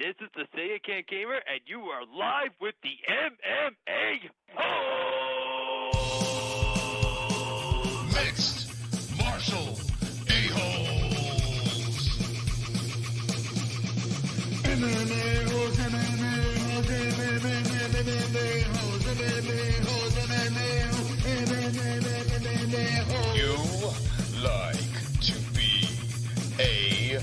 This is the Say It Can't Gamer, and you are live with the MMA Holes! Mixed martial a-holes. MMA holes, MMA holes, MMA holes, MMA holes, MMA holes. You like to be a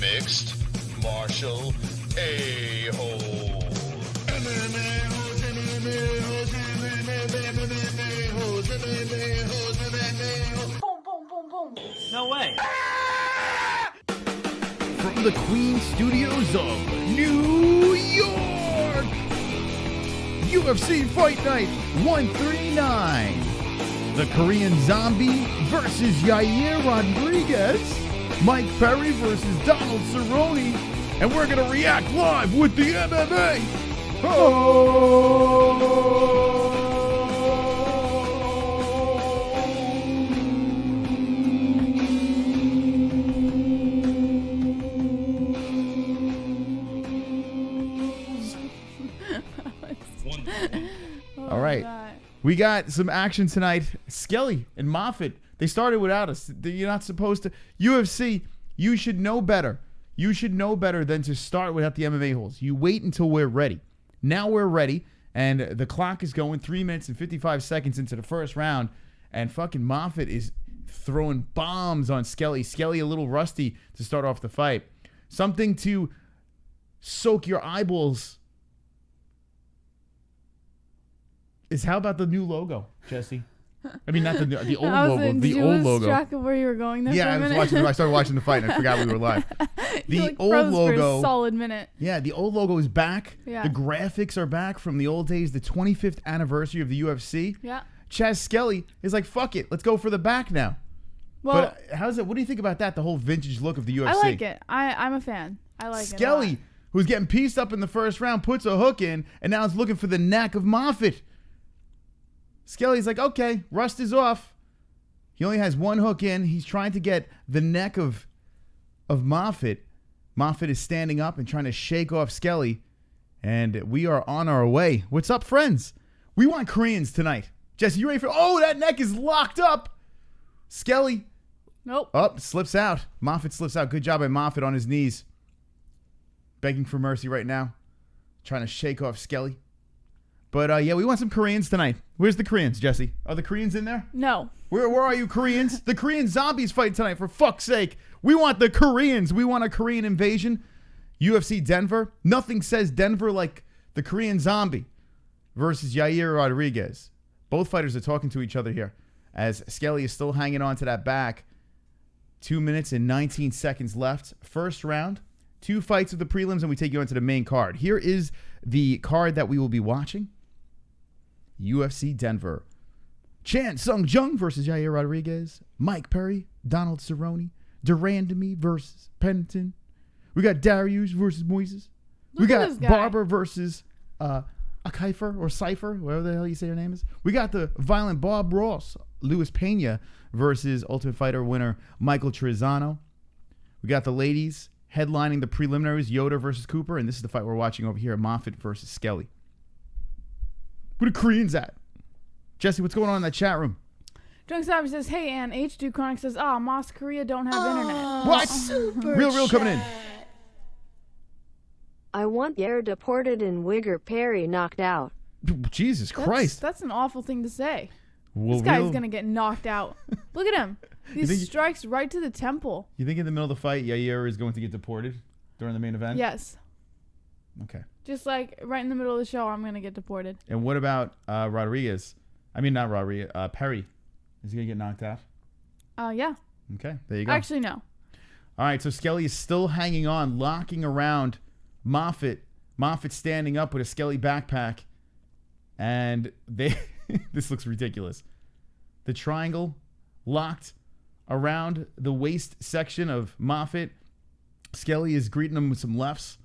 mixed martial a-hole. MMA holes, MMA holes, MMA holes, MMA holes, MMA holes. Boom, boom, boom, boom. No way. From the Queen Studios of New York, UFC Fight Night 139. The Korean Zombie versus Yair Rodriguez. Mike Perry versus Donald Cerone. And we're going to react live with the MMA. All right. We got some action tonight. Skelly and Moffett, they started without us. You're not supposed to. UFC, you should know better. You should know better than to start without the MMA holes. You wait until we're ready. Now we're ready, and the clock is going 3 minutes and 55 seconds into the first round, and fucking Moffett is throwing bombs on Skelly. Skelly a little rusty to start off the fight. Something to soak your eyeballs is how about the new logo, Jessie? I mean, not the old logo, the old logo. Track of where you were going there. Yeah, I started watching the fight and I forgot we were live. The old logo, for a solid minute. Yeah, the old logo is back. Yeah. The graphics are back from the old days, the 25th anniversary of the UFC. Yeah. Chaz Skelly is like, fuck it, let's go for the back now. Well, but how's it? What do you think about that? The whole vintage look of the UFC. I like it. I'm a fan. I like Skelly, it. who's getting pieced up in the first round, puts a hook in, and now is looking for the neck of Moffett. Skelly's like, okay, rust is off. He only has one hook in. He's trying to get the neck of Moffett. Moffett is standing up and trying to shake off Skelly. And we are on our way. What's up, friends? We want Koreans tonight. Jesse, you ready for... Oh, that neck is locked up. Skelly. Nope. Up, slips out. Moffett slips out. Good job by Moffett on his knees. Begging for mercy right now. Trying to shake off Skelly. But, yeah, we want some Koreans tonight. Where's the Koreans, Jesse? Are the Koreans in there? No. Where are you, Koreans? The Korean zombies fight tonight, for fuck's sake. We want the Koreans. We want a Korean invasion. UFC Denver. Nothing says Denver like the Korean zombie versus Yair Rodriguez. Both fighters are talking to each other here as Skelly is still hanging on to that back. 2 minutes and 19 seconds left. First round. 2 fights of the prelims, and we take you into the main card. Here is the card that we will be watching. UFC Denver. Chan Sung Jung versus Yair Rodriguez. Mike Perry, Donald Cerone. Durandamy versus Pennington. We got Darius versus Moises. We got Barber versus Kiefer or Cypher, whatever the hell you say her name is. We got the violent Bob Ross, Luis Pena versus Ultimate Fighter winner Michael Trizano. We got the ladies headlining the preliminaries, Yoda versus Cooper, and this is the fight we're watching over here, Moffett versus Skelly. Where the Koreans at? Jesse, what's going on in that chat room? Jung Savage says, hey, and H2 Chronic says, Mos Korea don't have internet. What? Real coming in. I want Yair deported and Wigger Perry knocked out. Jesus Christ. That's an awful thing to say. Well, this guy's going to get knocked out. Look at him. These strikes right to the temple. You think in the middle of the fight, Yair is going to get deported during the main event? Yes. Okay. Just like right in the middle of the show, I'm going to get deported. And what about Rodriguez? I mean, not Rodriguez. Perry. Is he going to get knocked out? Yeah. Okay, there you go. Actually, no. All right, so Skelly is still hanging on, locking around Moffett. Moffett standing up with a Skelly backpack. And they... this looks ridiculous. The triangle locked around the waist section of Moffett. Skelly is greeting him with some lefts.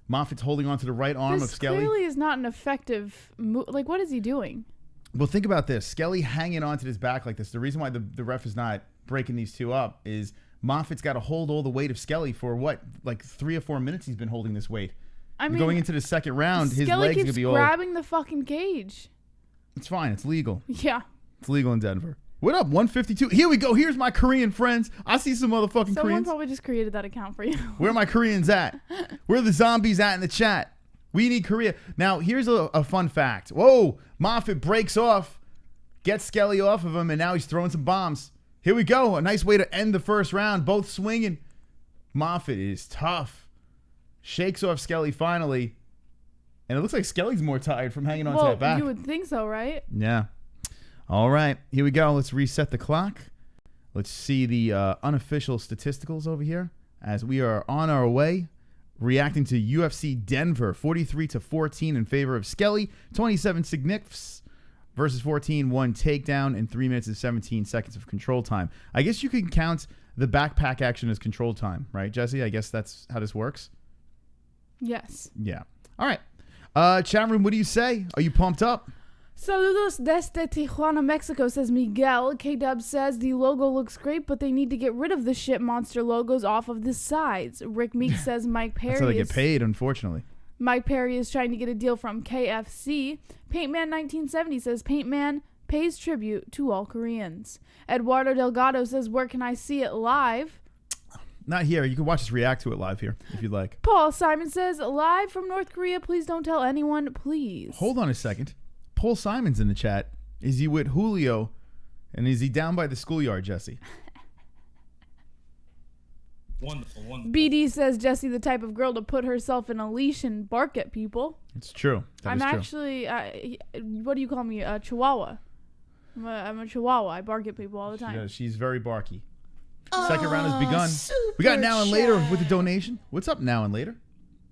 Moffett's holding on to the right arm of Skelly. This clearly is not an effective move. Like, what is he doing? Well, think about this. Skelly hanging onto his back like this. The reason why the ref is not breaking these two up is Moffett's got to hold all the weight of Skelly for what? Like 3 or 4 minutes he's been holding this weight. I mean, going into the second round, his Skelly legs are keeps gonna be all. grabbing the fucking cage. It's fine. It's legal. Yeah. It's legal in Denver. What up? 152. Here we go. Here's my Korean friends. I see some motherfucking Someone Koreans. probably just created that account for you. Where are my Koreans at? Where are the zombies at in the chat? We need Korea. Now, here's a fun fact. Whoa. Moffett breaks off, gets Skelly off of him, and now he's throwing some bombs. Here we go. A nice way to end the first round. Both swinging. Moffett is tough. Shakes off Skelly finally. And it looks like Skelly's more tired from hanging on to that back. You would think so, right? Yeah. All right. Here we go. Let's reset the clock. Let's see the unofficial statisticals over here as we are on our way, reacting to UFC Denver, 43-14 in favor of Skelly, 27 significance versus 14, 1 takedown, and 3 minutes and 17 seconds of control time. I guess you can count the backpack action as control time, right, Jessie? I guess that's how this works. Yes. Yeah. All right. Chat room, what do you say? Are you pumped up? Saludos desde Tijuana, Mexico, says Miguel. K-Dub says the logo looks great, but they need to get rid of the shit monster logos off of the sides. Rick Meek says Mike Perry. That's how they get paid, unfortunately. Mike Perry is trying to get a deal from KFC. Paintman1970 says Paintman pays tribute to all Koreans. Eduardo Delgado says, where can I see it live? Not here. You can watch us react to it live here if you'd like. Paul Simon says, live from North Korea. Please don't tell anyone, please. Hold on a second. Paul Simon's in the chat. Is he with Julio? And is he down by the schoolyard, Jessie? Wonderful, wonderful. BD says Jessie the type of girl to put herself in a leash and bark at people. It's true. That is true. Actually, what do you call me? A Chihuahua. I'm a Chihuahua. I bark at people all the time. She's very barky. Second round has begun. We got Now and Later with the donation. What's up, Now and Later?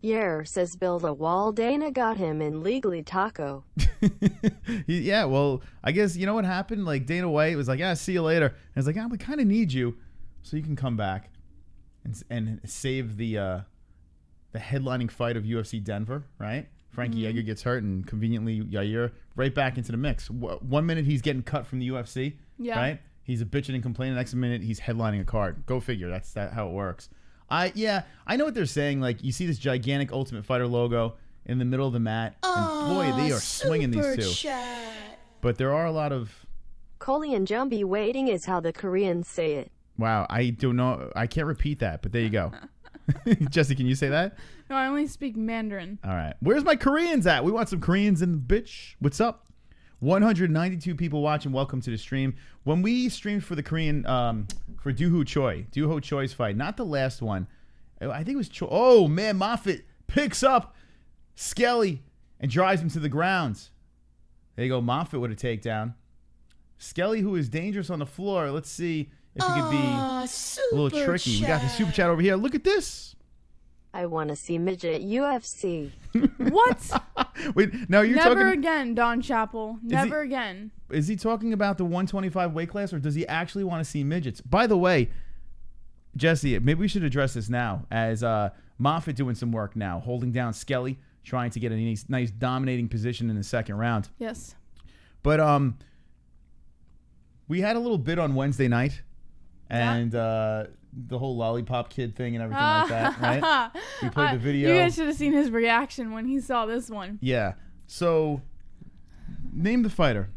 Yair says build a wall. Dana got him in legally taco. Yeah, well, I guess you know what happened? Like Dana White was like, yeah, see you later. And I was like, we kind of need you so you can come back and save the headlining fight of UFC Denver, right? Frankie Edgar gets hurt and conveniently Yair right back into the mix. 1 minute he's getting cut from the UFC, right? He's a bitching and complaining. The next minute he's headlining a card. Go figure. That's how it works. I know what they're saying. Like you see this gigantic Ultimate Fighter logo in the middle of the mat, and boy, they are swinging these two. Chat. But there are a lot of Coley and Jumbie waiting is how the Koreans say it. wow. I don't know. I can't repeat that, but there you go. Jessie, can you say that? No, I only speak Mandarin. All right. Where's my Koreans at? We want some Koreans in the bitch. What's up? 192 people watching. Welcome to the stream. When we streamed for the Korean, for Dooho Choi's fight, not the last one. I think it was Choi. Oh, man, Moffett picks up Skelly and drives him to the ground. There you go. Moffett with a takedown. Skelly, who is dangerous on the floor. Let's see if he could be a little tricky. We got the super chat over here. Look at this. I want to see midget UFC. What? Wait, now you're Never talking. again, Don Chappell. Never again. Is he talking about the 125 weight class, or does he actually want to see midgets? By the way, Jessie, maybe we should address this now as Moffett doing some work now, holding down Skelly, trying to get a nice dominating position in the second round. Yes. But we had a little bit on Wednesday night, and the whole lollipop kid thing and everything like that, right? We played the video. You guys should have seen his reaction when he saw this one. Yeah. So, name the fighter.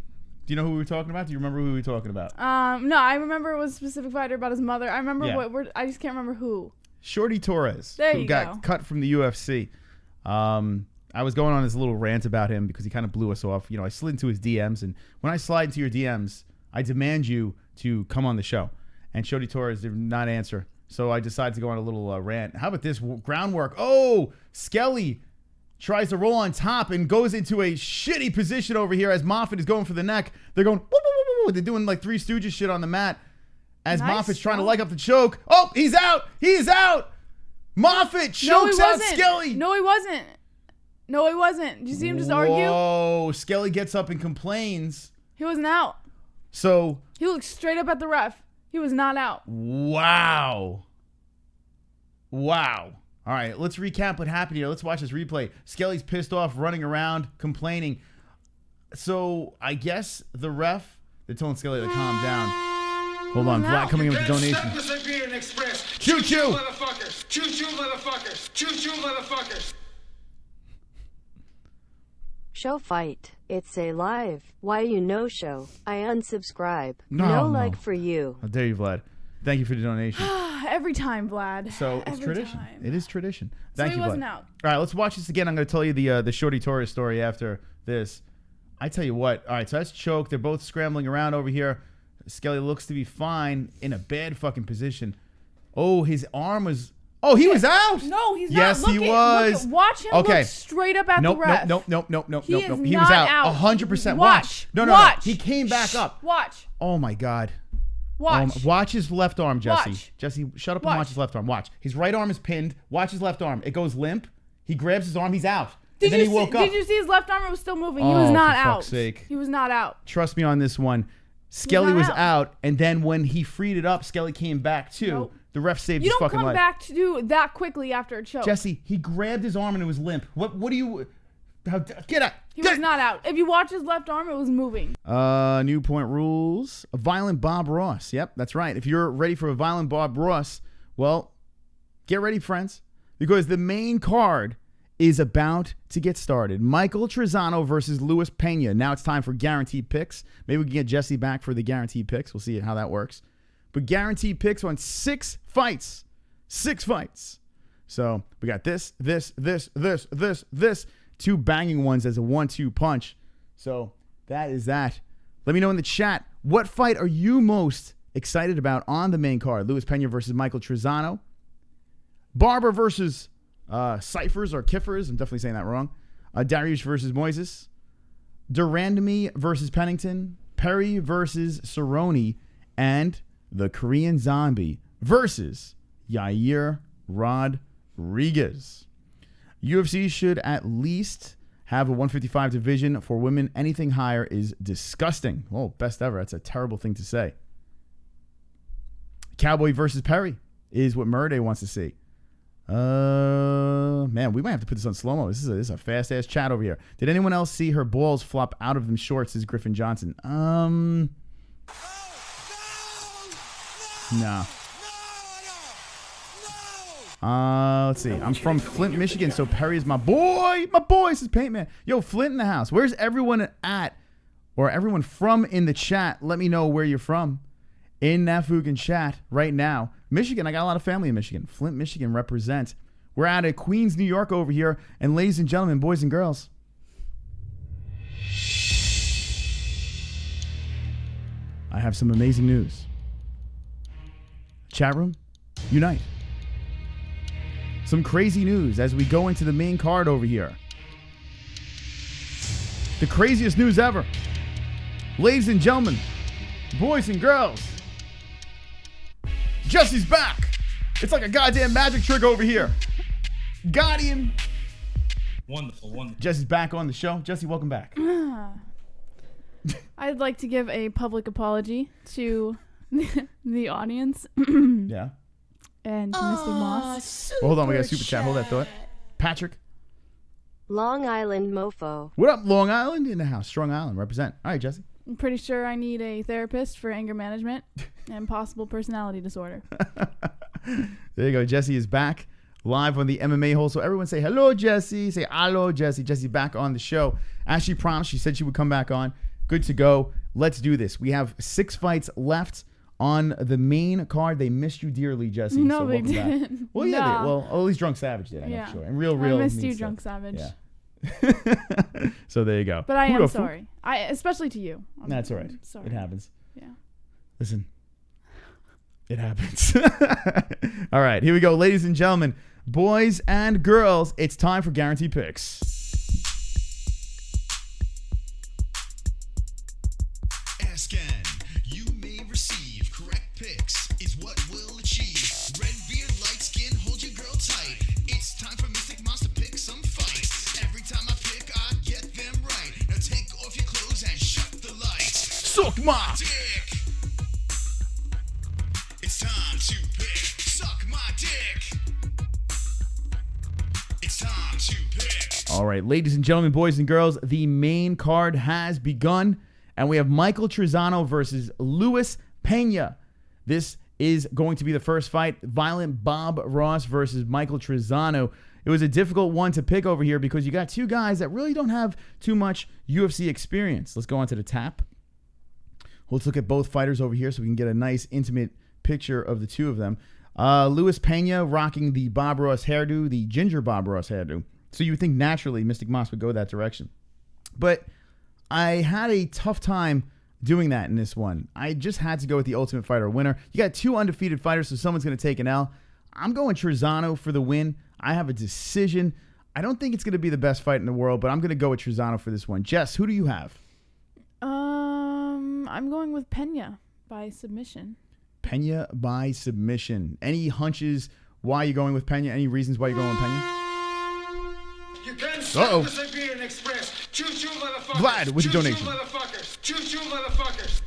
Do you know who we were talking about? Do you remember who we were talking about? No, I remember it was a specific fighter about his mother. I remember Yeah. I just can't remember who. Shorty Torres, There who you got go. cut from the UFC. I was going on this little rant about him because he kind of blew us off. You know, I slid into his DMs, and when I slide into your DMs, I demand you to come on the show. And Shorty Torres did not answer. So I decided to go on a little rant. How about this groundwork? Oh, Skelly tries to roll on top and goes into a shitty position over here as Moffett is going for the neck. They're going, woo, woo, woo, woo. They're doing like Three Stooges shit on the mat as Nice Moffat's trying to job. leg up the choke. Oh, he's out. He's out. Moffett chokes out Skelly. No, he wasn't. No, he wasn't. Did you see him just argue? Whoa, Skelly gets up and complains. He wasn't out. So, He looked straight up at the ref. He was not out. wow. All right, let's recap what happened here. Let's watch this replay. Skelly's pissed off, running around, complaining. So, I guess the ref, they're telling Skelly to calm down. Hold on, Vlad coming in with the donation. Express. Choo-choo. Motherfuckers. Choo-choo, motherfuckers. Choo-choo, motherfuckers. no-show fight. It's a live. Why you no-show? I unsubscribe. No, No no. like for you. How dare you, Vlad. Thank you for the donation. Every time, Vlad. So it's Every tradition. time. It is tradition. So Thank he you, wasn't Vlad. out. All right, let's watch this again. I'm going to tell you the Shorty Torres story after this. I tell you what. All right, so that's choke. They're both scrambling around over here. Skelly looks to be fine in a bad fucking position. Oh, his arm was... Oh, he was out. No, he's yes, not. He Look was. Watch him look straight up at the ref. Nope. He is He was not out. out. 100%. Watch. No. Watch. He came back up. Watch. Oh, my God. Watch. Watch his left arm, Jessie. Watch. Jessie, shut up and watch his left arm. Watch. His right arm is pinned. Watch his left arm. It goes limp. He grabs his arm. He's out. And then he woke up. Did you see his left arm? It was still moving. He was not for out. fuck's sake. He was not out. Trust me on this one. Skelly was out. out, and then when he freed it up, Skelly came back too. Nope. The ref saved You his don't fucking come life. back to do that quickly after a choke. Jessie, he grabbed his arm and it was limp. What do you... Get out. He was not out. If you watch his left arm, it was moving. New point rules. A violent Bob Ross. Yep, that's right. If you're ready for a violent Bob Ross, well, get ready, friends, because the main card is about to get started. Michael Trizano versus Luis Pena. Now it's time for guaranteed picks. Maybe we can get Jessie back for the guaranteed picks. We'll see how that works. But guaranteed picks on 6 fights. 6 fights. So we got this. 2 banging ones as a 1-2 punch. So that is that. Let me know in the chat, what fight are you most excited about on the main card? Luis Pena versus Michael Trizano. Barber versus Cyphers or Kiffers. I'm definitely saying that wrong. Dariush versus Moises. Durandamy versus Pennington. Perry versus Cerone. And the Korean Zombie versus Yair Rodriguez. UFC should at least have a 155 division for women. Anything higher is disgusting. Oh, best ever. That's a terrible thing to say. Cowboy versus Perry is what Murday wants to see. Man, we might have to put this on slow-mo. This is a fast-ass chat over here. Did anyone else see her balls flop out of them shorts? Is Griffin Johnson. No. Let's see. I'm from Flint, Michigan, so Perry is my boy. My boy, this is Paint Man. Yo, Flint in the house. Where's everyone at, or everyone from in the chat? Let me know where you're from in that fucking chat right now. Michigan, I got a lot of family in Michigan. Flint, Michigan represents. We're out of Queens, New York over here. And ladies and gentlemen, boys and girls, I have some amazing news. Chat room, unite. Some crazy news as we go into the main card over here. The craziest news ever. Ladies and gentlemen, boys and girls, Jessie's back. It's like a goddamn magic trick over here. Got him. Wonderful. Jessie's back on the show. Jessie, welcome back. I'd like to give a public apology to the audience. Yeah. And to Mr. Moss. Well, hold on, we got a super chat. Hold that thought. Patrick. Long Island mofo. What up, Long Island? In the house. Strong Island. Represent. All right, Jessie. I'm pretty sure I need a therapist for anger management and possible personality disorder. There you go. Jessie is back live on the MMA hole. So everyone say hello, Jessie. Say hello, Jessie. Jessie back on the show. As she promised, she said she would come back on. Good to go. Let's do this. We have 6 fights left on the main card. They missed you dearly, Jessie. No, so they welcome back. didn't. Well, yeah. No. Well, at least Drunk Savage did. I know Yeah. for sure. And real. I missed you, means Drunk stuff. Savage. Yeah. So there you go. But I am Kudo. sorry. Especially to you. That's all right. Sorry. It happens. Yeah. Listen, it happens. All right, here we go. Ladies and gentlemen, boys and girls, it's time for Guaranteed Picks. Ask and you may receive correct picks is what we'll achieve. Red beard, light skin, hold your girl tight. It's time for Mystic Monster pick some fights. Every time I pick, I get them right. Now take off your clothes and shut the lights. Suck my Dick. It's time to pick. Suck my dick. It's time to pick. All right, ladies and gentlemen, boys and girls, the main card has begun, and we have Michael Trizano versus Luis Pena. This is going to be the first fight. Violent Bob Ross versus Michael Trizano. it was a difficult one to pick over here because you got two guys that really don't have too much UFC experience. Let's go on to the tap. Let's look at both fighters over here so we can get a nice intimate picture of the two of them. Luis Pena rocking the Bob Ross hairdo, the ginger Bob Ross hairdo. So you would think naturally Mystic Moss would go that direction. But I had a tough time doing that in this one. I just had to go with the Ultimate Fighter winner. You got two undefeated fighters, so someone's going to take an L. I'm going Trizano for the win. I have a decision. I don't think it's going to be the best fight in the world, but I'm going to go with Trizano for this one. Jess, who do you have? I'm going with Pena by submission. Pena by submission. Any hunches why you're going with Pena? Any reasons why you're going with Pena? You can't stop the Siberian Express. Choo-choo, motherfuckers. Vlad with the donation. Motherfuckers. Choo-choo, motherfuckers.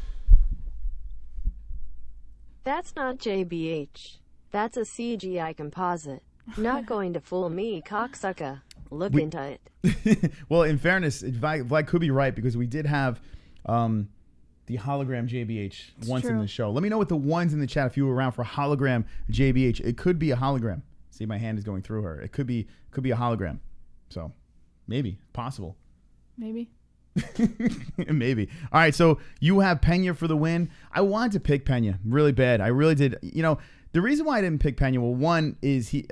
That's not JBH. That's a CGI composite. Not going to fool me, cocksucker. Look into it. Well, in fairness, Vlad could be right because we did have the hologram JBH once in the show. Let me know with the ones in the chat if you were around for hologram JBH. It could be a hologram. See, my hand is going through her. It could be a hologram. So maybe possible. Maybe. Maybe. All right. So you have Pena for the win. I wanted to pick Pena really bad. I really did. You know, the reason why I didn't pick Pena, well, one is he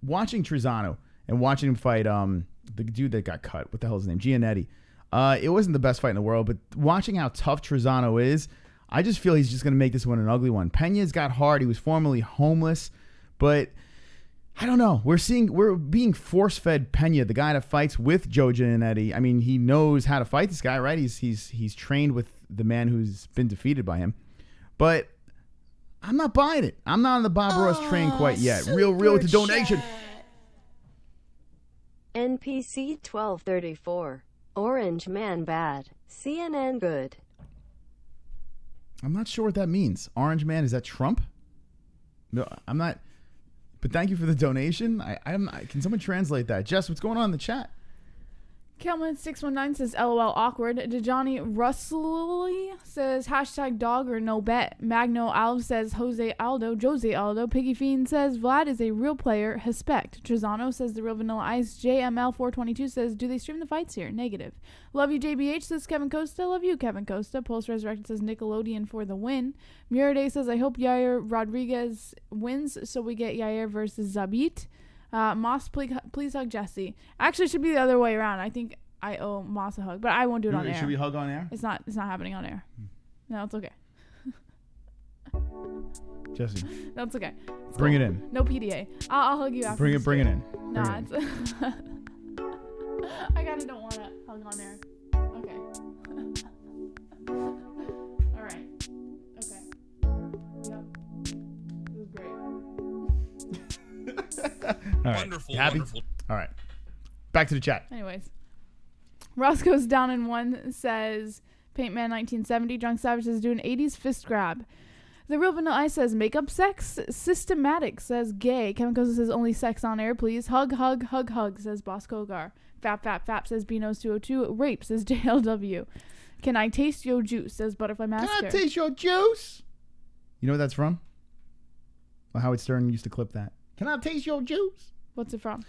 watching Trizano and watching him fight the dude that got cut. What the hell is his name? Giannetti. It wasn't the best fight in the world, but watching how tough Trizano is, I just feel he's just going to make this one an ugly one. Pena's got hard. He was formerly homeless, but I don't know. We're being force-fed Pena, the guy that fights with Joe Giannetti. I mean, he knows how to fight this guy, right? He's trained with the man who's been defeated by him. But I'm not buying it. I'm not on the Bob Ross train quite yet. Real with the donation. NPC 1234. Orange man bad. CNN good. I'm not sure what that means. Orange man, is that Trump? No, I'm not. But thank you for the donation. Can someone translate that? Jess, what's going on in the chat? Kelman619 says, LOL awkward. Dejani Russell says, #dog or no bet. Magno Alv says, Jose Aldo. Piggy Fiend says, Vlad is a real player. Respect. Trizano says, the real Vanilla Ice. JML422 says, do they stream the fights here? Negative. Love you, JBH says, Kevin Costa. Love you, Kevin Costa. Pulse Resurrected says, Nickelodeon for the win. Murade says, I hope Yair Rodriguez wins so we get Yair versus Zabit. Moss, please hug Jessie. Actually, it should be the other way around. I think I owe Moss a hug, but I won't do it on air. Should we hug on air? It's not happening on air. No, it's okay. Jesse. No, it's okay. Bring it in. No PDA. I'll hug you after. Bring it in. Nah, it's I kinda don't want to hug on air. Okay. All right. Okay. Yep. It was great. All right. Wonderful, Happy? wonderful. All right. Back to the chat. Anyways. Roscoe's down in one says, Paintman 1970. Drunk Savage says, do an 80s fist grab. The Real Vanilla Ice says, makeup sex. Systematic says, gay. Kevin Costa says, only sex on air, please. Hug, says Boss Kogar. Fap says Beanos202. Rape says JLW. Can I taste your juice, says Butterfly Master. Can I taste your juice? You know what that's from? Well, Howard Stern used to clip that. Can I taste your juice? What's it from?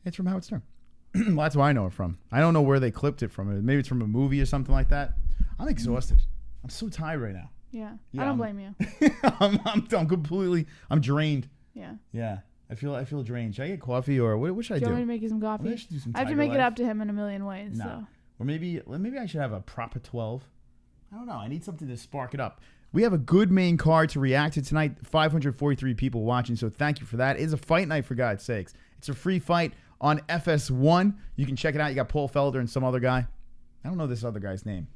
It's from Howard Stern. Well, that's where I know it from. I don't know where they clipped it from. Maybe it's from a movie or something like that. I'm exhausted. I'm so tired right now. Yeah. I don't blame you. I'm drained. Yeah. Yeah. I feel drained. Should I get coffee or what should I do? Do you want me to make you some coffee? Maybe I should do some I have to make it TygerLyfe. up to him in a million ways. No. So. Or maybe I should have a proper 12. I don't know. I need something to spark it up. We have a good main card to react to tonight. 543 people watching, so thank you for that. It is a fight night, for God's sakes. It's a free fight on FS1. You can check it out. You got Paul Felder and some other guy. I don't know this other guy's name.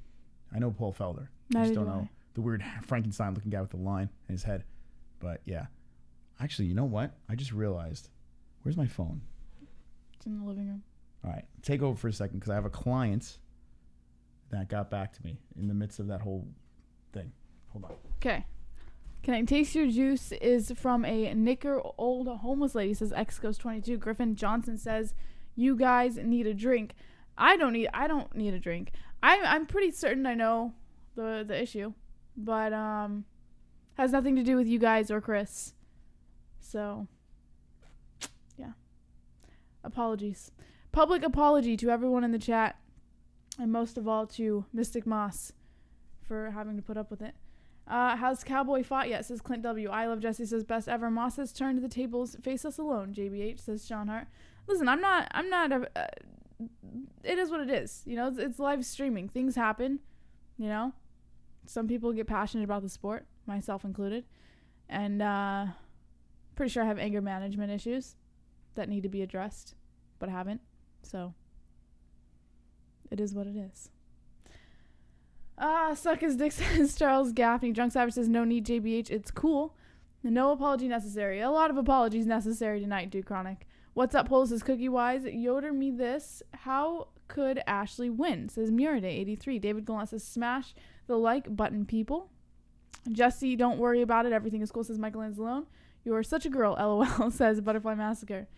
I know Paul Felder. I just don't know the weird Frankenstein-looking guy with the line in his head. But, yeah. Actually, you know what? I just realized. Where's my phone? It's in the living room. All right. Take over for a second because I have a client that got back to me in the midst of that whole thing. Hold on. Okay. Can I taste your juice is from a Nicker old homeless lady, says X-Ghost22. Griffin Johnson says, you guys need a drink. I don't need a drink. I'm pretty certain I know the issue, but has nothing to do with you guys or Chris. So yeah. apologies. Public apology to everyone in the chat, and most of all to Mystic Moss for having to put up with it. Has Cowboy fought yet? Says Clint W. I love Jessie says best ever. Moss has turned the tables. Face us alone. JBH says Sean Hart. Listen, I'm not it is what it is. You know, it's live streaming. Things happen, you know. Some people get passionate about the sport, myself included. And pretty sure I have anger management issues that need to be addressed, but I haven't. So it is what it is. Suck his dick says Charles Gaffney. Drunk Savage says no need JBH. It's cool. No apology necessary. A lot of apologies necessary tonight, Dude Chronic. What's up, Pole says Cookie Wise. Yoder me this. How could Ashley win? Says Muraday83. David Gallant says smash the like button, people. Jessie, don't worry about it. Everything is cool, says Michael Anzalone. You are such a girl, LOL, says Butterfly Massacre.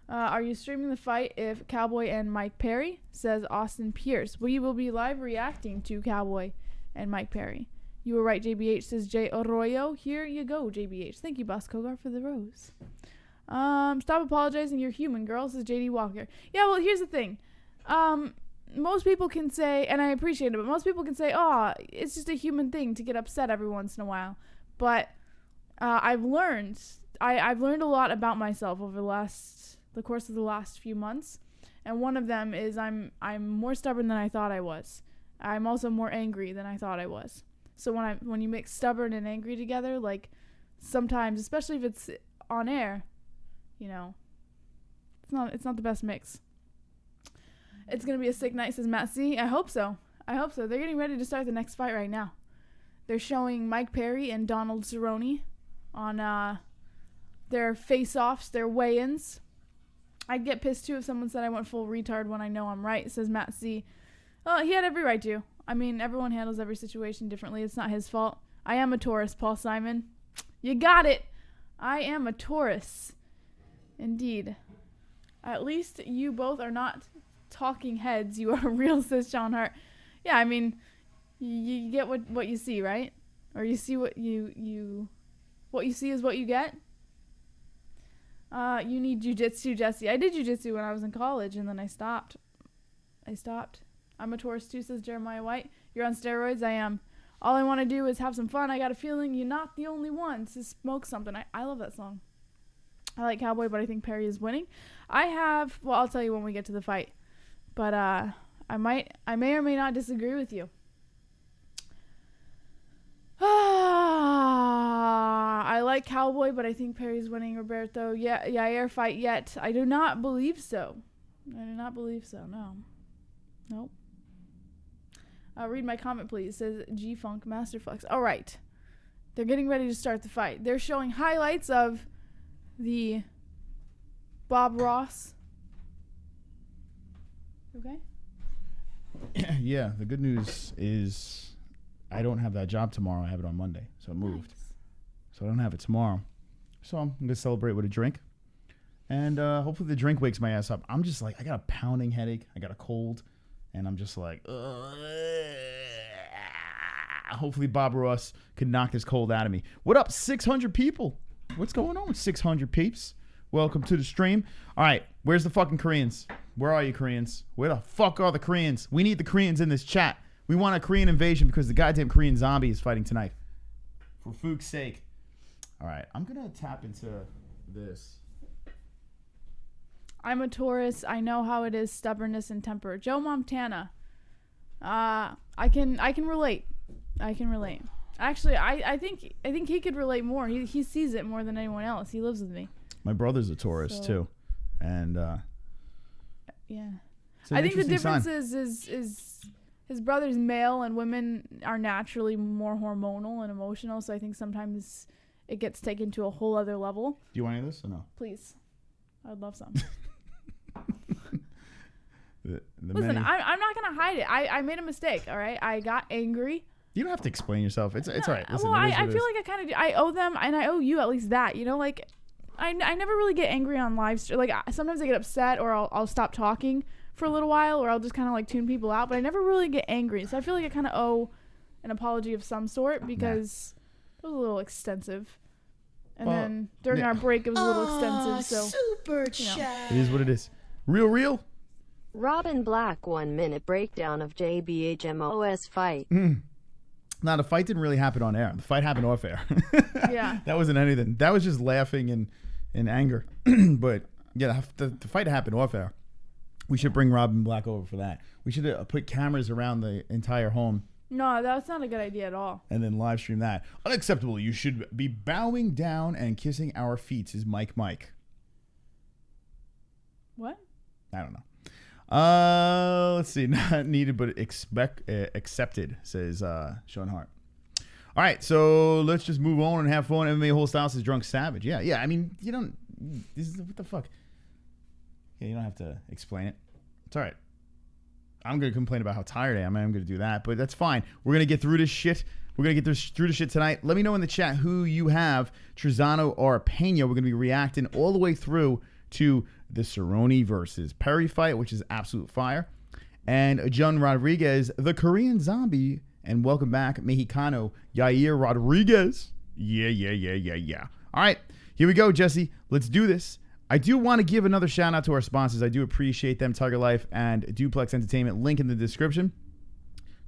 Are you streaming the fight if Cowboy and Mike Perry? Says Austin Pierce. We will be live reacting to Cowboy and Mike Perry. You were right, JBH, says Jay Arroyo. Here you go, JBH. Thank you, Boss Kogar, for the rose. Stop apologizing, you're human, girl, says JD Walker. Yeah, well, here's the thing. Most people can say, and I appreciate it, but most people can say, oh, it's just a human thing to get upset every once in a while. But I've learned a lot about myself over the course of the last few months, and one of them is I'm more stubborn than I thought I was. I'm also more angry than I thought I was. So when you mix stubborn and angry together, like sometimes, especially if it's on air, you know, it's not the best mix. It's gonna be a sick night, says Matt C. I hope so. They're getting ready to start the next fight right now. They're showing Mike Perry and Donald Cerone on their face-offs, their weigh-ins. I'd get pissed too if someone said I went full retard when I know I'm right, says Matt C. Well, he had every right to. I mean, everyone handles every situation differently. It's not his fault. I am a Taurus, Paul Simon. You got it. I am a Taurus. Indeed. At least you both are not talking heads. You are real, says Sean Hart. Yeah, I mean, you get what you see, right? Or you see what you see is what you get. You need jiu-jitsu, Jessie. I did jiu-jitsu when I was in college, and then I stopped. I'm a Taurus too, says Jeremiah White. You're on steroids? I am. All I want to do is have some fun. I got a feeling you're not the only one to smoke something. I love that song. I like Cowboy, but I think Perry is winning. I'll tell you when we get to the fight. But I may or may not disagree with you. I like Cowboy, but I think Perry's winning. Roberto, Yair fight yet? I do not believe so. No. Nope. Read my comment, please. It says G-Funk Masterflex. All right. They're getting ready to start the fight. They're showing highlights of the Bob Ross. Okay? Yeah, the good news is I don't have that job tomorrow. I have it on Monday, so it moved. Nice. So I don't have it tomorrow. So I'm going to celebrate with a drink. And hopefully the drink wakes my ass up. I'm just like, I got a pounding headache. I got a cold. And I'm just like, ugh. Hopefully Bob Ross can knock this cold out of me. What up, 600 people? What's going on with 600 peeps? Welcome to the stream. All right, where's the fucking Koreans? Where are you, Koreans? Where the fuck are the Koreans? We need the Koreans in this chat. We want a Korean invasion because the goddamn Korean zombie is fighting tonight. For fuck's sake. All right, I'm going to tap into this. I'm a Taurus. I know how it is, stubbornness and temper. Joe Montana. I can relate. Actually, I think he could relate more. He sees it more than anyone else. He lives with me. My brother's a Taurus too, and yeah. I think the difference is his brother's male and women are naturally more hormonal and emotional. So I think sometimes it gets taken to a whole other level. Do you want any of this or no? Please, I'd love some. Listen, I'm not gonna hide it. I made a mistake. All right, I got angry. You don't have to explain yourself. It's all right. Listen, well, I feel like I kind of do. I owe them, and I owe you at least that. You know, like I never really get angry on live stream. Like sometimes I get upset, or I'll stop talking for a little while, or I'll just kind of like tune people out. But I never really get angry. So I feel like I kind of owe an apology of some sort because it was a little extensive. And then during our break, it was a little extensive. So super chat. It is what it is. Real? Robin Black 1 minute breakdown of JBHMOS fight. Now, the fight didn't really happen on air. The fight happened off air. Yeah. That wasn't anything. That was just laughing and anger. But, yeah, the fight happened off air. We should bring Robin Black over for that. We should put cameras around the entire home. No, that's not a good idea at all. And then live stream that. Unacceptable. You should be bowing down and kissing our feet, says Mike. What? I don't know. Let's see. Not needed, but accepted, says Sean Hart. All right, so let's just move on and have fun. MMA whole style says Drunk Savage. Yeah. I mean, you don't. This is what the fuck. Yeah, you don't have to explain it. It's all right. I'm gonna complain about how tired I am. I'm gonna do that, but that's fine. We're gonna get through this shit. We're gonna get through the shit tonight. Let me know in the chat who you have, Trizano or Pena. We're gonna be reacting all the way through to the Cerone versus Perry fight, which is absolute fire, and Jun Rodriguez, the Korean Zombie, and welcome back, Mexicano Yair Rodriguez. Yeah. All right, here we go, Jesse. Let's do this. I do want to give another shout out to our sponsors. I do appreciate them, TygerLyfe and Duplex Entertainment. Link in the description.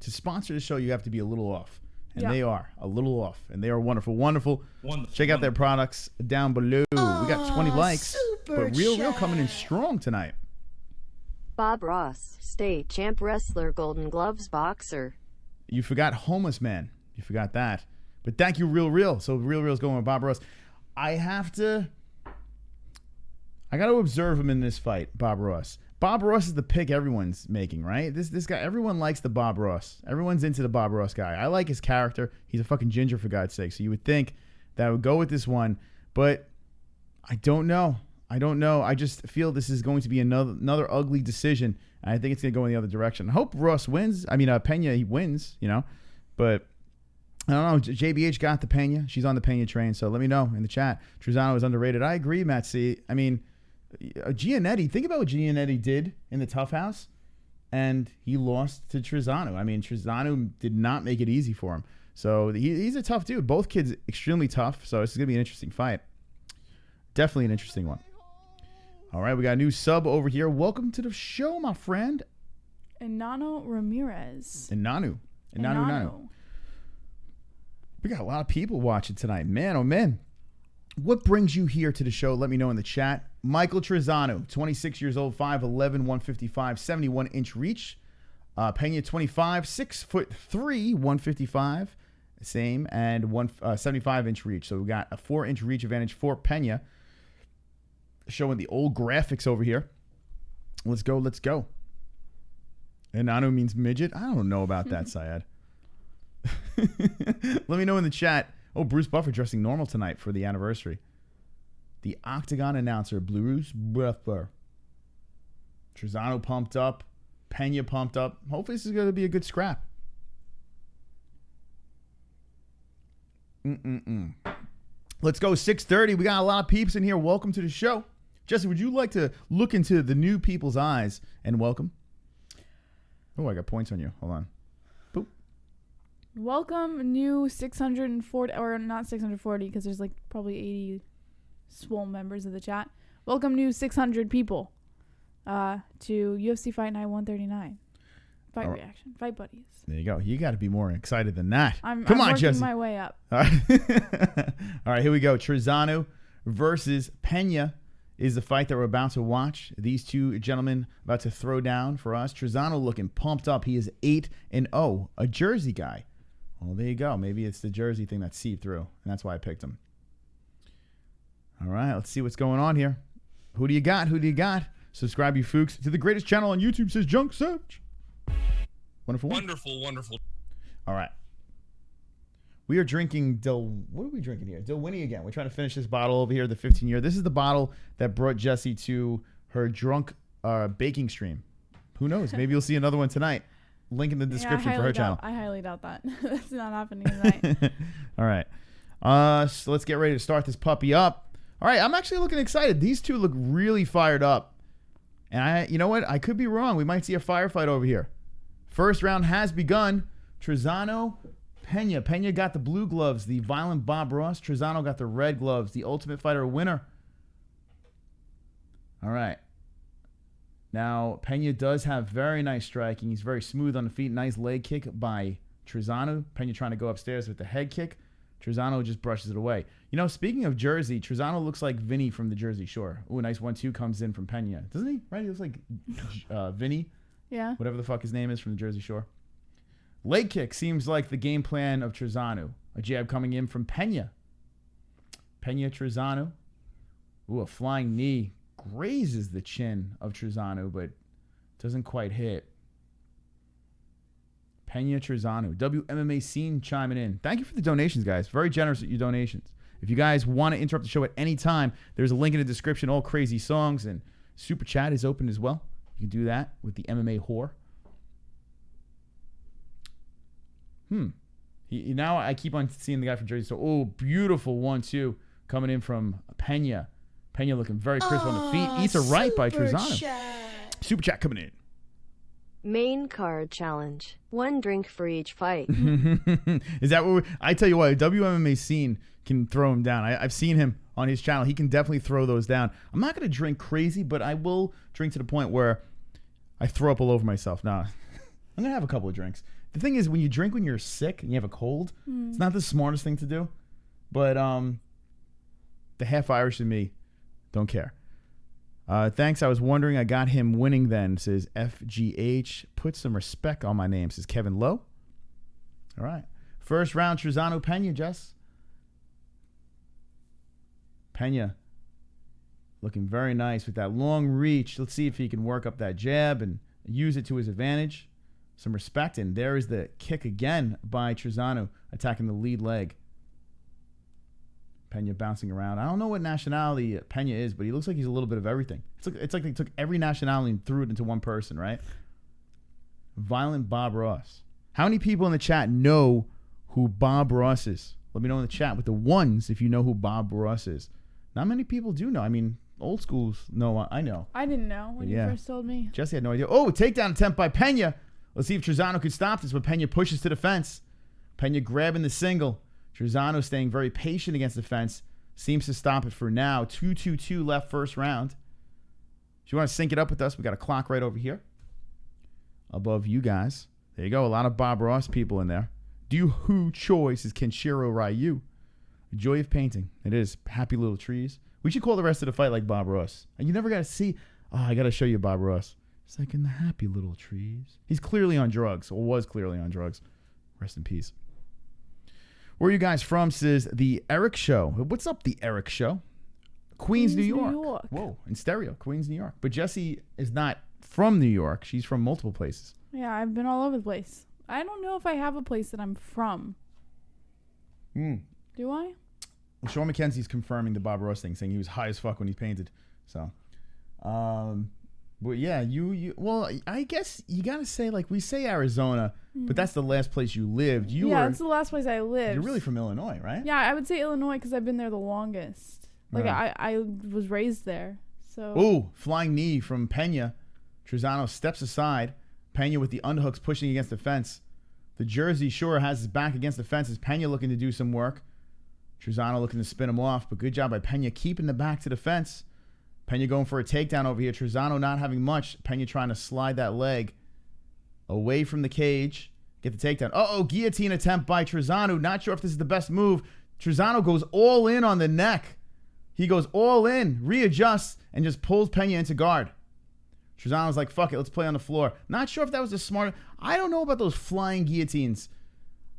To sponsor the show, you have to be a little off. And they are a little off. And they are wonderful. Check out their products down below. We got 20 likes. But Real coming in strong tonight. Bob Ross, state champ wrestler, Golden Gloves boxer. You forgot Homeless Man. You forgot that. But thank you, Real. So Real's going with Bob Ross. I got to observe him in this fight, Bob Ross. Bob Ross is the pick everyone's making, right? This guy, everyone likes the Bob Ross. Everyone's into the Bob Ross guy. I like his character. He's a fucking ginger, for God's sake. So you would think that I would go with this one, but I don't know. I just feel this is going to be another ugly decision, and I think it's going to go in the other direction. I hope Ross wins. I mean, Pena, he wins, but I don't know. JBH got the Pena. She's on the Pena train, so let me know in the chat. Trizano is underrated. I agree, Matt C. I mean, Giannetti, think about what Giannetti did in the Tough House, and he lost to Trizano. I mean, Trizano did not make it easy for him. So he's a tough dude. Both kids extremely tough, so this is going to be an interesting fight. Definitely an interesting one. All right, we got a new sub over here. Welcome to the show, my friend. Enano Ramirez. Enanu. We got a lot of people watching tonight. Man, oh man. What brings you here to the show? Let me know in the chat. Michael Trizano, 26 years old, 5'11", 155, 71-inch reach. Pena, 25, 6'3", 155, same, and 75-inch reach. So we got a 4-inch reach advantage for Pena. Showing the old graphics over here. Let's go. Enano means midget? I don't know about that, Syed. Let me know in the chat. Oh, Bruce Buffer dressing normal tonight for the anniversary. The Octagon announcer, Bruce Buffer. Trizano pumped up. Pena pumped up. Hopefully this is going to be a good scrap. Let's go, 6:30. We got a lot of peeps in here. Welcome to the show. Jesse, would you like to look into the new people's eyes and welcome? Oh, I got points on you. Hold on. Boop. Welcome new 640, or not 640, because there's like probably 80 swole members of the chat. Welcome new 600 people to UFC Fight Night 139. Fight reaction. Fight buddies. There you go. You got to be more excited than that. I'm on, Jesse. my way up. All right, here we go. Trizano versus Pena is the fight that we're about to watch. These two gentlemen about to throw down for us. Trizano looking pumped up. He is 8-0, a Jersey guy. Well, there you go. Maybe it's the Jersey thing that seeped through, and that's why I picked him. All right, let's see what's going on here. Who do you got? Subscribe, you fooks, to the greatest channel on YouTube, says Junk Savage. Wonderful. All right. We are drinking what are we drinking here? Dilwini again. We're trying to finish this bottle over here, the 15-year. This is the bottle that brought Jessie to her drunk baking stream. Who knows? Maybe you'll see another one tonight. Link in the description for her channel. I highly doubt that. That's not happening tonight. All right. So let's get ready to start this puppy up. All right. I'm actually looking excited. These two look really fired up. And you know what? I could be wrong. We might see a firefight over here. First round has begun. Trizano, Pena. Pena got the blue gloves, the violent Bob Ross. Trizano got the red gloves, the Ultimate Fighter winner. All right. Now, Pena does have very nice striking. He's very smooth on the feet. Nice leg kick by Trizano. Pena trying to go upstairs with the head kick. Trizano just brushes it away. You know, speaking of Jersey, Trizano looks like Vinny from the Jersey Shore. Ooh, a nice 1-2 comes in from Pena. Doesn't he? Right? He looks like Vinny. Yeah. Whatever the fuck his name is from the Jersey Shore. Leg kick seems like the game plan of Trizano. A jab coming in from Pena. Pena Trizano. Ooh, a flying knee. Grazes the chin of Trizano, but doesn't quite hit. Pena Trizano. WMMA Scene chiming in. Thank you for the donations, guys. Very generous with your donations. If you guys want to interrupt the show at any time, there's a link in the description. All crazy songs and Super Chat is open as well. You can do that with the MMA whore. Now I keep on seeing the guy from Jersey. So, oh, beautiful 1-2 coming in from Pena. Pena looking very crisp on the feet. Eats a right by Trizano. Super Chat coming in. Main card challenge. 1 drink for each fight. Is that what I tell you what, WMMA Scene can throw him down. I've seen him on his channel. He can definitely throw those down. I'm not going to drink crazy, but I will drink to the point where I throw up all over myself. Nah, I'm going to have a couple of drinks. The thing is, when you drink when you're sick and you have a cold, it's not the smartest thing to do. But the half Irish in me don't care. Thanks. I was wondering. I got him winning then, says FGH. Put some respect on my name, says Kevin Lowe. All right. First round, Trizano Pena, Jess. Pena looking very nice with that long reach. Let's see if he can work up that jab and use it to his advantage. Some respect. And there is the kick again by Trizano, attacking the lead leg. Pena bouncing around. I don't know what nationality Pena is, but he looks like he's a little bit of everything. It's like they took every nationality and threw it into one person, right? Violent Bob Ross. How many people in the chat know who Bob Ross is? Let me know in the chat with the ones if you know who Bob Ross is. Not many people do know. I mean, old schools know. I know. I didn't know when you first told me. Jessie had no idea. Oh, a takedown attempt by Pena. Let's see if Trizano could stop this, but Pena pushes to the fence. Pena grabbing the single. Trizano staying very patient against the fence. Seems to stop it for now. 2-2-2 left first round. If you want to sync it up with us, we got a clock right over here above you guys. There you go. A lot of Bob Ross people in there. Do who choice is Kenshiro Ryu. Joy of painting. It is. Happy little trees. We should call the rest of the fight like Bob Ross. And you never got to see. Oh, I got to show you Bob Ross. It's like in the happy little trees. He's clearly on drugs, or was clearly on drugs. Rest in peace. Where are you guys from, says the Eric Show. What's up, the Eric Show? Queens, New York. Whoa, in stereo, Queens, New York. But Jessie is not from New York. She's from multiple places. Yeah, I've been all over the place. I don't know if I have a place that I'm from. Do I? Well, Sean McKenzie's confirming the Bob Ross thing, saying he was high as fuck when he painted. So, but yeah, well, I guess you gotta say, like, we say Arizona, but that's the last place you lived. It's the last place I lived. You're really from Illinois, right? Yeah, I would say Illinois because I've been there the longest. Like, I was raised there. So. Ooh, flying knee from Pena. Trizano steps aside. Pena with the underhooks pushing against the fence. The Jersey Shore has his back against the fence. Is Pena looking to do some work? Trizano looking to spin him off, but good job by Pena keeping the back to the fence. Pena going for a takedown over here. Trizano not having much. Pena trying to slide that leg away from the cage. Get the takedown. Uh-oh, guillotine attempt by Trizano. Not sure if this is the best move. Trizano goes all in on the neck. He goes all in, readjusts, and just pulls Pena into guard. Trizano's like, fuck it, let's play on the floor. Not sure if that was the smart. I don't know about those flying guillotines.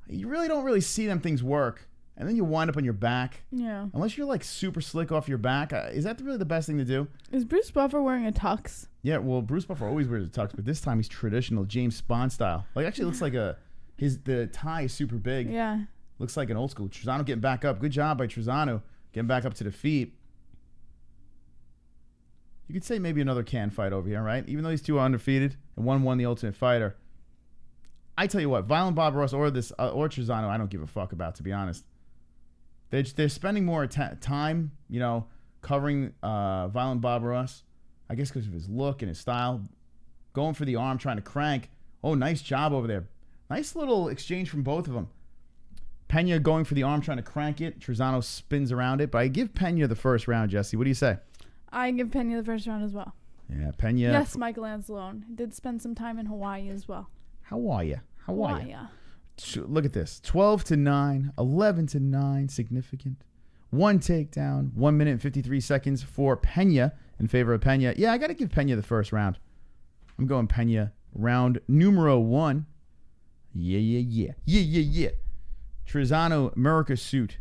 You really don't really see them things work. And then you wind up on your back. Yeah. Unless you're like super slick off your back. Is that really the best thing to do? Is Bruce Buffer wearing a tux? Yeah, well, Bruce Buffer always wears a tux, but this time he's traditional James Bond style. Like, actually looks like the tie is super big. Yeah. Looks like an old school. Trizano getting back up. Good job by Trizano getting back up to the feet. You could say maybe another can fight over here, right? Even though these two are undefeated and one won the Ultimate Fighter. I tell you what, Violent Bob Ross or Trizano, I don't give a fuck about, to be honest. They're spending more time, covering Violent Bob Ross. I guess because of his look and his style. Going for the arm, trying to crank. Oh, nice job over there. Nice little exchange from both of them. Pena going for the arm, trying to crank it. Trizano spins around it. But I give Pena the first round, Jessie. What do you say? I give Pena the first round as well. Yeah, Pena. Yes, Michael Anzalone did spend some time in Hawaii as well. How are you? How are you? Hawaii. Look at this. 12-9, 11-9, significant. 1 takedown, 1 minute and 53 seconds for Pena in favor of Pena. Yeah, I got to give Pena the first round. I'm going Pena round numero 1. Yeah. Trizano, America suit.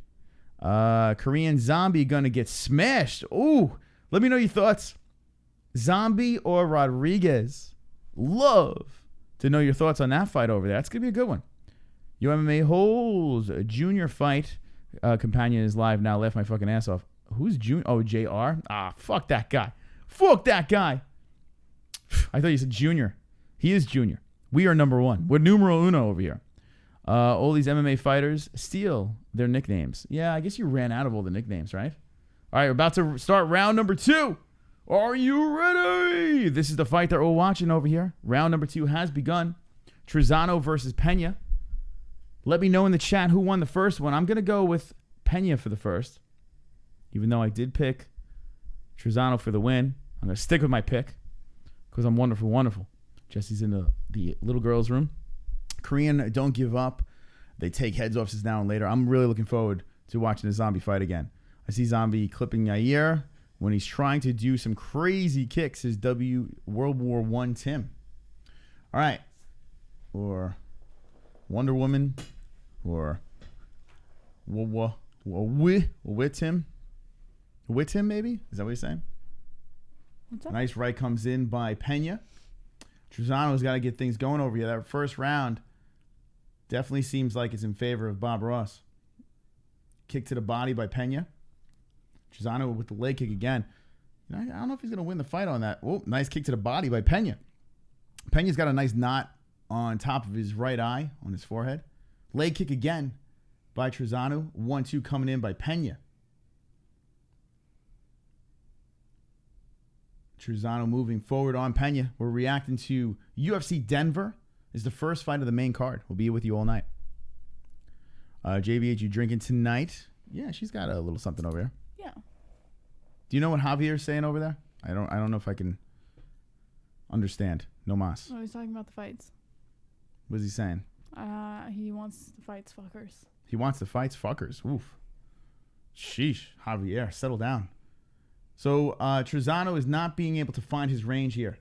Korean Zombie going to get smashed. Ooh, let me know your thoughts. Zombie or Rodriguez? Love to know your thoughts on that fight over there. That's going to be a good one. UMMA holds a junior fight. Companion is live now. Laugh my fucking ass off. Who's junior? Oh, JR? Ah, fuck that guy. Fuck that guy. I thought you said junior. He is junior. We are number 1. We're numero uno over here. All these MMA fighters steal their nicknames. Yeah, I guess you ran out of all the nicknames, right? All right, we're about to start round number 2. Are you ready? This is the fight that we're watching over here. Round number 2 has begun. Trizano versus Pena. Let me know in the chat who won the first one. I'm going to go with Pena for the first. Even though I did pick Trizano for the win. I'm going to stick with my pick because I'm wonderful, wonderful. Jessie's in the little girl's room. Korean don't give up. They take heads off since now and later. I'm really looking forward to watching the Zombie fight again. I see Zombie clipping Yair when he's trying to do some crazy kicks. His World War I Tim. All right. Or Wonder Woman. Or with Tim. With him, maybe? Is that what you're saying? What's up? Nice right comes in by Pena. Trizano's got to get things going over here. That first round definitely seems like it's in favor of Bob Ross. Kick to the body by Pena. Trizano with the leg kick again. I don't know if he's going to win the fight on that. Oh, nice kick to the body by Pena. Pena's got a nice knot on top of his right eye, on his forehead. Leg kick again by Trizano. 1-2 coming in by Pena. Trizano moving forward on Pena. We're reacting to UFC Denver. Is the first fight of the main card. We'll be with you all night. JBH, you drinking tonight? Yeah, she's got a little something over here. Yeah. Do you know what Javier's saying over there? I don't know if I can understand. No mas. Oh, he's talking about the fights. What is he saying? He wants the fights, fuckers. He wants the fights, fuckers. Oof. Sheesh, Javier, settle down. So Trizano is not being able to find his range here.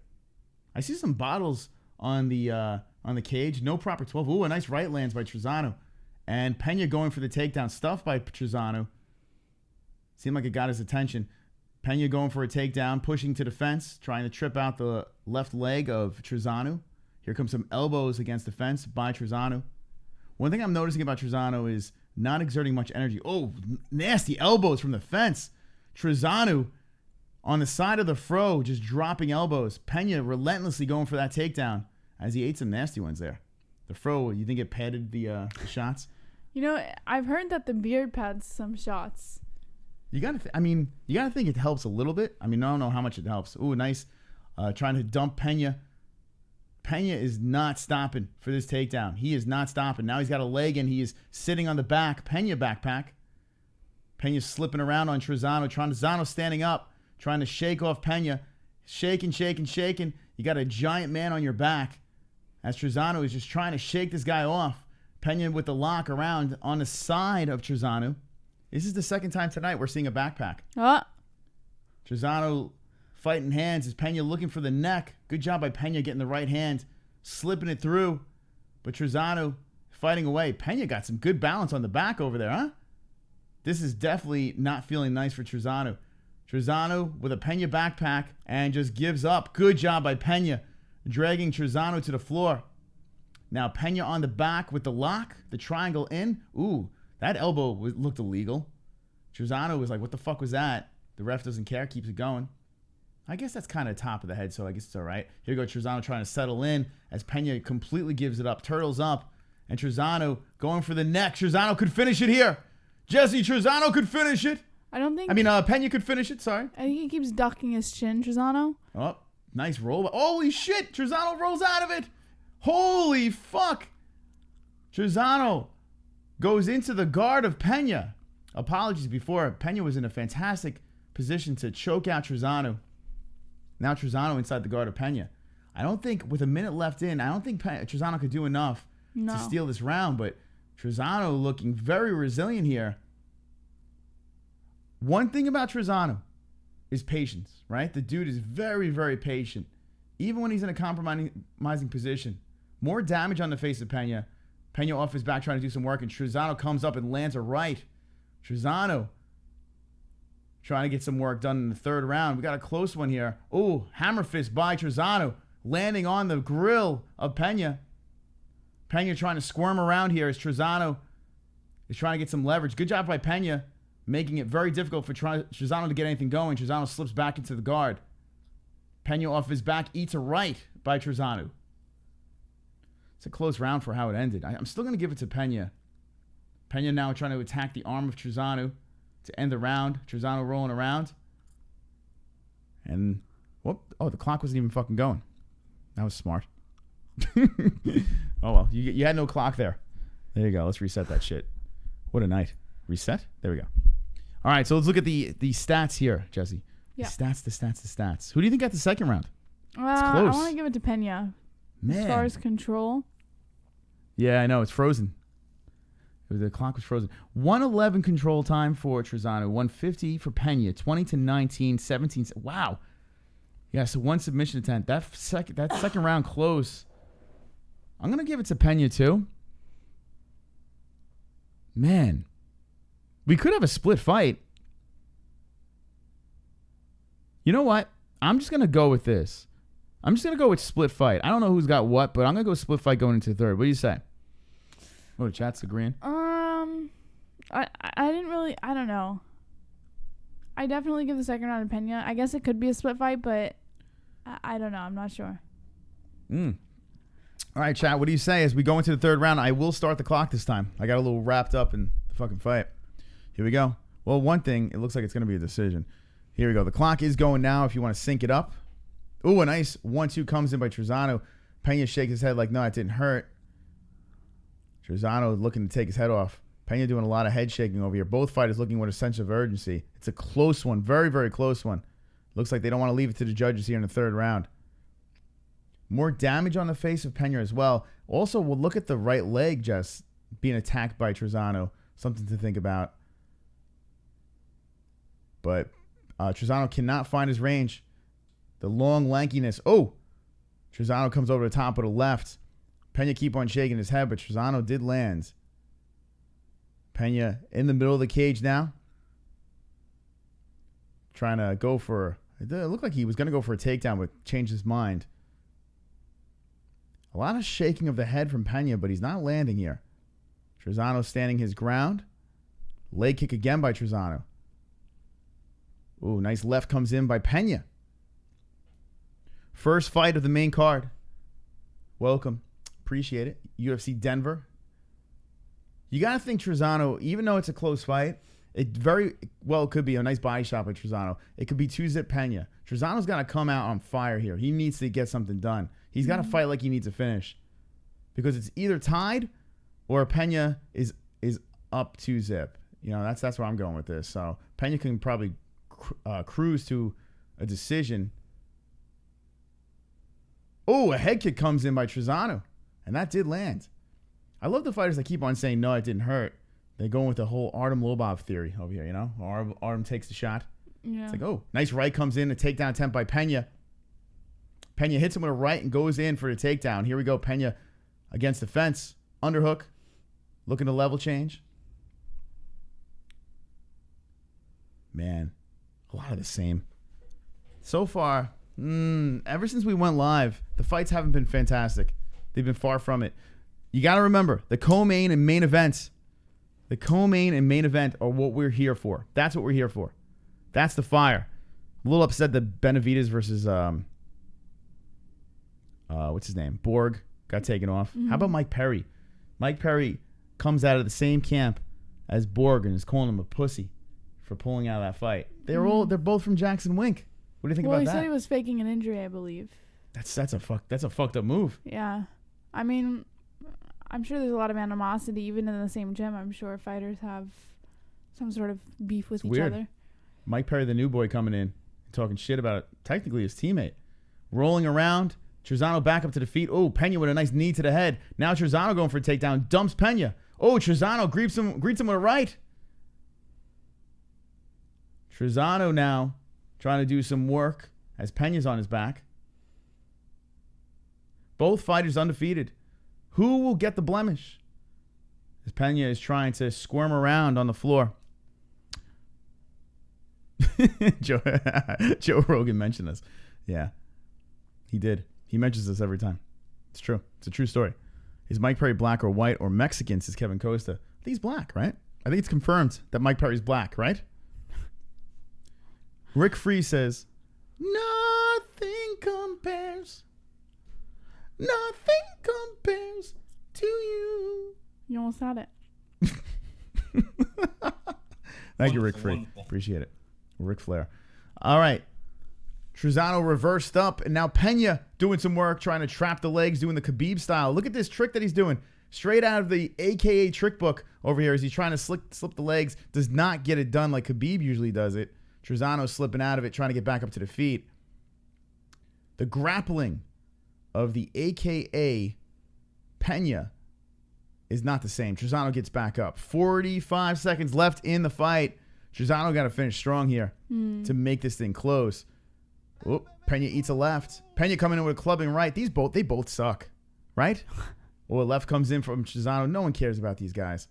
I see some bottles on the cage. No proper 12. Ooh, a nice right lands by Trizano. And Pena going for the takedown. Stuff by Trizano. Seemed like it got his attention. Pena going for a takedown, pushing to the fence, trying to trip out the left leg of Trizano. Here comes some elbows against the fence by Trizano. One thing I'm noticing about Trizano is not exerting much energy. Oh, nasty elbows from the fence. Trizano on the side of the fro, just dropping elbows. Pena relentlessly going for that takedown as he ate some nasty ones there. The fro, you think it padded the shots? You know, I've heard that the beard pads some shots. You gotta think it helps a little bit. I mean, I don't know how much it helps. Ooh, nice. Trying to dump Pena. Pena is not stopping for this takedown. He is not stopping. Now he's got a leg and he is sitting on the back. Pena backpack. Pena's slipping around on Trizano. Trizano standing up, trying to shake off Pena. Shaking. You got a giant man on your back as Trizano is just trying to shake this guy off. Pena with the lock around on the side of Trizano. This is the second time tonight we're seeing a backpack. Trizano fighting hands. Is Pena looking for the neck? Good job by Pena getting the right hand, slipping it through. But Trizano fighting away. Pena got some good balance on the back over there, huh? This is definitely not feeling nice for Trizano. Trizano with a Pena backpack and just gives up. Good job by Pena, dragging Trizano to the floor. Now Pena on the back with the lock, the triangle in. Ooh, that elbow looked illegal. Trizano was like, what the fuck was that? The ref doesn't care, keeps it going. I guess that's kind of top of the head, so I guess it's all right. Here we go, Trizano trying to settle in as Pena completely gives it up. Turtles up, and Trizano going for the neck. Trizano could finish it here. Jessie, Trizano could finish it. Pena could finish it, sorry. I think he keeps ducking his chin, Trizano. Oh, nice roll. Holy shit, Trizano rolls out of it. Holy fuck. Trizano goes into the guard of Pena. Apologies before. Pena was in a fantastic position to choke out Trizano. Now Trizano inside the guard of Pena. I don't think with a minute left in, I don't think Trizano could do enough to steal this round, but Trizano looking very resilient here. One thing about Trizano is patience, right? The dude is very, very patient. Even when he's in a compromising position. More damage on the face of Pena. Pena off his back trying to do some work, and Trizano comes up and lands a right. Trizano trying to get some work done in the third round. We got a close one here. Oh, hammer fist by Trizano, landing on the grill of Pena. Pena trying to squirm around here as Trizano is trying to get some leverage. Good job by Pena, making it very difficult for Trizano to get anything going. Trizano slips back into the guard. Pena off his back eats a right by Trizano. It's a close round for how it ended. I'm still going to give it to Pena. Pena now trying to attack the arm of Trizano to end the round. Trizano rolling around. And, whoop. Oh, the clock wasn't even fucking going. That was smart. Oh, well. You had no clock there. There you go. Let's reset that shit. What a night. Reset? There we go. All right, so let's look at the stats here, Jessie. Yeah. The stats. Who do you think got the second round? It's close. I want to give it to Pena. Man. As far as control. Yeah, I know. It's frozen. The clock was frozen. 111 control time for Trizano. 150 for Pena. 20-19, 17. Wow. Yeah, so one submission attempt. That second round close. I'm going to give it to Pena, too. Man. We could have a split fight. You know what? I'm just going to go with this. I'm just going to go with split fight. I don't know who's got what, but I'm going to go split fight going into the third. What do you say? Oh, the chat's agreeing. I didn't really, I don't know. I definitely give the second round to Pena. I guess it could be a split fight, but I don't know. I'm not sure. All right, chat. What do you say as we go into the third round? I will start the clock this time. I got a little wrapped up in the fucking fight. Here we go. Well, one thing, it looks like it's going to be a decision. Here we go. The clock is going now if you want to sync it up. Ooh, a nice 1-2 comes in by Trizano. Pena shakes his head like, no, it didn't hurt. Trizano looking to take his head off. Pena doing a lot of head shaking over here. Both fighters looking with a sense of urgency. It's a close one. Very, very close one. Looks like they don't want to leave it to the judges here in the third round. More damage on the face of Pena as well. Also, we'll look at the right leg just being attacked by Trizano. Something to think about. But Trizano cannot find his range. The long lankiness. Oh! Trizano comes over the top of the left. Pena keep on shaking his head, but Trizano did land. Pena in the middle of the cage now. Trying to go for... It looked like he was going to go for a takedown, but changed his mind. A lot of shaking of the head from Pena, but he's not landing here. Trizano standing his ground. Leg kick again by Trizano. Ooh, nice left comes in by Pena. First fight of the main card. Welcome. Appreciate it. UFC Denver. You got to think Trizano, even though it's a close fight, it very well could be a nice body shot by Trizano. It could be 2-zip Pena. Trizano's got to come out on fire here. He needs to get something done. He's got to fight like he needs a finish. Because it's either tied or Pena is up 2-zip. You know, that's where I'm going with this. So Pena can probably cruise to a decision. Oh, a head kick comes in by Trizano. And that did land. I love the fighters that keep on saying, no, it didn't hurt. They're going with the whole Artem Lobov theory over here, you know? Artem takes the shot. Yeah. It's like, oh, nice right comes in. A takedown attempt by Pena. Pena hits him with a right and goes in for the takedown. Here we go. Pena against the fence. Underhook. Looking to level change. Man, a lot of the same. So far, ever since we went live, the fights haven't been fantastic. They've been far from it. You got to remember, the co-main and main events. The co-main and main event are what we're here for. That's what we're here for. That's the fire. I'm a little upset that Benavidez versus, what's his name? Borg got taken off. Mm-hmm. How about Mike Perry? Mike Perry comes out of the same camp as Borg and is calling him a pussy for pulling out of that fight. They're both from Jackson Wink. What do you think about that? Well, he said he was faking an injury, I believe. That's a fucked up move. Yeah. I mean, I'm sure there's a lot of animosity even in the same gym. I'm sure fighters have some sort of beef with each other. Mike Perry, the new boy coming in, talking shit about technically his teammate. Rolling around. Trizano back up to the feet. Oh, Pena with a nice knee to the head. Now Trizano going for a takedown. Dumps Pena. Oh, Trizano greets him with a right. Trizano now trying to do some work as Pena's on his back. Both fighters undefeated. Who will get the blemish? As Pena is trying to squirm around on the floor. Joe Rogan mentioned this. Yeah, he did. He mentions this every time. It's true. It's a true story. Is Mike Perry black or white or Mexican, says Kevin Costa. I think he's black, right? I think it's confirmed that Mike Perry's black, right? Rick Free says, nothing compares. Nothing compares to you. You almost had it. Thank you, Rick Free. Wonderful. Appreciate it. Ric Flair. All right. Trizano reversed up, and now Pena doing some work, trying to trap the legs, doing the Khabib style. Look at this trick that he's doing. Straight out of the AKA trick book over here as he's trying to slip the legs. Does not get it done like Khabib usually does it. Trizano slipping out of it, trying to get back up to the feet. The grappling of the AKA Pena is not the same. Trizano gets back up. 45 seconds left in the fight. Trizano got to finish strong here to make this thing close. Oh, Pena eats a left. Pena coming in with a clubbing right. They both suck, right? Well, a left comes in from Trizano. No one cares about these guys.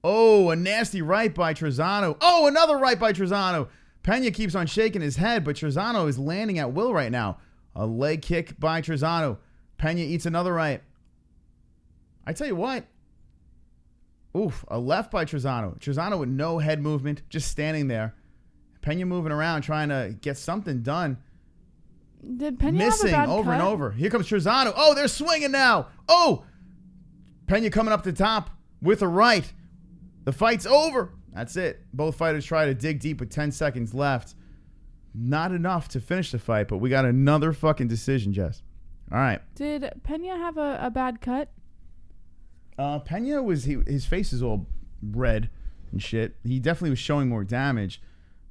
Oh, a nasty right by Trizano. Oh, another right by Trizano. Pena keeps on shaking his head, but Trizano is landing at will right now. A leg kick by Trizano. Pena eats another right. I tell you what. Oof, a left by Trizano. Trizano with no head movement, just standing there. Pena moving around, trying to get something done. Did Pena missing have a bad over cut? and over. Here comes Trizano. Oh, they're swinging now. Oh, Pena coming up the top with a right. The fight's over. That's it. Both fighters try to dig deep with 10 seconds left. Not enough to finish the fight, but we got another fucking decision, Jess. All right. Did Pena have a bad cut? Pena was his face is all red and shit. He definitely was showing more damage,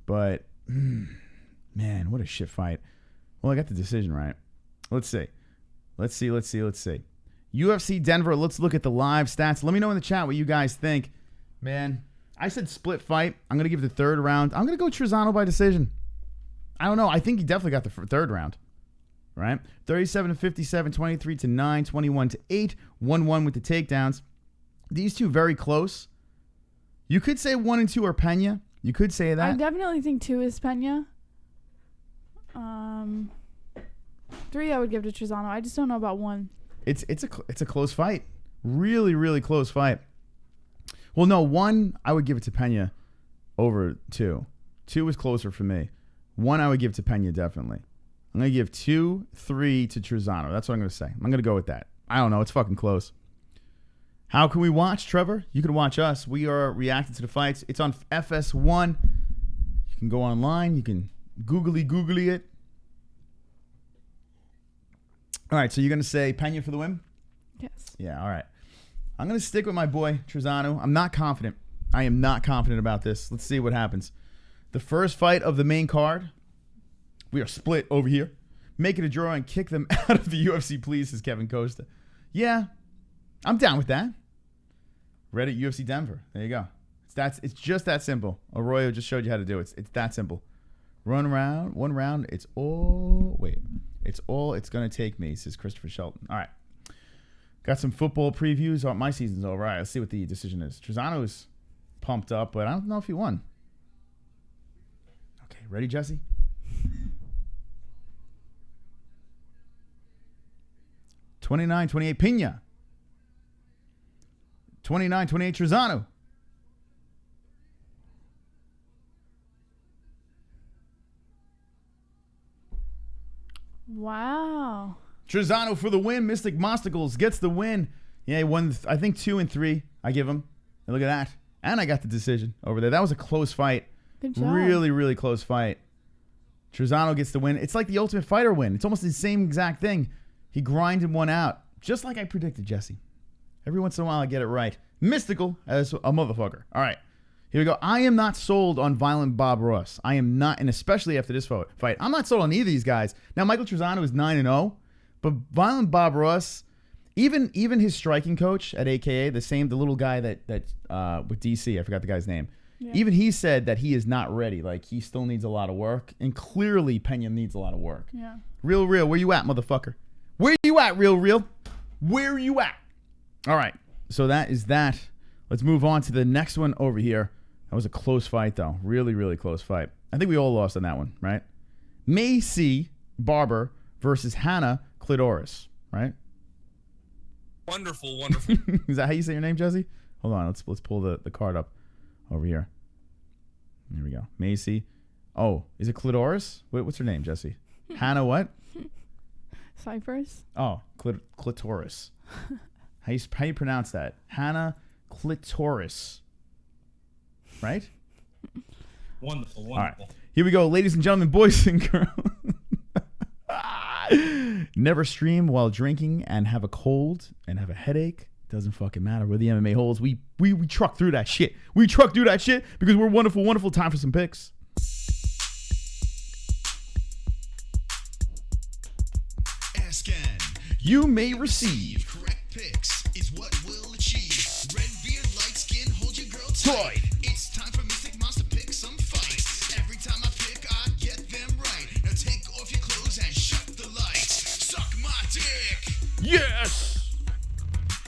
but man, what a shit fight. Well, I got the decision right. Let's see. UFC Denver. Let's look at the live stats. Let me know in the chat what you guys think. Man, I said split fight. I'm gonna give the third round. I'm gonna go Trizano by decision. I don't know. I think he definitely got the third round. Right? 37-57, 23-9, 21-8, 1-1 with the takedowns. These two very close. You could say 1 and 2 are Pena. You could say that. I definitely think 2 is Pena. 3 I would give to Trizano. I just don't know about 1. It's a close fight. Really, really close fight. Well, no, 1 I would give it to Pena over 2. 2 is closer for me. 1 I would give to Pena definitely. I'm going to give 2, 3 to Trizano. That's what I'm going to say. I'm going to go with that. I don't know. It's fucking close. How can we watch, Trevor? You can watch us. We are reacting to the fights. It's on FS1. You can go online. You can googly it. All right, so you're going to say Pena for the win? Yes. Yeah, all right. I'm going to stick with my boy, Trizano. I'm not confident. I am not confident about this. Let's see what happens. The first fight of the main card. We are split over here. Make it a draw and kick them out of the UFC, please, says Kevin Costa. Yeah, I'm down with that. Reddit UFC Denver. There you go. It's just that simple. Arroyo just showed you how to do it. It's that simple. One round. It's all it's going to take me, says Christopher Shelton. All right. Got some football previews. Oh, my season's over. All right, let's see what the decision is. Trizano's pumped up, but I don't know if he won. Okay, ready, Jesse? 29-28 Pena. 29-28 Trizano. Wow. Trizano for the win. Mystic Mosticles gets the win. Yeah, he won, I think, 2 and 3. I give him. And look at that. And I got the decision over there. That was a close fight. Good job. Really, really close fight. Trizano gets the win. It's like the Ultimate Fighter win. It's almost the same exact thing. He grinded one out. Just like I predicted, Jesse. Every once in a while, I get it right. Mystical as a motherfucker. All right. Here we go. I am not sold on Violent Bob Ross. I am not, and especially after this fight, I'm not sold on either of these guys. Now, Michael Trizano is 9-0, but Violent Bob Ross, even his striking coach at AKA, the little guy that with DC, I forgot the guy's name. Yeah. Even he said that he is not ready. Like, he still needs a lot of work, and clearly Pena needs a lot of work. Yeah. Real, where you at, motherfucker? Where you at, real? Where you at? All right, so that is that. Let's move on to the next one over here. That was a close fight, though. Really, really close fight. I think we all lost on that one, right? Macy Barber versus Hannah Clitoris, right? Wonderful. Is that how you say your name, Jesse? Hold on, let's pull the card up over here. There we go. Macy. Oh, is it Clitoris? Wait, what's her name, Jesse? Hannah what? Cypress. Oh, Clitoris. How you pronounce that? Hannah Clitoris. Right? Wonderful. All right. Here we go, ladies and gentlemen, boys and girls. Never stream while drinking and have a cold and have a headache. Doesn't fucking matter. We're the MMA holes. We truck through that shit. We truck through that shit because we're wonderful, wonderful. Time for some picks. Ascan. You may receive. Correct picks is what will achieve. Red beard, light skin, hold your girl tight. It's time for Mystic Moss to pick some fights. Every time I pick, I get them right. Now take off your clothes and shut the lights. Suck my dick. Yes.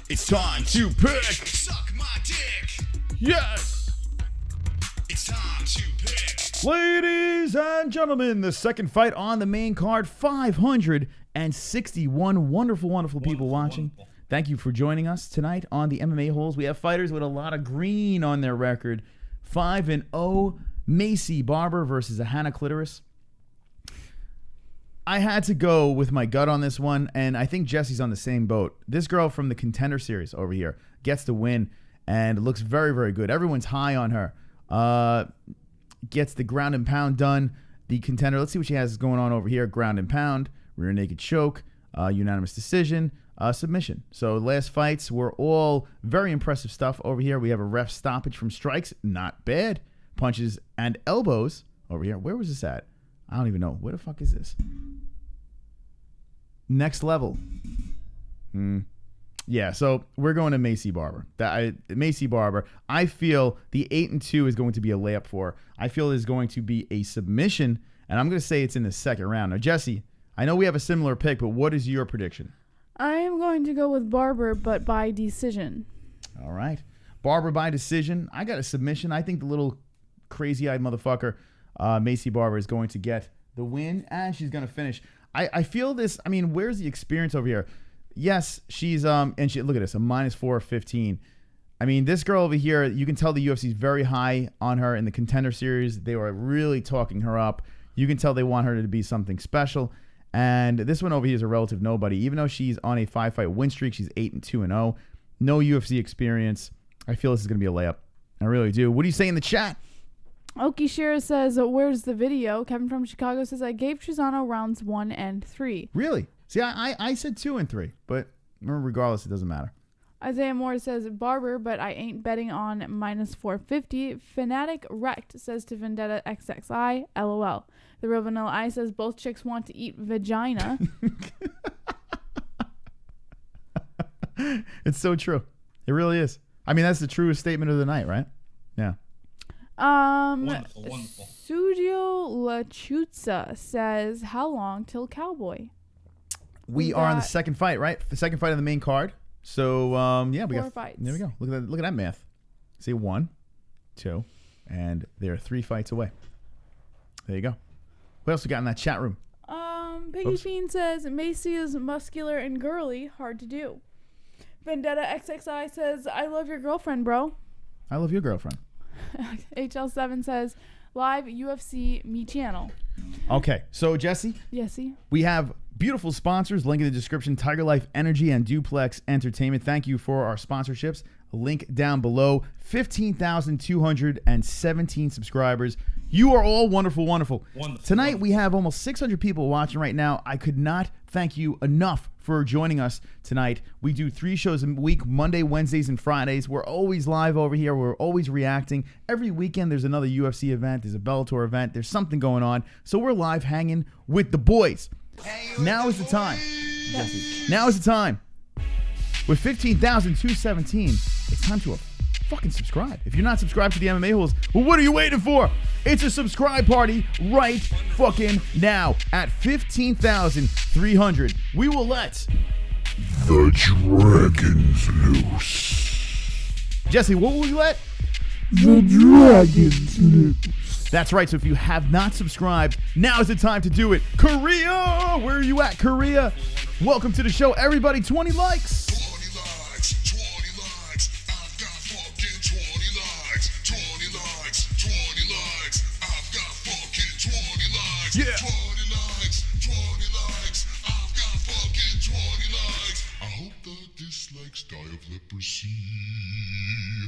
It's time to pick. Suck my dick. Yes. It's time to pick. Ladies and gentlemen, the second fight on the main card, 561 wonderful people watching. Wonderful. Thank you for joining us tonight on the MMA Holes. We have fighters with a lot of green on their record. 5-0, Macy Barber versus a Hannah Clitoris. I had to go with my gut on this one, and I think Jesse's on the same boat. This girl from the Contender Series over here gets the win and looks very, very good. Everyone's high on her. Gets the ground and pound done. The Contender, let's see what she has going on over here. Ground and pound, rear naked choke, unanimous decision, submission. So last fights were all very impressive stuff over here. We have a ref stoppage from strikes. Not bad. Punches and elbows over here. Where was this at? I don't even know. Where the fuck is this? Next level. Yeah, so we're going to Macy Barber. Macy Barber, I feel the 8-2 is going to be a layup for her. I feel is going to be a submission, and I'm going to say it's in the second round. Now, Jesse, I know we have a similar pick, but what is your prediction? I am going to go with Barber, but by decision. All right. Barber by decision. I got a submission. I think the little crazy-eyed motherfucker, Macy Barber, is going to get the win, and she's going to finish. I feel this. I mean, where's the experience over here? Yes, she's and she look at this, a -415. I mean, this girl over here, you can tell the UFC is very high on her in the Contender Series. They were really talking her up. You can tell they want her to be something special. And this one over here is a relative nobody. Even though she's on a 5-fight win streak, she's 8-2-0. No UFC experience. I feel this is going to be a layup. I really do. What do you say in the chat? Oki Shira says, where's the video? Kevin from Chicago says, I gave Trizano rounds 1 and 3. Really? See, I said 2 and 3, but regardless, it doesn't matter. Isaiah Moore says, Barber, but I ain't betting on -450. Fanatic Wrecked says to Vendetta XXI, LOL. The Real Vanilla Ice says, both chicks want to eat vagina. It's so true. It really is. I mean, that's the truest statement of the night, right? Yeah. Wonderful. Sugio Lachutza says, how long till Cowboy? We are on the second fight, right? The second fight of the main card. So, yeah, we 4 got fights. There we go. Look at that math. See, 1, 2, and there are 3 fights away. There you go. What else we got in that chat room? Piggy Fiend says, Macy is muscular and girly, hard to do. Vendetta XXI says, I love your girlfriend, bro. I love your girlfriend. HL7 says, live UFC me channel. Okay, so Jesse, Yessie. we have beautiful sponsors. Link in the description. TygerLyfe Energy and Duplex Entertainment. Thank you for our sponsorships. Link down below. 15,217 subscribers. You are all wonderful. Tonight we have almost 600 people watching right now. I could not thank you enough for joining us tonight. We do 3 shows a week, Monday, Wednesdays, and Fridays. We're always live over here. We're always reacting. Every weekend there's another UFC event. There's a Bellator event. There's something going on. So we're live hanging with the boys. Now is the time. Now is the time. With 15,217, it's time to fucking subscribe. If you're not subscribed to the MMA Holes, well, what are you waiting for? It's a subscribe party right fucking now at 15,300. We will let The dragons loose. Jessie, what will we let? The dragons loose. That's right. So if you have not subscribed, now is the time to do it. Korea, where are you at, Korea? Welcome to the show, everybody. 20 likes. 20 likes, 20 likes. I've got fucking 20 likes. 20 likes, 20 likes. I've got fucking 20 likes. Yeah. 20 likes, 20 likes. I've got fucking 20 likes. I hope the dislikes die of leprosy.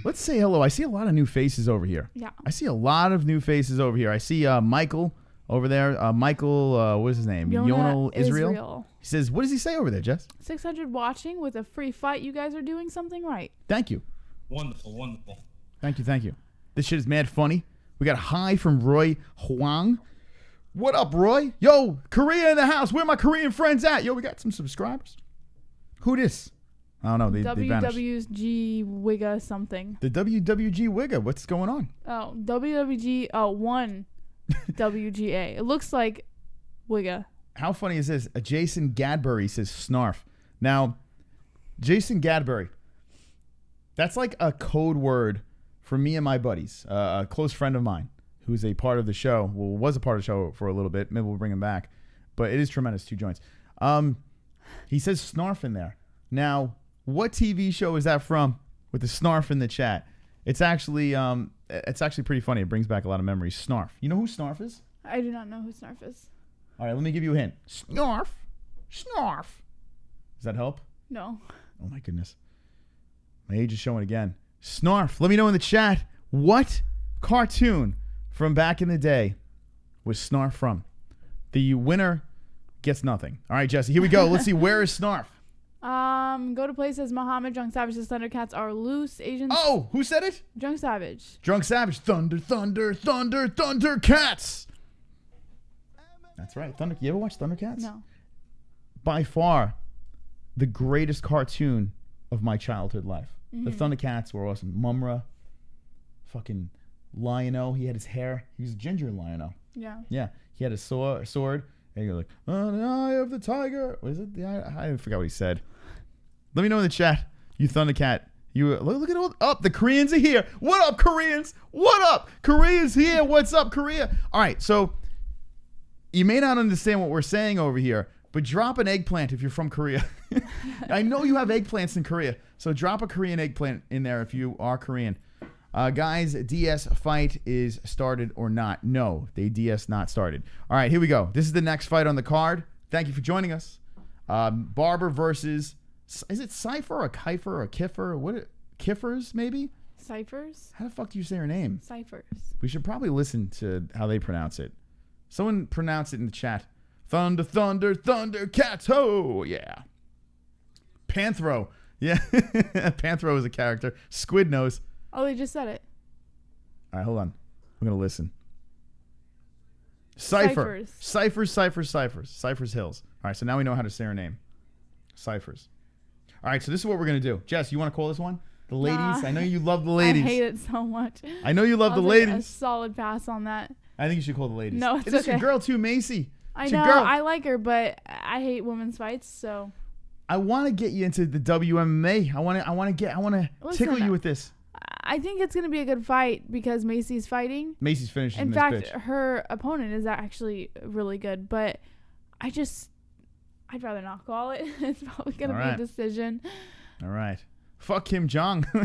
Let's say hello. I see a lot of new faces over here. Yeah. I see a lot of new faces over here. I see Michael over there. Michael, what is his name? Yonel Israel. He says, what does he say over there, Jess? 600 watching with a free fight. You guys are doing something right. Thank you. Wonderful, wonderful. Thank you, thank you. This shit is mad funny. We got a hi from Roy Huang. What up, Roy? Yo, Korea in the house. Where my Korean friends at? Yo, we got some subscribers. Who this? I don't know. They vanished. WWG Wigga something. The WWG Wigga. What's going on? Oh, WWG 1 WGA. It looks like Wigga. How funny is this? Jason Gadbury says snarf. Now, Jason Gadbury, that's like a code word for me and my buddies. A close friend of mine who's a part of the show. Well, was a part of the show for a little bit. Maybe we'll bring him back. But it is tremendous. 2 joints. He says snarf in there. Now, what TV show is that from with the snarf in the chat? It's actually pretty funny. It brings back a lot of memories. Snarf. You know who Snarf is? I do not know who Snarf is. All right, let me give you a hint. Snarf. Snarf. Does that help? No. Oh, my goodness. My age is showing again. Snarf. Let me know in the chat what cartoon from back in the day was Snarf from. The winner gets nothing. All right, Jesse, here we go. Let's see. Where is Snarf? Go to places. Muhammad, Drunk Savage's Thundercats are loose. Asians. Oh, who said it? Drunk Savage. Drunk Savage. Thunder, thunder, thunder, Thundercats. That's right. You ever watch Thundercats? No. By far, the greatest cartoon of my childhood life. The Thundercats were awesome. Mumra. Fucking Lion-O. He had his hair. He was a ginger Lion-O. Yeah. Yeah. He had a sword. And you're like, on the eye of the tiger. What is it? I forgot what he said. Let me know in the chat, you Thundercat. You look at all up. The Koreans are here. What up, Koreans? What up? Korea's here. What's up, Korea? All right, so you may not understand what we're saying over here, but drop an eggplant if you're from Korea. I know you have eggplants in Korea, so drop a Korean eggplant in there if you are Korean. Guys, DS fight is started or not? No, they DS not started. All right, here we go. This is the next fight on the card. Thank you for joining us. Barber versus, is it Cypher or Kiefer or Kiffer? What? Kiffers, maybe? Ciphers? How the fuck do you say her name? Ciphers. We should probably listen to how they pronounce it. Someone pronounce it in the chat. Thunder, thunder, thunder, cats, ho! Yeah. Panthro. Yeah. Panthro is a character. Squid Nose. Oh, they just said it. All right, hold on. I'm going to listen. Cyphers. Cyphers Hills. All right, so now we know how to say her name. Cyphers. All right, so this is what we're going to do. Jess, you want to call this one? The ladies? Nah. I know you love the ladies. I hate it so much. I know you love the I'll take ladies. a solid pass on that. I think you should call the ladies. No, it's Is this your okay. girl too, Macy? I It's know. your girl. I like her, but I hate women's fights, so. I want to get you into the WMMA. I want to Listen, tickle you with this. I think it's going to be a good fight because Macy's fighting. Macy's finishing In this fact, bitch. her opponent is actually really good, but I'd rather not call it. It's probably going to be a decision. All right. Fuck Kim Jong. Oh,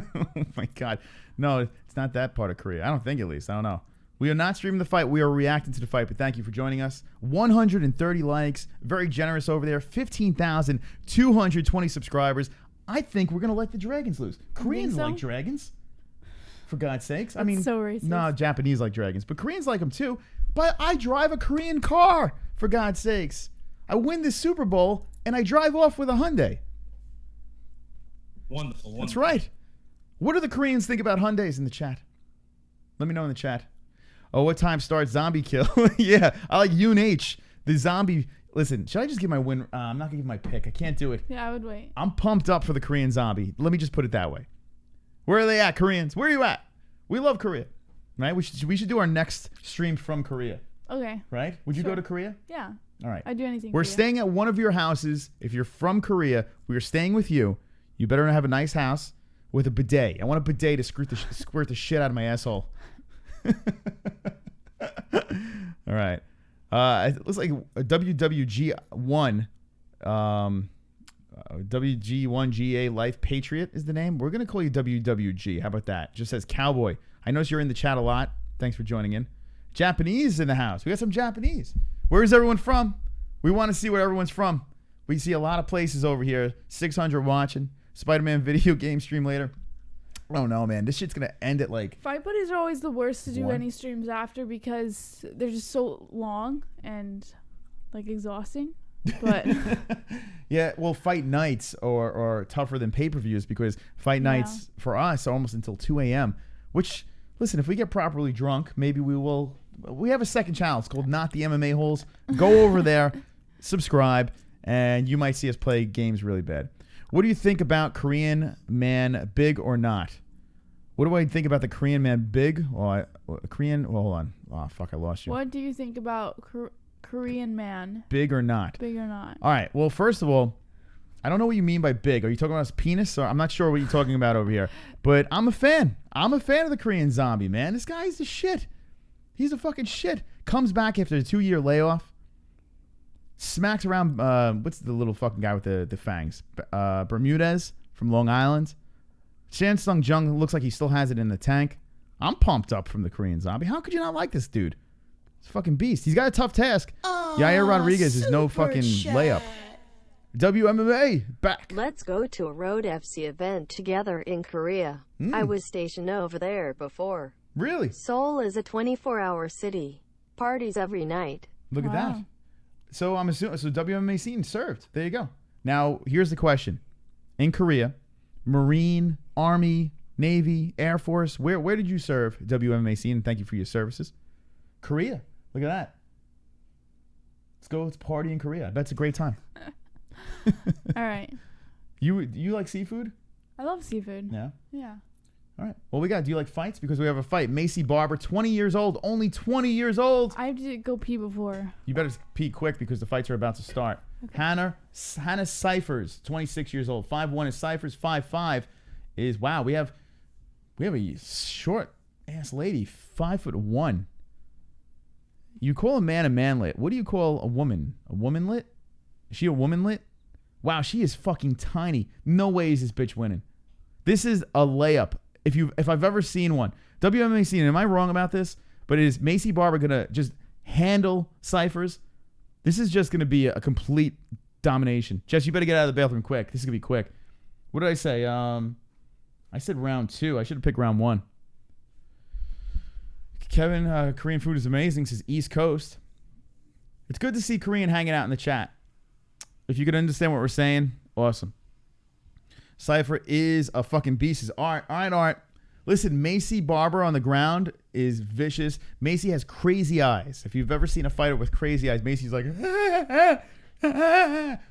my God. No, it's not that part of Korea. I don't think, at least. I don't know. We are not streaming the fight. We are reacting to the fight, but thank you for joining us. 130 likes. Very generous over there. 15,220 subscribers. I think we're going to let the dragons loose. Koreans like dragons. For God's sakes. I mean, so racist. No, Japanese like dragons, but Koreans like them too. But I drive a Korean car, for God's sakes. I win this Super Bowl and I drive off with a Hyundai. Wonderful. That's right. What do the Koreans think about Hyundais in the chat? Let me know in the chat. Oh, what time starts zombie kill? Yeah, I like Yoon H. The zombie. Listen, should I just give my win? I'm not going to give my pick. I can't do it. Yeah, I would wait. I'm pumped up for the Korean zombie. Let me just put it that way. Where are they at, Koreans? Where are you at? We love Korea, right? We should do our next stream from Korea. Okay. Right? Would you go to Korea? Yeah. All right. I'd do anything. We're for you. staying at one of your houses. If you're from Korea, we are staying with you. You better have a nice house with a bidet. I want a bidet to squirt the shit out of my asshole. All right. It looks like a WWG1. WG1GA Life Patriot is the name. We're going to call you WWG. How about that? Just says Cowboy. I notice you're in the chat a lot. Thanks for joining in. Japanese in the house. We got some Japanese. Where is everyone from? We want to see where everyone's from. We see a lot of places over here. 600 watching. Spider-Man video game stream later. I don't know, man. This shit's going to end at like... Fight buddies are always the worst to do 1. any streams after because they're just so long and like exhausting. But yeah, well, fight nights are tougher than pay-per-views because fight nights for us are almost until 2 a.m. Which, listen, if we get properly drunk, maybe we will. We have a second channel. It's called Not the MMA Holes. Go over there, subscribe, and you might see us play games really bad. What do you think about Korean man, big or not? What do I think about the Korean man, big? Well, hold on. Oh, fuck, I lost you. what do you think about Korean man? Big or not? Big or not? All right. Well, first of all, I don't know what you mean by big. Are you talking about his penis? Or I'm not sure what you're talking about over here. But I'm a fan. I'm a fan of the Korean zombie, man. This guy's the shit. He's the fucking shit. Comes back after a 2-year layoff. Smacks around, what's the little fucking guy with the fangs? Bermudez from Long Island. Shansung Jung looks like he still has it in the tank. I'm pumped up from the Korean zombie. How could you not like this dude? He's a fucking beast. He's got a tough task. Yair Rodriguez is no fucking layup. WMMA, back. Let's go to a Road FC event together in Korea. I was stationed over there before. Really? Seoul is a 24-hour city. Parties every night. Look at that. So I'm assuming, WMMA scene served. There you go. Now, here's the question. In Korea, Marine, Army, Navy, Air Force, where did you serve WMMA scene? And thank you for your services. Korea. Look at that. Let's party in Korea. I bet it's a great time. All right. You like seafood? I love seafood. Yeah. Yeah. All right. Well, do you like fights? Because we have a fight. Macy Barber, 20 years old. Only 20 years old. I have to go pee before. You better pee quick because the fights are about to start. Okay. Hannah Cyphers, 26 years old. 5'1" is Cyphers. 5'5" is, wow, we have a short ass lady, 5'1". You call a man manlit. What do you call a woman? A womanlit? Is she a womanlit? Wow, she is fucking tiny. No way is this bitch winning. This is a layup. If I've ever seen one. WMA scene, am I wrong about this? But is Macy Barber gonna just handle Cyphers? This is just gonna be a complete domination. Jess, you better get out of the bathroom quick. This is gonna be quick. What did I say? I said round 2. I should have picked round 1. Kevin, Korean food is amazing, says East Coast. It's good to see Korean hanging out in the chat. If you could understand what we're saying, awesome. Cypher is a fucking beast. All right, Art. Listen, Macy Barber on the ground is vicious. Macy has crazy eyes. If you've ever seen a fighter with crazy eyes, Macy's like,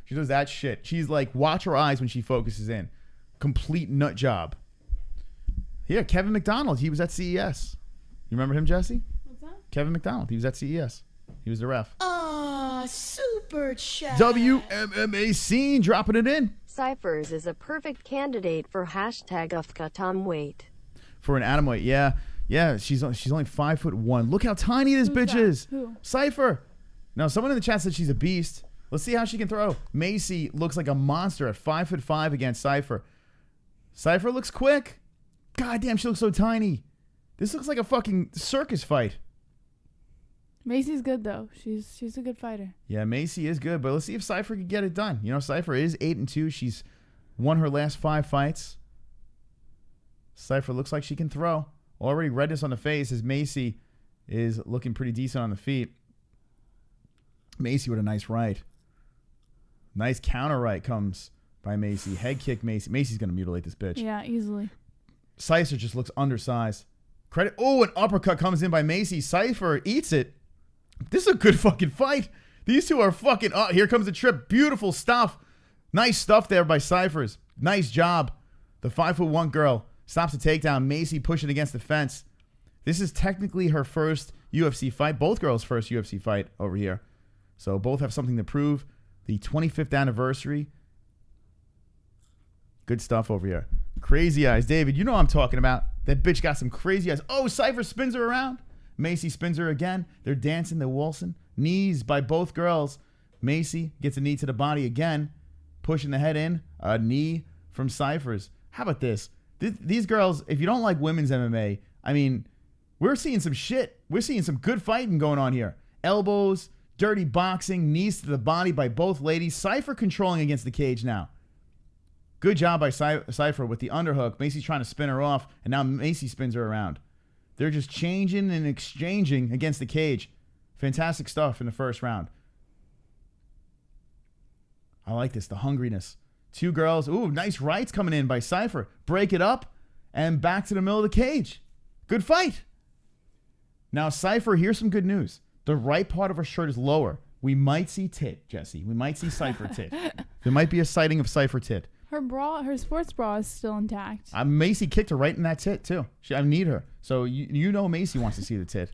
she does that shit. She's like, watch her eyes when she focuses in. Complete nut job. Yeah, Kevin McDonald. He was at CES. You remember him, Jesse? What's that? Kevin McDonald. He was at CES. He was the ref. Super chat. WMMA scene, dropping it in. Cyphers is a perfect candidate for #UFKA weight. For an atom weight, yeah. She's only 5'1". Look how tiny this bitch is. Who? Cypher. Now, someone in the chat said she's a beast. Let's see how she can throw. Macy looks like a monster at 5'5" against Cypher. Cypher looks quick. God damn, she looks so tiny. This looks like a fucking circus fight. Macy's good though. She's a good fighter. Yeah, Macy is good, but let's see if Cypher can get it done. You know, Cypher is 8-2. She's won her last 5 fights. Cypher looks like she can throw. Already redness on the face as Macy is looking pretty decent on the feet. Macy with a nice right. Nice counter right comes by Macy. Head kick Macy. Macy's going to mutilate this bitch. Yeah, easily. Cypher just looks undersized. Credit. Oh, an uppercut comes in by Macy. Cypher eats it. This is a good fucking fight. These two are fucking... Oh, here comes the trip. Beautiful stuff. Nice stuff there by Cyphers. Nice job. The 5'1" girl stops the takedown. Macy pushing against the fence. This is technically her first UFC fight. Both girls' first UFC fight over here. So both have something to prove. The 25th anniversary. Good stuff over here. Crazy eyes. David, you know what I'm talking about. That bitch got some crazy eyes. Oh, Cypher spins her around. Macy spins her again. They're dancing. They're waltzing. Knees by both girls. Macy gets a knee to the body again. Pushing the head in. A knee from Cyphers. How about this? These girls, if you don't like women's MMA, I mean, we're seeing some shit. We're seeing some good fighting going on here. Elbows, dirty boxing, knees to the body by both ladies. Cypher controlling against the cage now. Good job by Cypher with the underhook. Macy's trying to spin her off, and now Macy spins her around. They're just changing and exchanging against the cage. Fantastic stuff in the first round. I like this, the hungriness. Two girls. Ooh, nice rights coming in by Cypher. Break it up and back to the middle of the cage. Good fight. Now, Cypher, here's some good news. The right part of her shirt is lower. We might see tit, Jesse. We might see Cypher tit. There might be a sighting of Cypher tit. Her sports bra is still intact. Macy kicked her right in that tit, too. I need her. So you know Macy wants to see the tit.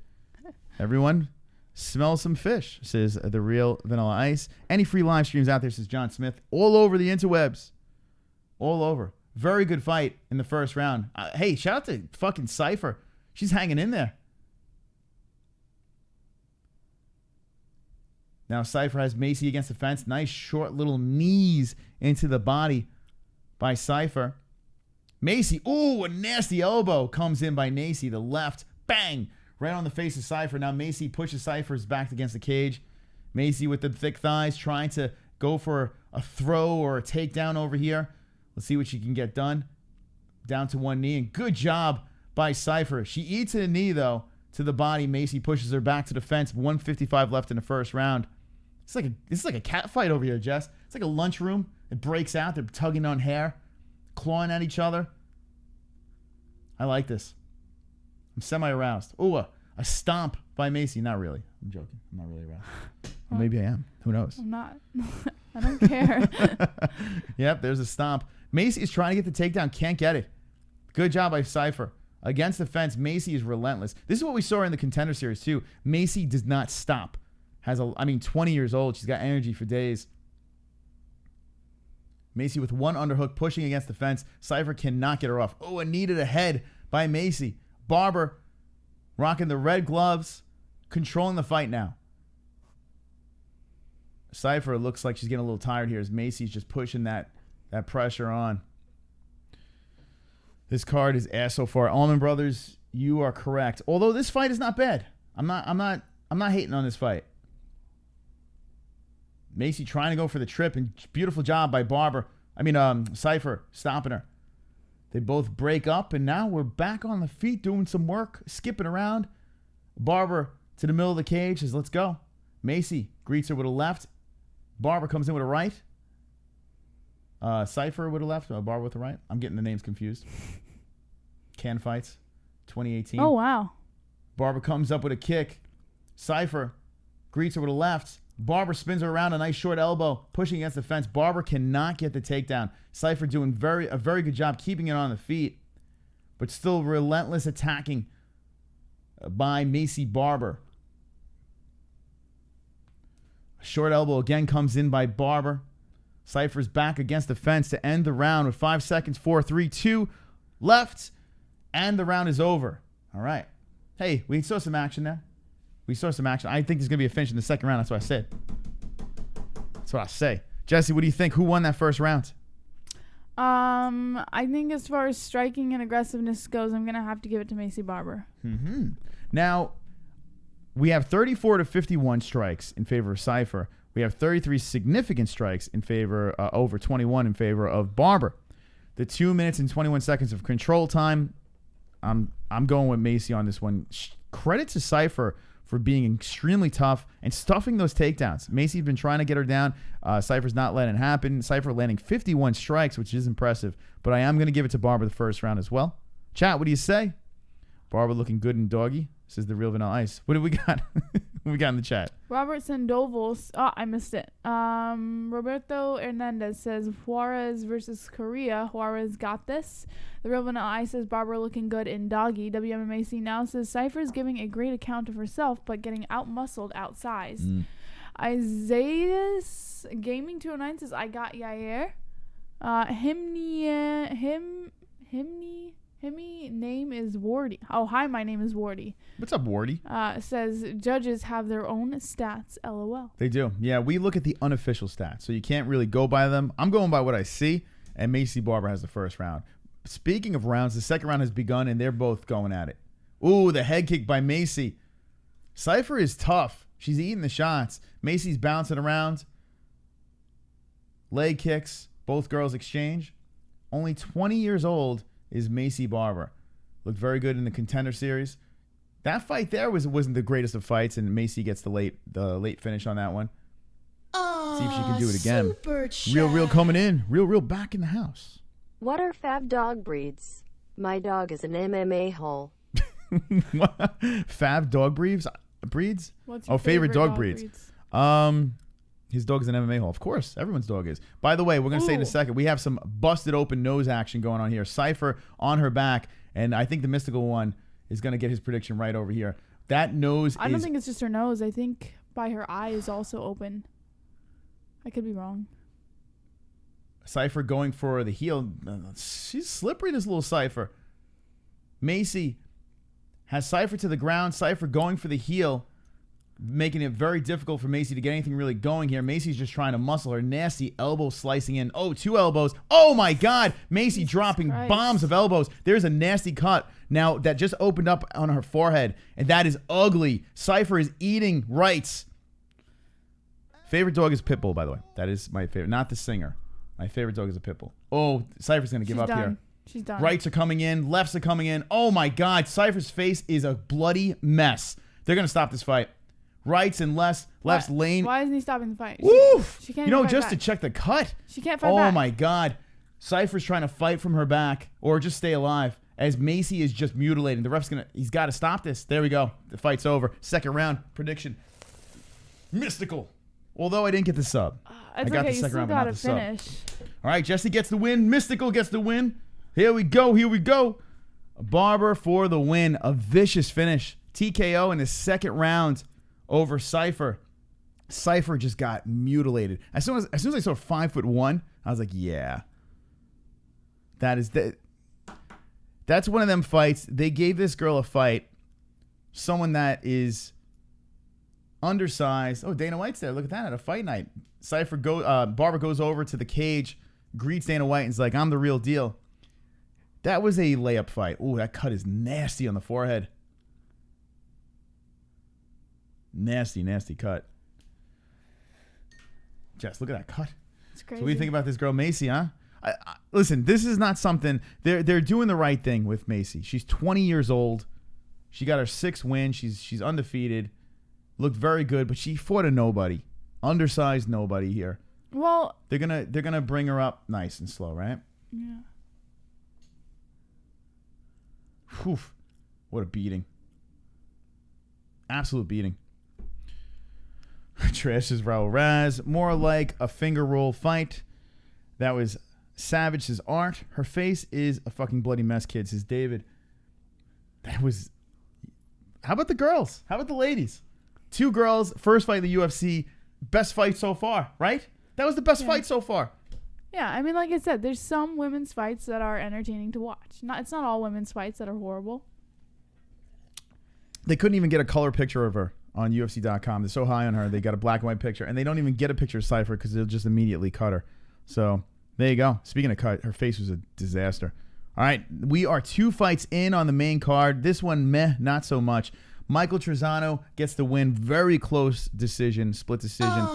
Everyone, smell some fish, says the real Vanilla Ice. Any free live streams out there, says John Smith. All over the interwebs. All over. Very good fight in the first round. Hey, shout out to fucking Cypher. She's hanging in there. Now Cypher has Macy against the fence. Nice short little knees into the body by Cypher. Macy, ooh, a nasty elbow comes in by Macy. The left, bang, right on the face of Cypher. Now Macy pushes Cypher's back against the cage. Macy with the thick thighs trying to go for a throw or a takedown over here. Let's see what she can get done. Down to one knee, and good job by Cypher. She eats a knee, though, to the body. Macy pushes her back to the fence. 1:55 left in the first round. It's like a cat fight over here, Jess. It's like a lunchroom. It breaks out. They're tugging on hair, clawing at each other. I like this. I'm semi-aroused. Oh, a stomp by Macy. Not really. I'm joking. I'm not really aroused. Or maybe I am. Who knows? I'm not. I don't care. Yep, there's a stomp. Macy is trying to get the takedown. Can't get it. Good job by Cypher. Against the fence, Macy is relentless. This is what we saw in the Contender Series, too. Macy does not stop. 20 years old. She's got energy for days. Macy with one underhook pushing against the fence. Cypher cannot get her off. Oh, a knee to the head by Macy. Barber rocking the red gloves, controlling the fight now. Cypher looks like she's getting a little tired here as Macy's just pushing that pressure on. This card is ass so far. Allman Brothers, you are correct. Although this fight is not bad. I'm not hating on this fight. Macy trying to go for the trip, and beautiful job by Cypher stopping her. They both break up, and now we're back on the feet doing some work, skipping around. Barber to the middle of the cage says, let's go. Macy greets her with a left. Barber comes in with a right. Cypher with a left, Barber with a right. I'm getting the names confused. Can Fights, 2018. Oh, wow. Barber comes up with a kick. Cypher greets her with a left. Barber spins her around, a nice short elbow, pushing against the fence. Barber cannot get the takedown. Cypher doing a very good job keeping it on the feet, but still relentless attacking by Macy Barber. A short elbow again comes in by Barber. Cypher's back against the fence to end the round with 5 seconds. 4, 3, 2 left, and the round is over. All right. Hey, we saw some action there. We saw some action. I think there's going to be a finish in the second round. That's what I said. That's what I say. Jesse, what do you think? Who won that first round? I think as far as striking and aggressiveness goes, I'm going to have to give it to Macy Barber. Mm-hmm. Now, we have 34 to 51 strikes in favor of Cypher. We have 33 significant strikes in favor, over 21 in favor of Barber. The 2 minutes and 21 seconds of control time, I'm going with Macy on this one. Credit to Cypher for being extremely tough and stuffing those takedowns. Macy's been trying to get her down. Cypher's not letting it happen. Cypher landing 51 strikes, which is impressive. But I am going to give it to Barbara the first round as well. Chat, what do you say? Barbara looking good in doggy, says the real Vanilla Ice. What do we got? What we got in the chat? Robert Sandoval. Oh, I missed it. Roberto Hernandez says Juarez versus Korea. Juarez got this. The real Vanilla Ice says Barbara looking good in doggy. WMMAC now says Cypher's giving a great account of herself, but getting out-muscled, outsized. Isaiah's Gaming 209 says I got Yair. Himmy name is Wardy. Oh, hi, my name is Wardy. What's up, Wardy? Says judges have their own stats, LOL. They do. Yeah, we look at the unofficial stats, so you can't really go by them. I'm going by what I see, and Macy Barber has the first round. Speaking of rounds, the second round has begun, and they're both going at it. Ooh, the head kick by Macy. Cypher is tough. She's eating the shots. Macy's bouncing around. Leg kicks. Both girls exchange. Only 20 years old is Macy Barber. Looked very good in the Contender Series. That fight there wasn't the greatest of fights, and Macy gets the late finish on that one. See if she can do it again. Real coming in. Real back in the house. What are fab dog breeds? My dog is an MMA hole. Fab dog breeds? What's your favorite dog breeds? His dog is an MMA hole. Of course, everyone's dog is. By the way, we're going to say in a second, we have some busted open nose action going on here. Cypher on her back, and I think the mystical one is going to get his prediction right over here. That nose I don't think it's just her nose. I think by her eye is also open. I could be wrong. Cypher going for the heel. She's slippery, this little Cypher. Macy has Cypher to the ground. Cypher going for the heel, making it very difficult for Macy to get anything really going here. Macy's just trying to muscle her. Nasty elbow slicing in. Oh, 2 elbows. Oh, my God. Macy dropping bombs of elbows. There's a nasty cut now that just opened up on her forehead, and that is ugly. Cypher is eating rights. Favorite dog is Pitbull, by the way. That is my favorite. Not the singer. My favorite dog is a Pitbull. Oh, Cypher's going to give up here. She's done. Rights are coming in. Lefts are coming in. Oh, my God. Cypher's face is a bloody mess. They're going to stop this fight. Rights and lefts lane. Why isn't he stopping the fight? Woo! She can't just back. to check the cut. She can't fight back. Oh, my God. Cypher's trying to fight from her back or just stay alive as Macy is just mutilating. The ref's he's got to stop this. There we go. The fight's over. Second round prediction. Mystical. Although I didn't get the sub. I got the the second round, but got not to the sub. finish. All right, Jessie gets the win. Mystical gets the win. Here we go. Barber for the win. A vicious finish. TKO in the second round over Cypher. Cypher just got mutilated. As soon as I saw 5'1", I was like, yeah. That's one of them fights. They gave this girl a fight. Someone that is undersized. Oh, Dana White's there. Look at that at a fight night. Barber goes over to the cage, greets Dana White, and is like, I'm the real deal. That was a layup fight. Oh, that cut is nasty on the forehead. Nasty cut. Jess, look at that cut. It's crazy. So what do you think about this girl, Macy, huh? Listen, this is not something... They're doing the right thing with Macy. She's 20 years old. She got her 6th win. She's undefeated. Looked very good, but she fought a nobody. Undersized nobody here. Well... They're gonna bring her up nice and slow, right? Yeah. Whew. What a beating. Absolute beating. Trash is Raul Raz. More like a finger roll fight. That was Savage, says Art. Her face is a fucking bloody mess, kid, says David. That was... How about the girls? How about the ladies? 2 girls, first fight in the UFC. Best fight so far, right? That was the best fight so far. Yeah, I mean, like I said, there's some women's fights that are entertaining to watch. It's not all women's fights that are horrible. They couldn't even get a color picture of her on UFC.com. They're so high on her, they got a black and white picture, and they don't even get a picture of Cypher because they'll just immediately cut her. So there you go. Speaking of cut, her face was a disaster. All right, we are 2 fights in on the main card. This one, meh, not so much. Michael Trizano gets the win. Very close decision, split decision.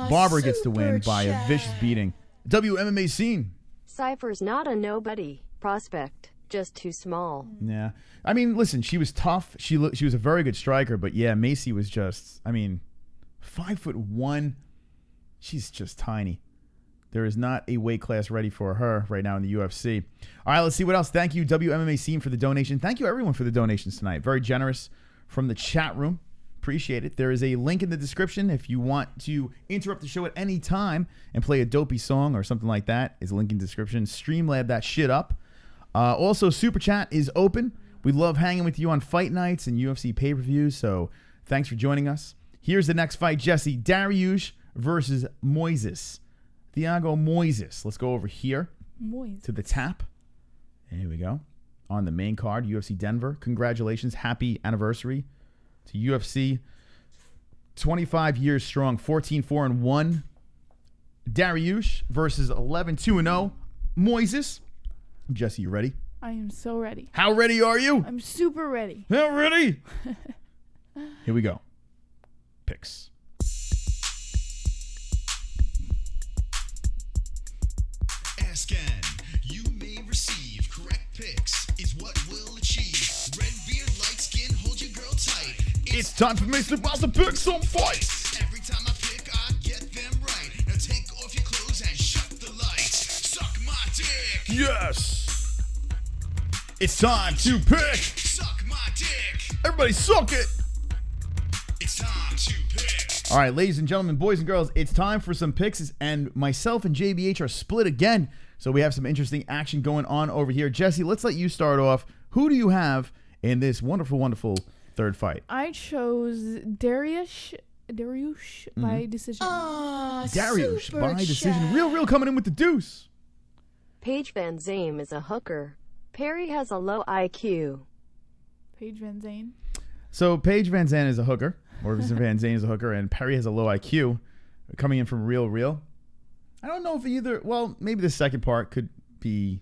Barber gets the win by a vicious beating. WMMA scene. Cypher's not a nobody prospect. just too small. Yeah. I mean, listen, she was tough. She was a very good striker, but yeah, Macy was just, I mean, 5'1". She's just tiny. There is not a weight class ready for her right now in the UFC. All right, let's see what else. Thank you, WMMA Scene, for the donation. Thank you, everyone, for the donations tonight. Very generous from the chat room. Appreciate it. There is a link in the description if you want to interrupt the show at any time and play a dopey song or something like that. Is a link in the description. Streamlab that shit up. Also, Super Chat is open. We love hanging with you on fight nights and UFC pay-per-views, so thanks for joining us. Here's the next fight, Jesse. Dariush versus Moises. Thiago Moises. Let's go over here to the tap. Here we go. On the main card, UFC Denver. Congratulations. Happy anniversary to UFC. 25 years strong. 14-4-1. Dariush versus 11-2-0. Moises. Jesse, you ready? I am so ready. How ready are you? I'm super ready. How ready? Here we go. Picks. Ask and you may receive. Correct picks is what will achieve. Red beard, light skin, hold your girl tight. It's time for Mr. Boss to pick some fights. Every time I pick, I get them right. Now take off your clothes and shut the lights. Suck my dick. Yes. It's time to pick. Suck my dick. Everybody suck it. It's time to pick. All right, ladies and gentlemen, boys and girls, it's time for some picks, and myself and JBH are split again, so we have some interesting action going on over here. Jesse, let's let you start off. Who do you have in this wonderful, wonderful third fight? I chose Dariush by decision. Dariush by decision. Real coming in with the deuce. Paige Van Zame is a hooker. Perry has a low IQ. Paige Van Zane. So Paige Van Zandt is a hooker, or Van Zane is a hooker, and Perry has a low IQ. Coming in from Real. I don't know if either, well, maybe the second part could be,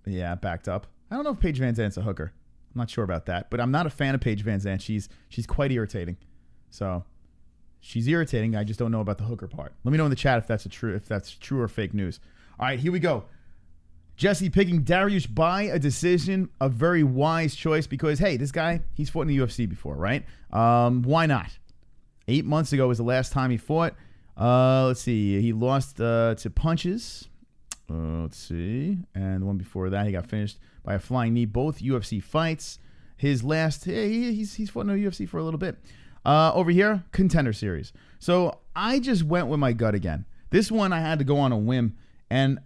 backed up. I don't know if Paige Van Zandt's a hooker. I'm not sure about that, but I'm not a fan of Paige Van Zandt. She's quite irritating. So she's irritating. I just don't know about the hooker part. Let me know in the chat if that's true or fake news. All right, here we go. Jesse picking Dariush by a decision, a very wise choice because, hey, this guy, he's fought in the UFC before, right? Why not? 8 months ago was the last time he fought. Let's see. He lost to punches. Let's see. And the one before that, he got finished by a flying knee. Both UFC fights. His last, he's fought in the UFC for a little bit. Over here, Contender Series. So I just went with my gut again. This one I had to go on a whim, and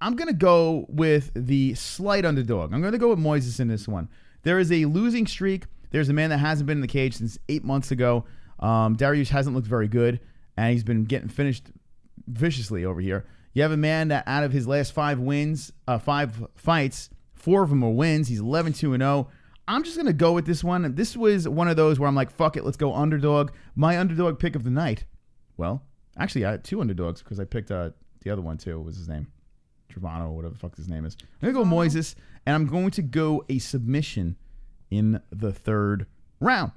I'm going to go with the slight underdog. I'm going to go with Moises in this one. There is a losing streak. There's a man that hasn't been in the cage since 8 months ago. Dariush hasn't looked very good, and he's been getting finished viciously over here. You have a man that out of his last 5 fights, 4 of them are wins. He's 11-2-0. I'm just going to go with this one. This was one of those where I'm like, fuck it, let's go underdog. My underdog pick of the night. Well, actually, I had 2 underdogs because I picked the other one too. What was his name? Trizano, or whatever the fuck his name is. I'm going to go Moises, and I'm going to go a submission in the 3rd round.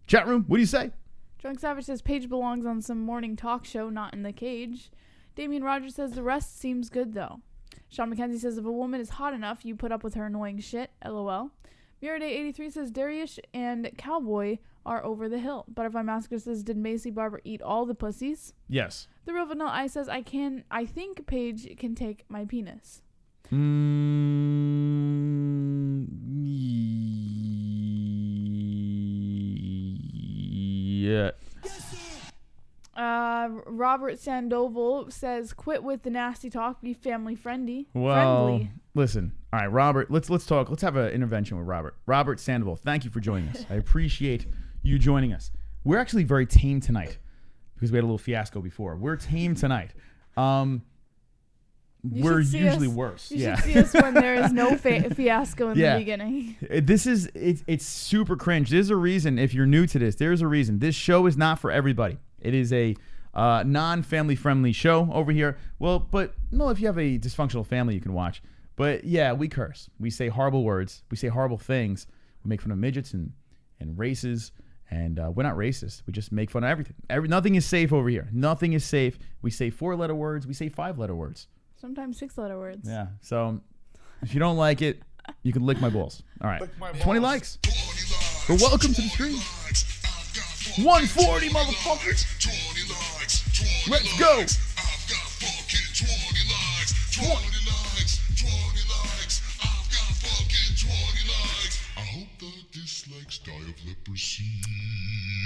Chat room, what do you say? Drunk Savage says Paige belongs on some morning talk show, not in the cage. Damian Rogers says the rest seems good, though. Sean McKenzie says if a woman is hot enough, you put up with her annoying shit. LOL. Miraday83 says Dariush and Cowboy are over the hill. Butterfly Massacre says, did Macy Barber eat all the pussies? Yes. The Real Vanilla Ice says, I think Paige can take my penis. Yeah. Robert Sandoval says, quit with the nasty talk, be family friendly. Well, listen. All right, Robert, let's talk. Let's have an intervention with Robert. Robert Sandoval, thank you for joining us. I appreciate you joining us. We're actually very tame tonight because we had a little fiasco before. We're tame tonight. We're usually worse. You should see us when there is no fiasco in the beginning. It's super cringe. There's a reason, if you're new to this, there's a reason. This show is not for everybody. It is a non-family friendly show over here. Well, but no, if you have a dysfunctional family, you can watch. But yeah, we curse. We say horrible words. We say horrible things. We make fun of midgets and races. And we're not racist. We just make fun of everything. Nothing is safe over here. Nothing is safe. We say 4-letter words. We say 5-letter words. Sometimes 6-letter words. Yeah. So if you don't like it, You can lick my balls. All right. my 20 balls. likes. Or welcome to the stream. 140, motherfuckers. Let's go. I've got fucking 20 likes. 20 likes. 20 likes. I've got fucking 20 likes. I hope the dislikes die of leprosy.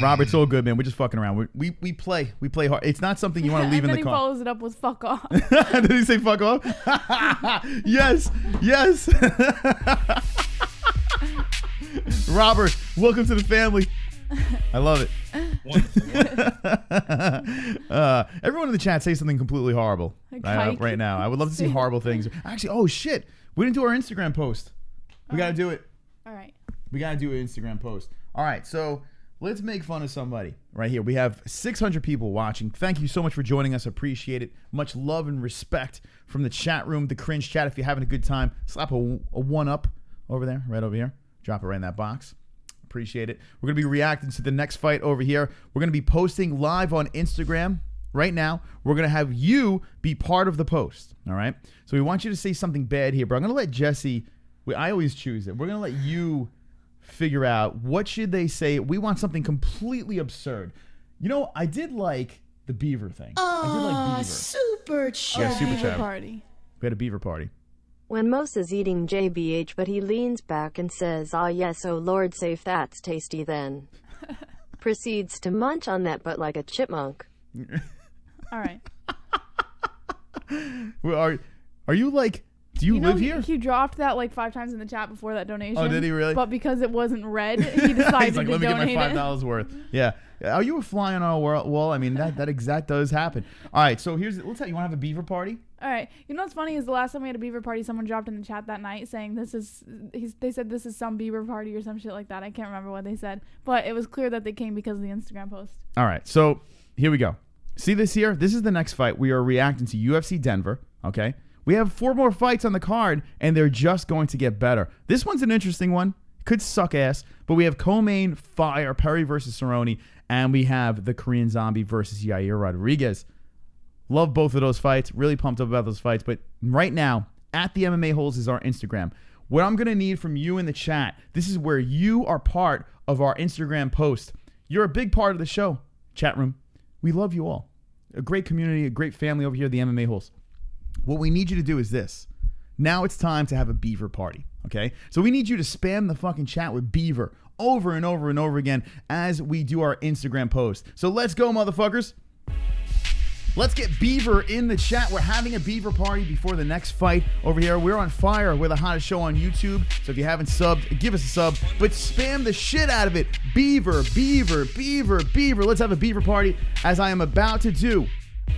Robert, it's all good, man. We're just fucking around. We play hard. It's not something you want to leave in and the then he car. follows it up with fuck off. Did he say fuck off? Yes. Robert, welcome to the family. I love it. Everyone in the chat say something completely horrible right now. I would love to see horrible things. Actually, oh shit, we didn't do our Instagram post. We gotta do it. All right. We gotta do an Instagram post. All right, so let's make fun of somebody right here. We have 600 people watching. Thank you so much for joining us. Appreciate it. Much love and respect from the chat room, the cringe chat. If you're having a good time, slap a one up over there, right over here. Drop it right in that box. Appreciate it. We're going to be reacting to the next fight over here. We're going to be posting live on Instagram right now. We're going to have you be part of the post, all right? So we want you to say something bad here, but I'm going to let Jessie, I always choose it. We're going to let you figure out what should they say. We want something completely absurd. You know, I did like the beaver thing. I did like beaver. Super chat. Yeah, super Beaver chat. party. We had a beaver party. When Mos is eating JBH but he leans back and says, "Ah yes, oh lord, safe, that's tasty," then proceeds to munch on that butt like a chipmunk. All right. Well, are you like, do you live here? He dropped that like 5 times in the chat before that donation. Oh, did he really? But because it wasn't red, he decided He's like, to let me get donate my it. $5 worth. Yeah. Are you a fly on our wall? I mean, that exact does happen. All right, so let's tell you want to have a beaver party? All right. You know what's funny is the last time we had a beaver party, someone dropped in the chat that night saying they said this is some beaver party or some shit like that. I can't remember what they said, but it was clear that they came because of the Instagram post. All right, so here we go. See this here? This is the next fight. We are reacting to UFC Denver, okay? We have 4 more fights on the card, and they're just going to get better. This one's an interesting one. Could suck ass, but we have co-main fire, Perry versus Cerone, and we have the Korean Zombie versus Yair Rodriguez. Love both of those fights. Really pumped up about those fights. But right now, at the MMA Holes is our Instagram. What I'm going to need from you in the chat, this is where you are part of our Instagram post. You're a big part of the show, chat room. We love you all. A great community, a great family over here at the MMA Holes. What we need you to do is this. Now it's time to have a beaver party, okay? So we need you to spam the fucking chat with beaver over and over and over again as we do our Instagram post. So let's go, motherfuckers. Let's get beaver in the chat. We're having a beaver party before the next fight over here. We're on fire. We're the hottest show on YouTube. So if you haven't subbed, give us a sub, but spam the shit out of it. Beaver, beaver, beaver, beaver. Let's have a beaver party as I am about to do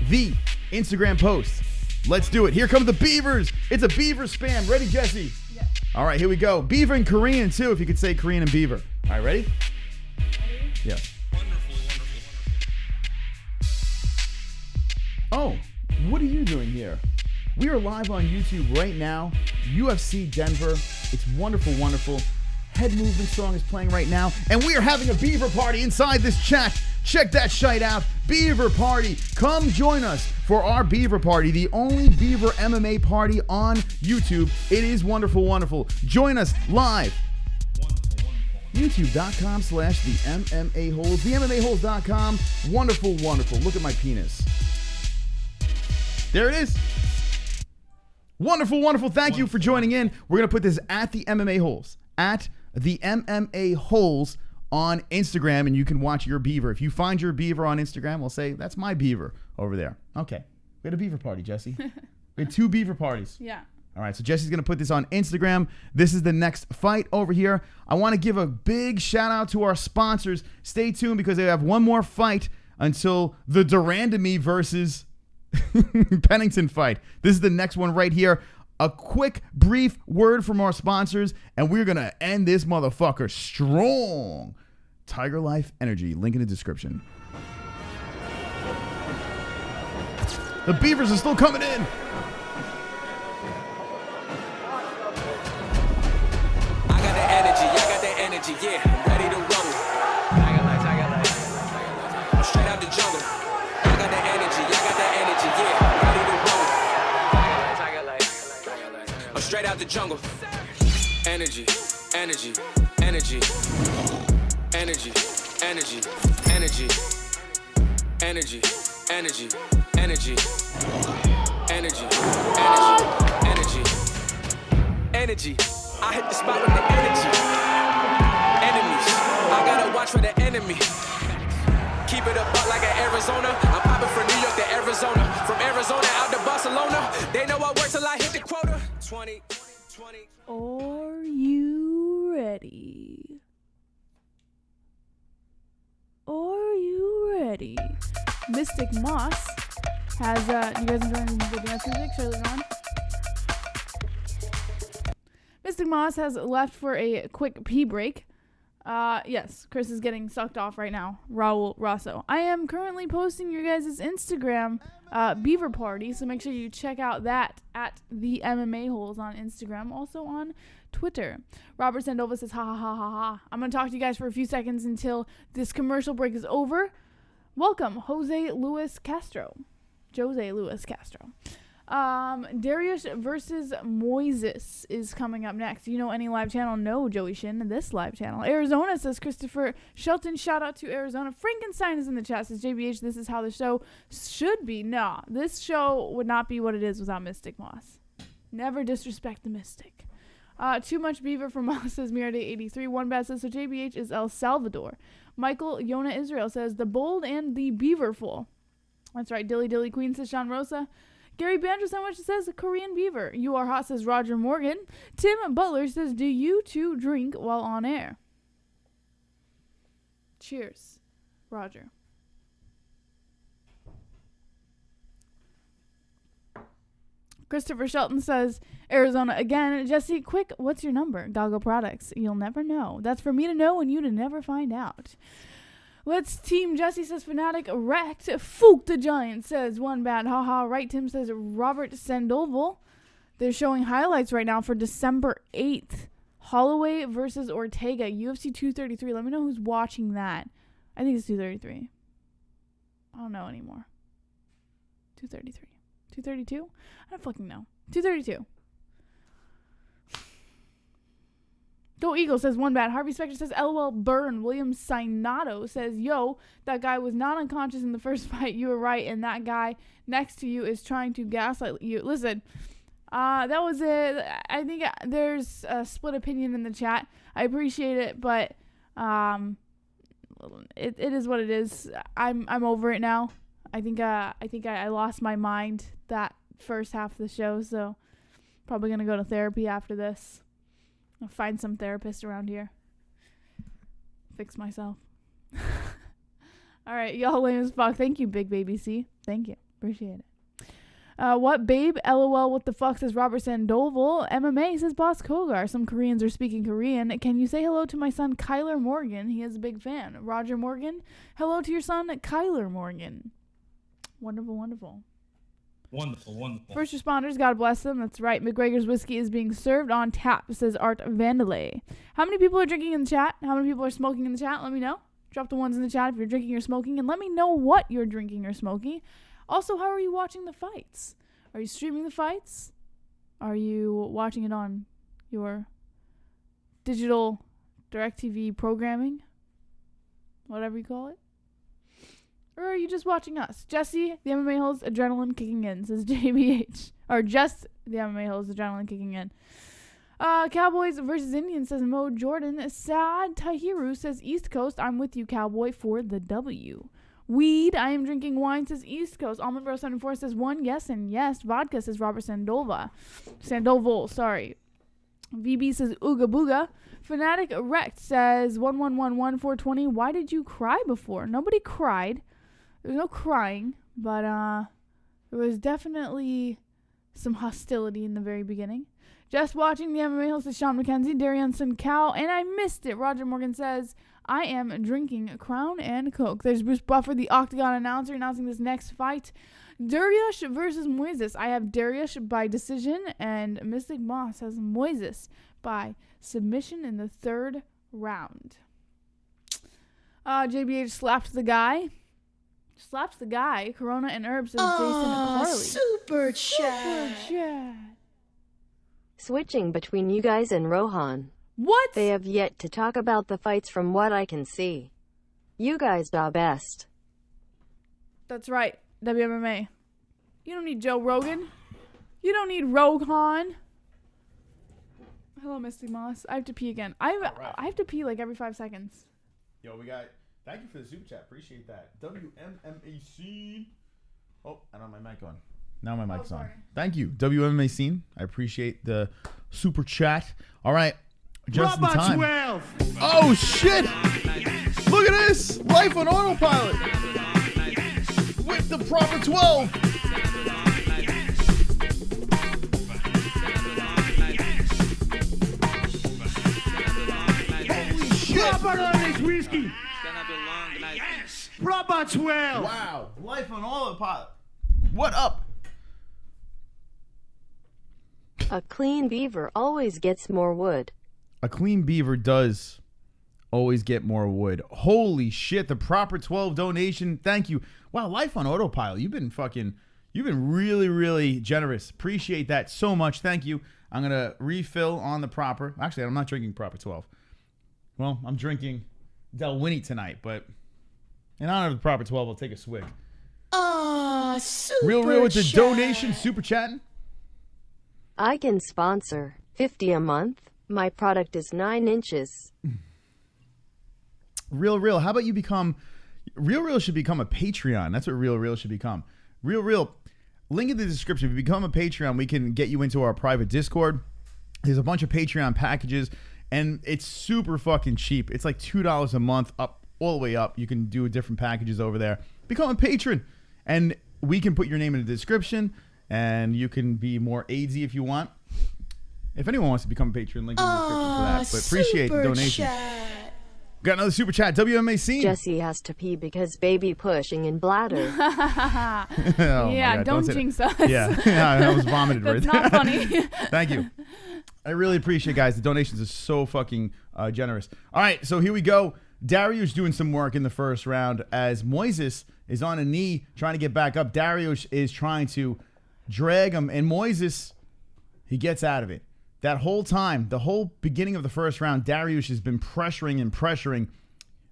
the Instagram post. Let's do it. Here come the beavers. It's a beaver spam. Ready, Jessie? Yeah. All right, here we go. Beaver in Korean, too, if you could say Korean and beaver. All right, ready? Yeah. Oh, what are you doing here? We are live on YouTube right now. UFC Denver. It's wonderful, wonderful. Head movement song is playing right now. And we are having a beaver party inside this chat. Check that shite out. Beaver party. Come join us for our beaver party, the only beaver MMA party on YouTube. It is wonderful, wonderful. Join us live. YouTube.com/the MMA Holes. TheMMAHoles.com. Wonderful, wonderful. Look at my penis. There it is. Wonderful, wonderful. Thank you for joining in. We're going to put this at the MMA Holes. At the MMA Holes on Instagram, and you can watch your beaver. If you find your beaver on Instagram, we'll say, that's my beaver over there. Okay. We had a beaver party, Jessie. We had 2 beaver parties. Yeah. All right, so Jessie's going to put this on Instagram. This is the next fight over here. I want to give a big shout out to our sponsors. Stay tuned because they have one more fight until the Durandamy versus Pennington fight. This is the next one right here. A quick, brief word from our sponsors, and we're going to end this motherfucker strong. TygerLyfe Energy, link in the description. The beavers are still coming in. I got the energy, yeah, I'm ready to roll. TygerLyfe. I'm straight out the jungle. I got the energy, yeah, I'm ready to roll. TygerLyfe. I'm straight out the jungle. energy, energy, energy, energy, energy, energy, energy, energy, energy, energy, energy, energy. I hit the spot with the energy. Enemies, I gotta watch for the enemy. Keep it up like an Arizona. I'm popping from New York to Arizona. From Arizona out to Barcelona. They know I work till I hit the quota. 20. Are you ready? Are you ready? Mystic Moss has, you guys enjoying the dance music? Shirley on. Mystic Moss has left for a quick pee break. Yes, Chris is getting sucked off right now. Raul Rosso. I am currently posting your guys' Instagram beaver party, so make sure you check out that at the MMA Holes on Instagram, also on Twitter. Robert Sandova says, ha ha ha ha ha. I'm going to talk to you guys for a few seconds until this commercial break is over. Welcome, Jose Luis Castro. Darius versus Moises is coming up next. You know any live channel? No, Joey Shin. This live channel. Arizona says Christopher Shelton. Shout out to Arizona. Frankenstein is in the chat. Says JBH, this is how the show should be. Nah, this show would not be what it is without Mystic Moss. Never disrespect the Mystic. Too much beaver from us, says Mirade83. One bad says, so JBH is El Salvador. Michael Yona Israel says, the bold and the beaverful. That's right. Dilly Dilly Queen says Sean Rosa. Gary Banjo Sandwich says Korean beaver. You are hot, says Roger Morgan. Tim Butler says, do you two drink while on air? Cheers, Roger. Christopher Shelton says, Arizona again. Jessie, quick, what's your number? Goggle Products. You'll never know. That's for me to know and you to never find out. Let's team. Jesse says Fanatic wrecked. Fook the Giant says one bad. Haha. Right. Tim says Robert Sandoval. They're showing highlights right now for December 8th. Holloway versus Ortega. UFC 233. Let me know who's watching that. I think it's 233. I don't know anymore. 233. 232? I don't fucking know. 232. Go Eagle says one bad. Harvey Specter says LOL burn. William Sinato says, yo, that guy was not unconscious in the first fight. You were right. And that guy next to you is trying to gaslight you. Listen, that was it. I think there's a split opinion in the chat. I appreciate it, but it is what it is. I'm over it now. I think I lost my mind that first half of the show, so probably gonna go to therapy after this. I'll find some therapist around here. Fix myself. All right, y'all lame as fuck. Thank you, Big Baby C. Thank you. Appreciate it. What babe? LOL, what the fuck, says Robert Sandoval. MMA says Boss Kogar. Some Koreans are speaking Korean. Can you say hello to my son, Kyler Morgan? He is a big fan. Roger Morgan. Hello to your son, Kyler Morgan. Wonderful, wonderful. Wonderful, wonderful. First responders, God bless them. That's right. McGregor's whiskey is being served on tap, says Art Vandalay. How many people are drinking in the chat? How many people are smoking in the chat? Let me know. Drop the ones in the chat if you're drinking or smoking, and let me know what you're drinking or smoking. Also, how are you watching the fights? Are you streaming the fights? Are you watching it on your digital DirecTV programming? Whatever you call it. Or are you just watching us? Jesse, the MMA Holes, adrenaline kicking in, says JBH. Or just the MMA Holes, adrenaline kicking in. Cowboys versus Indians, says Mo Jordan. Sad Tahiru says East Coast. I'm with you, Cowboy, for the W. Weed, I am drinking wine, says East Coast. Almond Bro 74 says one yes and yes. Vodka, says Robert Sandoval, sorry. VB says Ooga Booga. Fanatic Erect says 1111420. Why did you cry before? Nobody cried. There was no crying, but there was definitely some hostility in the very beginning. Just watching the MMA host is Sean McKenzie, Darianson Cow, and I missed it. Roger Morgan says, I am drinking Crown and Coke. There's Bruce Buffer, the Octagon announcer, announcing this next fight. Darius versus Moises. I have Darius by decision, and Mystic Moss has Moises by submission in the third round. JBH slapped the guy. Corona and Herbs says Jason Carley. Super chat. switching between you guys and Rohan. What? They have yet to talk about the fights from what I can see. You guys are best. That's right, WMMA. You don't need Joe Rogan. You don't need Rohan. Hello, Misty Moss. I have to pee again. I have to pee like every 5 seconds. Yo, we got... Thank you for the super chat. Appreciate that. WMMA scene. Oh, I don't have my mic on. Now my mic's on. Thank you, WMMA scene. I appreciate the super chat. All right. Just in time. 12. Oh, shit. Look at this. Life on autopilot. With the proper 12. Holy shit. Proper orange whiskey. Proper 12. Wow. Life on autopilot. What up? A clean beaver always gets more wood. A clean beaver does always get more wood. Holy shit, the proper 12 donation. Thank you. Wow, life on autopilot. You've been really, really generous. Appreciate that so much. Thank you. I'm going to refill on the proper. Actually, I'm not drinking proper 12. Well, I'm drinking Del Winnie tonight, but in honor of the proper 12, I'll take a swig. Ah, super Real with the chat. donation, super chatting. I can sponsor 50 a month. My product is 9 inches. Real. How about you become... Real should become a Patreon. That's what Real should become. Real. Link in the description. If you become a Patreon, we can get you into our private Discord. There's a bunch of Patreon packages, and it's super fucking cheap. It's like $2 a month, up all the way up. You can do different packages over there. Become a patron, and we can put your name in the description, and you can be more AIDSy if you want. If anyone wants to become a patron, link in the description for that. But appreciate the donation. Got another super chat. WMA scene. Jessie has to pee because baby pushing in bladder. Oh yeah, God, don't say jinx that. us. Yeah, I was vomited right That's there. not funny. Thank you. I really appreciate, guys. The donations are so fucking generous. All right, so here we go. Darius doing some work in the first round as Moises is on a knee trying to get back up. Darius is trying to drag him, and Moises, he gets out of it. That whole time, the whole beginning of the first round, Darius has been pressuring.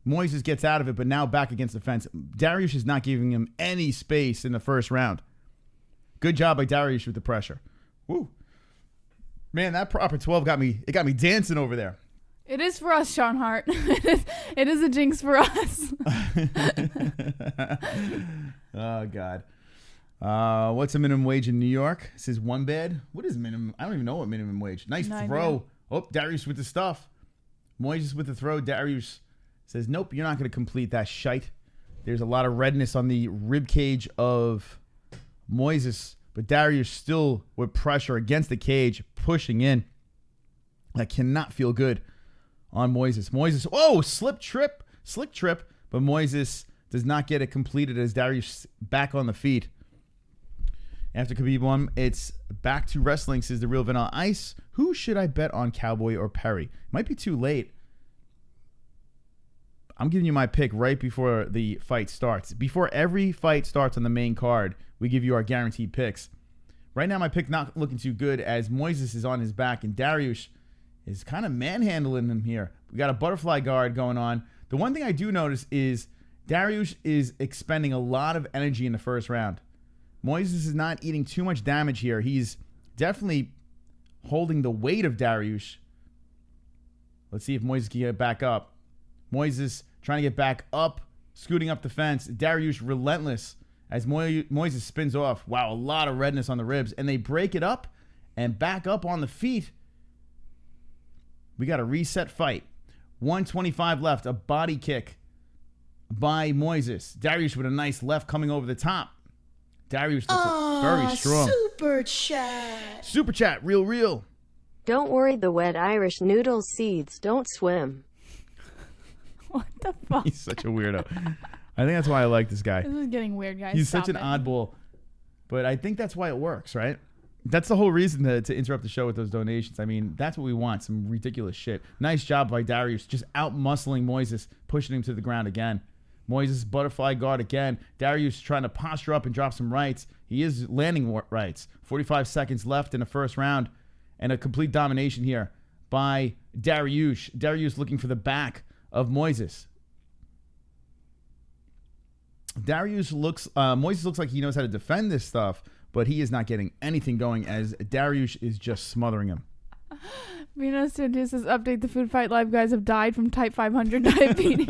Moises gets out of it, but now back against the fence. Darius is not giving him any space in the first round. Good job by Darius with the pressure. Woo. Man, that proper 12 got me dancing over there. It is for us, Sean Hart. It is a jinx for us. Oh, God. What's the minimum wage in New York? It says one bed. What is minimum? I don't even know what minimum wage. Nice No throw. idea. Oh, Darius with the stuff. Moises with the throw. Darius says, nope, you're not going to complete that shite. There's a lot of redness on the rib cage of Moises, but Darius still with pressure against the cage, pushing in. That cannot feel good on Moises. Moises, slick trip, but Moises does not get it completed as Darius back on the feet. After Khabib won, it's back to wrestling, says the real Vanilla Ice. Who should I bet on, Cowboy or Perry? Might be too late. I'm giving you my pick right before the fight starts. Before every fight starts on the main card, we give you our guaranteed picks. Right now, my pick not looking too good as Moises is on his back and Darius is kind of manhandling him here. We got a butterfly guard going on. The one thing I do notice is Darius is expending a lot of energy in the first round. Moises is not eating too much damage here. He's definitely holding the weight of Darius. Let's see if Moises can get back up. Moises trying to get back up, scooting up the fence. Darius relentless as Moises spins off. Wow, a lot of redness on the ribs. And they break it up and back up on the feet. We got a reset fight. 125 left. A body kick by Moises. Darius with a nice left coming over the top. Darius looks very strong. Super chat. Super chat, real. Don't worry, the wet Irish noodle seeds don't swim. What the fuck? He's such a weirdo. I think that's why I like this guy. This is getting weird, guys. He's Stop such an it. oddball. But I think that's why it works, right? That's the whole reason to interrupt the show with those donations. I mean, that's what we want, some ridiculous shit. Nice job by Darius, just out-muscling Moises, pushing him to the ground again. Moises butterfly guard again. Darius trying to posture up and drop some rights. He is landing rights. 45 seconds left in the first round. and a complete domination here by Dariush. Dariush looking for the back of Moises. Moises looks like he knows how to defend this stuff, but he is not getting anything going as Dariush is just smothering him. Venus says, update, the food fight live guys have died from type 500 diabetes.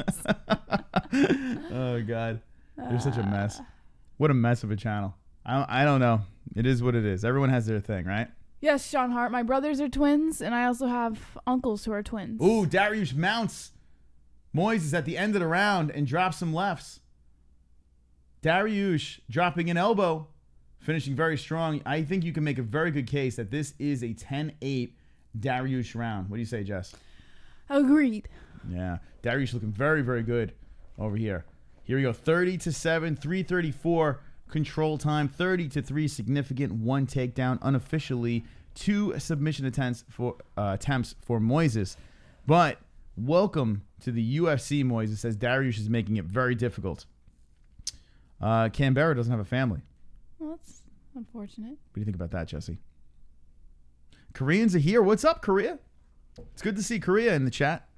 Oh, God. They're such a mess. What a mess of a channel. I don't know. It is what it is. Everyone has their thing, right? Yes, Sean Hart. My brothers are twins, and I also have uncles who are twins. Ooh, Dariush mounts Moises at the end of the round and drops some lefts. Dariush dropping an elbow, finishing very strong. I think you can make a very good case that this is a 10-8 Dariush round. What do you say, Jess? Agreed. Yeah, Dariush looking very, very good over here. Here we go, 30-7, 3:34 control time, 30-3 significant, 1 takedown unofficially, 2 submission attempts for Moises. But welcome to the UFC, Moises, says Dariush is making it very difficult. Canberra doesn't have a family. Well, that's unfortunate. What do you think about that, Jesse? Koreans are here. What's up, Korea? It's good to see Korea in the chat.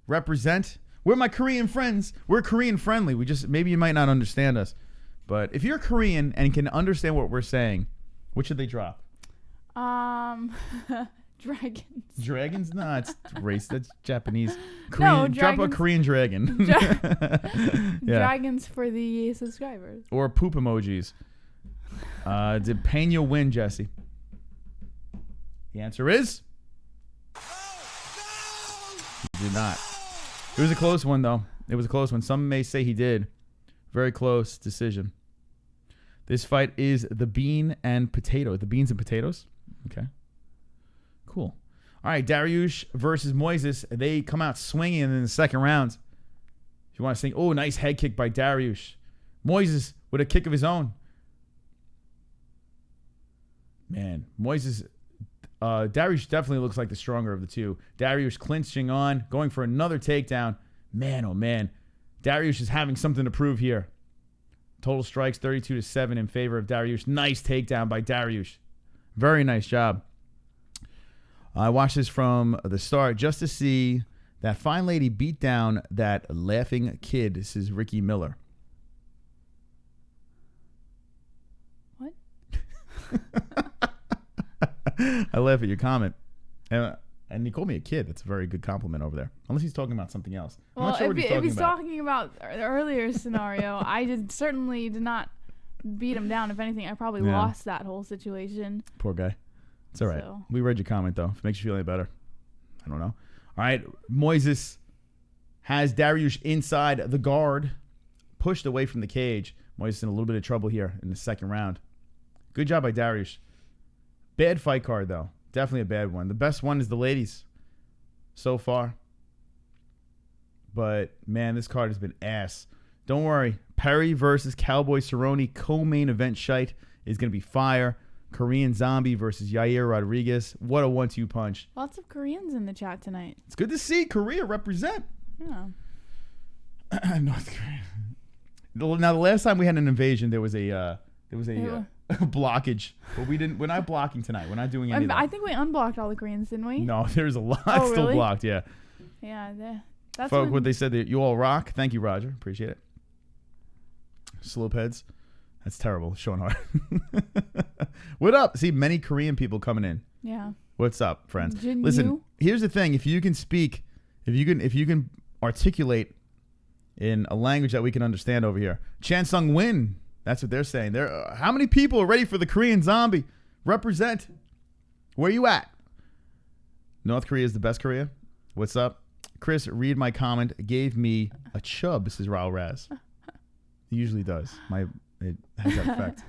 Represent. We're my Korean friends. We're Korean friendly. Maybe you might not understand us. But if you're Korean and can understand what we're saying, what should they drop? Dragons. Dragons? No, it's race. That's Japanese. No, drop a Korean dragon. Yeah. Dragons for the subscribers. Or poop emojis. Did Pena win, Jesse? The answer is... He did not. It was a close one, though. It was a close one. Some may say he did. Very close decision. This fight is the bean and potato. The beans and potatoes? Okay. Cool. All right, Dariush versus Moises. They come out swinging in the second round. If you want to say, oh, nice head kick by Dariush. Moises with a kick of his own. Man, Moises... Dariush definitely looks like the stronger of the two. Dariush clinching on, going for another takedown. Man, oh man. Dariush is having something to prove here. Total strikes 32-7 in favor of Dariush. Nice takedown by Dariush. Very nice job. I watched this from the start just to see that fine lady beat down that laughing kid. This is Ricky Miller. What? I laugh at your comment. And he called me a kid. That's a very good compliment over there. Unless he's talking about something else. I'm not sure what he's talking about. If he's talking about the earlier scenario, I certainly did not beat him down. If anything, I probably lost that whole situation. Poor guy. It's all right. So. We read your comment, though. If it makes you feel any better. I don't know. All right. Moises has Dariush inside the guard. Pushed away from the cage. Moises in a little bit of trouble here in the second round. Good job by Dariush. Bad fight card, though. Definitely a bad one. The best one is the ladies so far. But, man, this card has been ass. Don't worry. Perry versus Cowboy Cerone co-main event shite is going to be fire. Korean Zombie versus Yair Rodriguez. What a 1-2 punch. Lots of Koreans in the chat tonight. It's good to see Korea represent. Yeah. North Korea. Now, the last time we had an invasion, there was a blockage. But we're not blocking tonight. We're not doing any of that. I think we unblocked all the Koreans, didn't we? No, there's a lot still really? blocked, yeah. Yeah, that's what they said. You all rock. Thank you, Roger. Appreciate it. Slope heads. That's terrible. Sean Hart. What up? See, many Korean people coming in. Yeah. What's up, friends? Listen, Listen, here's the thing. If you can speak, if you can articulate in a language that we can understand over here, Chansung win. That's what they're saying. How many people are ready for the Korean Zombie? Represent. Where you at? North Korea is the best Korea. What's up? Chris, read my comment. Gave me a chub. This is Raul Raz. He usually does. It has that effect.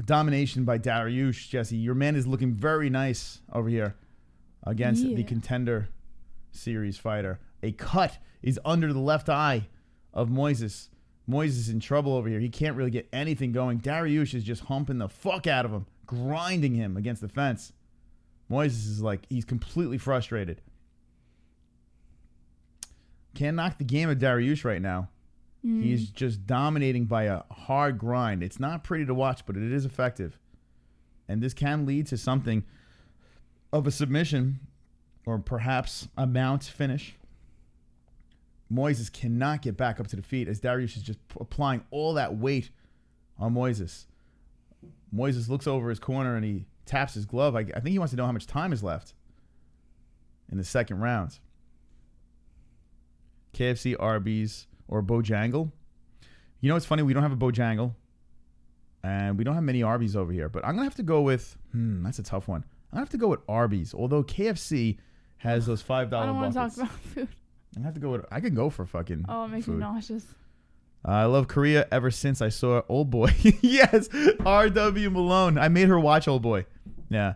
Domination by Dariush. Jesse, your man is looking very nice over here against the Contender Series fighter. A cut is under the left eye of Moises. Moises is in trouble over here. He can't really get anything going. Dariush is just humping the fuck out of him, grinding him against the fence. Moises is he's completely frustrated. Can't knock the game of Dariush right now. He's just dominating by a hard grind. It's not pretty to watch, but it is effective. And this can lead to something of a submission or perhaps a mount finish. Moises cannot get back up to the feet as Dariush is just applying all that weight on Moises. Moises looks over his corner and he taps his glove. I think he wants to know how much time is left in the second round. KFC, Arby's, or Bojangle. You know what's funny? We don't have a Bojangle. And we don't have many Arby's over here. But I'm going to have to go with... that's a tough one. I'm going to have to go with Arby's. Although KFC has those $5 buckets. I don't want to talk about food. I'm going to have to go with... I can go for fucking Oh, it makes food. me nauseous. I love Korea ever since I saw Old Boy. Yes, R.W. Malone. I made her watch Old Boy. Yeah.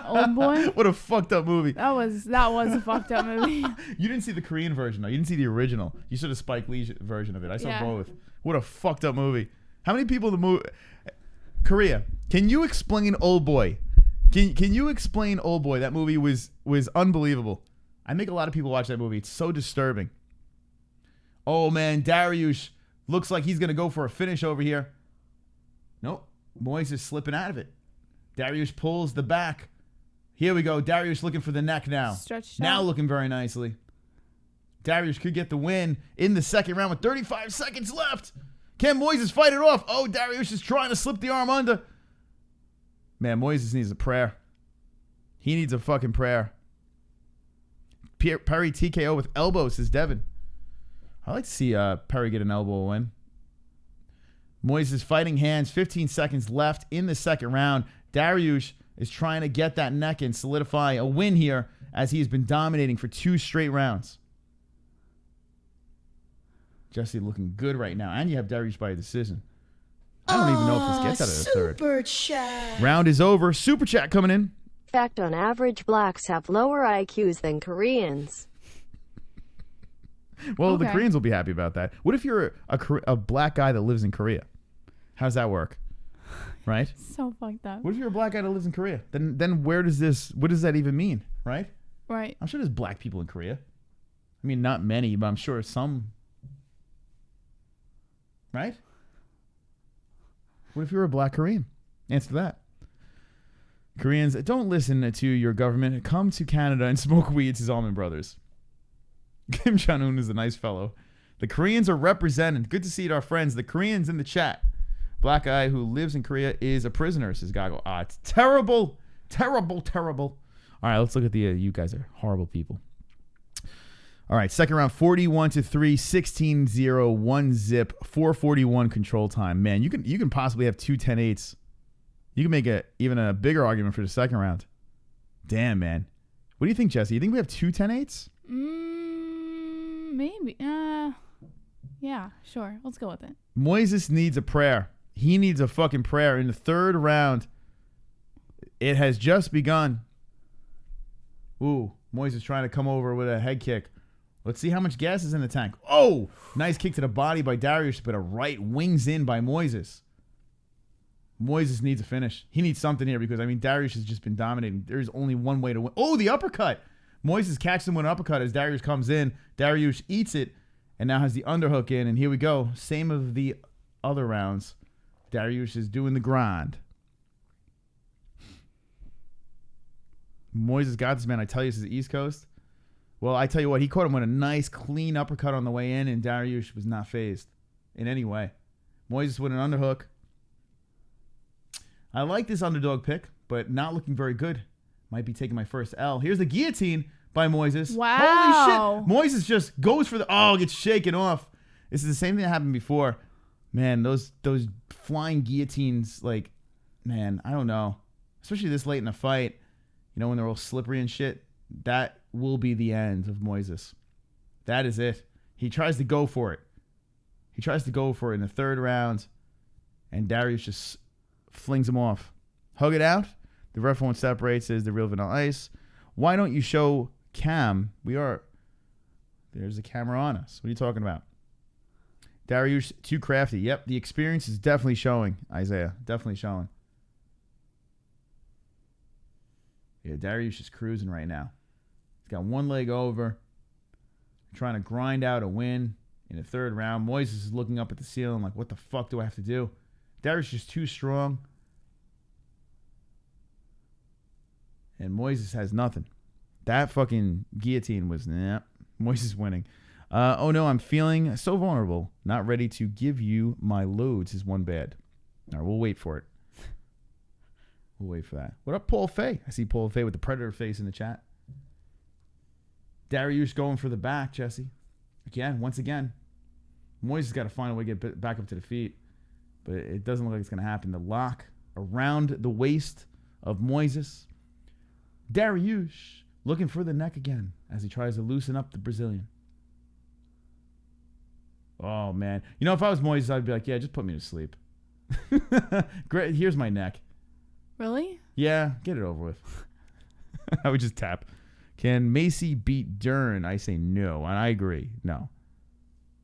Old Boy? What a fucked up movie. That was a fucked up movie. You didn't see the Korean version, though. You didn't see the original. You saw the Spike Lee version of it. I saw both. What a fucked up movie. How many people in the movie... Korea, can you explain Old Boy? Can you explain Old Boy? That movie was unbelievable. I make a lot of people watch that movie. It's so disturbing. Oh, man, Dariush looks like he's going to go for a finish over here. Nope. Moise is slipping out of it. Dariush pulls the back. Here we go. Dariush looking for the neck now. Stretched now out. looking very nicely. Dariush could get the win in the second round with 35 seconds left. Can Moises fight it off? Oh, Dariush is trying to slip the arm under. Man, Moises needs a prayer. He needs a fucking prayer. Perry TKO with elbow, says Devin. I like to see Perry get an elbow win. Moises fighting hands. 15 seconds left in the second round. Dariush is trying to get that neck and solidify a win here as he has been dominating for 2 straight rounds. Jessie looking good right now. And you have Dariush by a decision. I don't even know if this gets out of the third. Super chat. Round is over. Super chat coming in. Fact: on average, blacks have lower IQs than Koreans. Well, the Okay. Koreans will be happy about that. What if you're a black guy that lives in Korea? How does that work? Right? So fucked up. What if you're a black guy that lives in Korea? Then what does that even mean? Right? Right. I'm sure there's black people in Korea. I mean, not many, but I'm sure some. Right? What if you're a black Korean? Answer that. Koreans, don't listen to your government. Come to Canada and smoke weed, says Allman Brothers. Kim Jong-un is a nice fellow. The Koreans are represented. Good to see our friends, the Koreans in the chat. Black guy who lives in Korea is a prisoner, says Goggle. It's terrible. Terrible, terrible. All right, let's look at the, you guys are horrible people. All right, second round, 41-3, 16-0, 1 zip, 4:41 control time. Man, you can possibly have 2 10-8s. You can make even a bigger argument for the second round. Damn, man. What do you think, Jesse? You think we have 2 10-8s? Maybe. Yeah, sure. Let's go with it. Moises needs a prayer. He needs a fucking prayer in the third round. It has just begun. Ooh, Moises trying to come over with a head kick. Let's see how much gas is in the tank. Oh, nice kick to the body by Dariush, but a right wings in by Moises. Moises needs a finish. He needs something here because, I mean, Dariush has just been dominating. There's only one way to win. Oh, the uppercut. Moises catches him with an uppercut as Dariush comes in. Dariush eats it and now has the underhook in. And here we go. Same of the other rounds. Dariush is doing the grind. Moises got this, man. I tell you, this is the East Coast. Well, I tell you what, he caught him with a nice, clean uppercut on the way in, and Dariush was not phased in any way. Moises with an underhook. I like this underdog pick, but not looking very good. Might be taking my first L. Here's the guillotine by Moises. Wow. Holy shit. Moises just goes for gets shaken off. This is the same thing that happened before. Man, those flying guillotines, like, man, I don't know. Especially this late in the fight, you know, when they're all slippery and shit. That will be the end of Moises. That is it. He tries to go for it. He tries to go for it in the third round, and Dariush just flings him off. Hug it out. The ref won't separate, says the real Vanilla Ice. Why don't you show Cam? There's a camera on us. What are you talking about? Dariush, too crafty. Yep, the experience is definitely showing, Isaiah. Definitely showing. Yeah, Dariush is cruising right now. He's got one leg over. Trying to grind out a win in the third round. Moises is looking up at the ceiling like, what the fuck do I have to do? Dariush is too strong. And Moises has nothing. That fucking guillotine was, nah, Moises winning. Oh no, I'm feeling so vulnerable. Not ready to give you my loads is one bad. All right, we'll wait for it. We'll wait for that. What up, Paul Fay? I see Paul Fay with the predator face in the chat. Darius going for the back, Jesse. Again, once again. Moises got to find a way to get back up to the feet. But it doesn't look like it's going to happen. The lock around the waist of Moises. Darius looking for the neck again as he tries to loosen up the Brazilian. Oh, man. You know, if I was Moises, I'd be like, yeah, just put me to sleep. Great. Here's my neck. Really? Yeah, get it over with. I would just tap. Can Macy beat Dern? I say no, and I agree. No.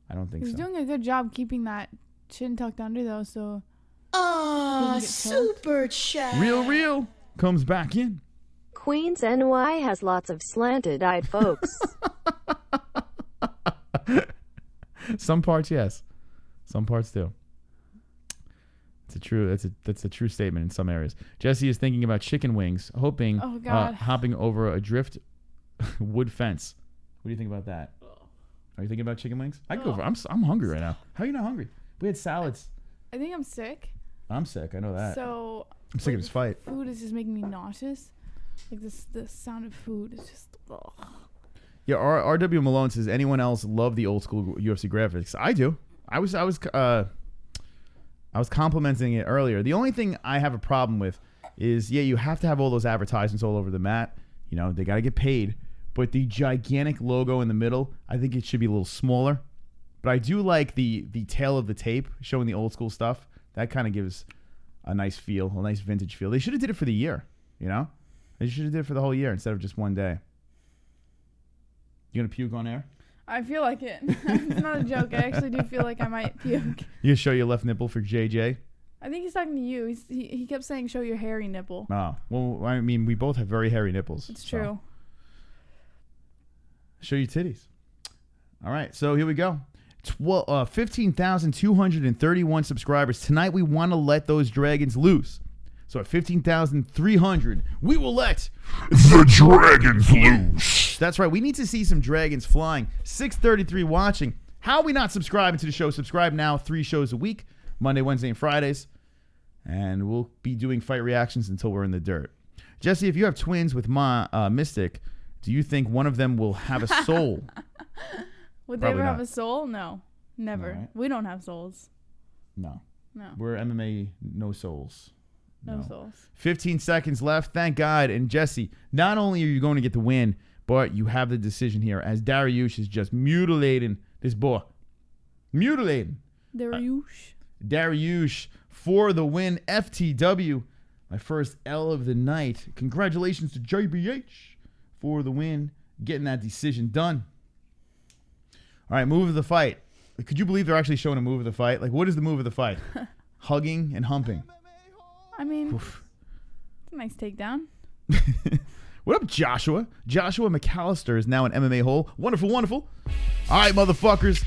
I don't think so. He's doing a good job keeping that chin tucked under, though, so... Oh, super chat. Real comes back in. Queens NY has lots of slanted-eyed folks. Some parts, yes. Some parts do. That's a true statement in some areas. Jesse is thinking about chicken wings, hoping hopping over a drift wood fence. What do you think about that? Are you thinking about chicken wings? I go for. I'm hungry right now. How are you not hungry? We had salads. I think I'm sick. I'm sick. I know that. So I'm sick of this fight. Food is just making me nauseous. Like the sound of food is just. Ugh. Yeah, R.W. Malone says, anyone else love the old school UFC graphics? I do. I was complimenting it earlier. The only thing I have a problem with is, yeah, you have to have all those advertisements all over the mat. You know, they got to get paid. But the gigantic logo in the middle, I think it should be a little smaller. But I do like the tail of the tape showing the old school stuff. That kind of gives a nice feel, a nice vintage feel. They should have did it for the year, you know? They should have did it for the whole year instead of just one day. You gonna puke on air? I feel like it. It's not a joke. I actually do feel like I might puke. You gonna show your left nipple for JJ? I think he's talking to you. He kept saying, show your hairy nipple. Oh, well, I mean, we both have very hairy nipples. It's true. Show your titties. All right, so here we go. 15,231 subscribers. Tonight, we want to let those dragons loose. So at 15,300, we will let the dragons loose. That's right. We need to see some dragons flying. 633 watching. How are we not subscribing to the show? Subscribe now. 3 shows a week. Monday, Wednesday, and Fridays. And we'll be doing fight reactions until we're in the dirt. Jesse, if you have twins with Mystic, do you think one of them will have a soul? Would they ever have a soul? No. Never. No, right? We don't have souls. No. We're MMA no souls. No souls. 15 seconds left. Thank God. And Jesse, not only are you going to get the win, but you have the decision here as Darius is just mutilating this boy. Mutilating. Darius for the win. FTW. My first L of the night. Congratulations to JBH for the win. Getting that decision done. All right, move of the fight. Could you believe they're actually showing a move of the fight? Like, what is the move of the fight? Hugging and humping. I mean, it's a nice takedown. What up, Joshua? Joshua McAllister is now an MMA hole. Wonderful, wonderful. All right, motherfuckers.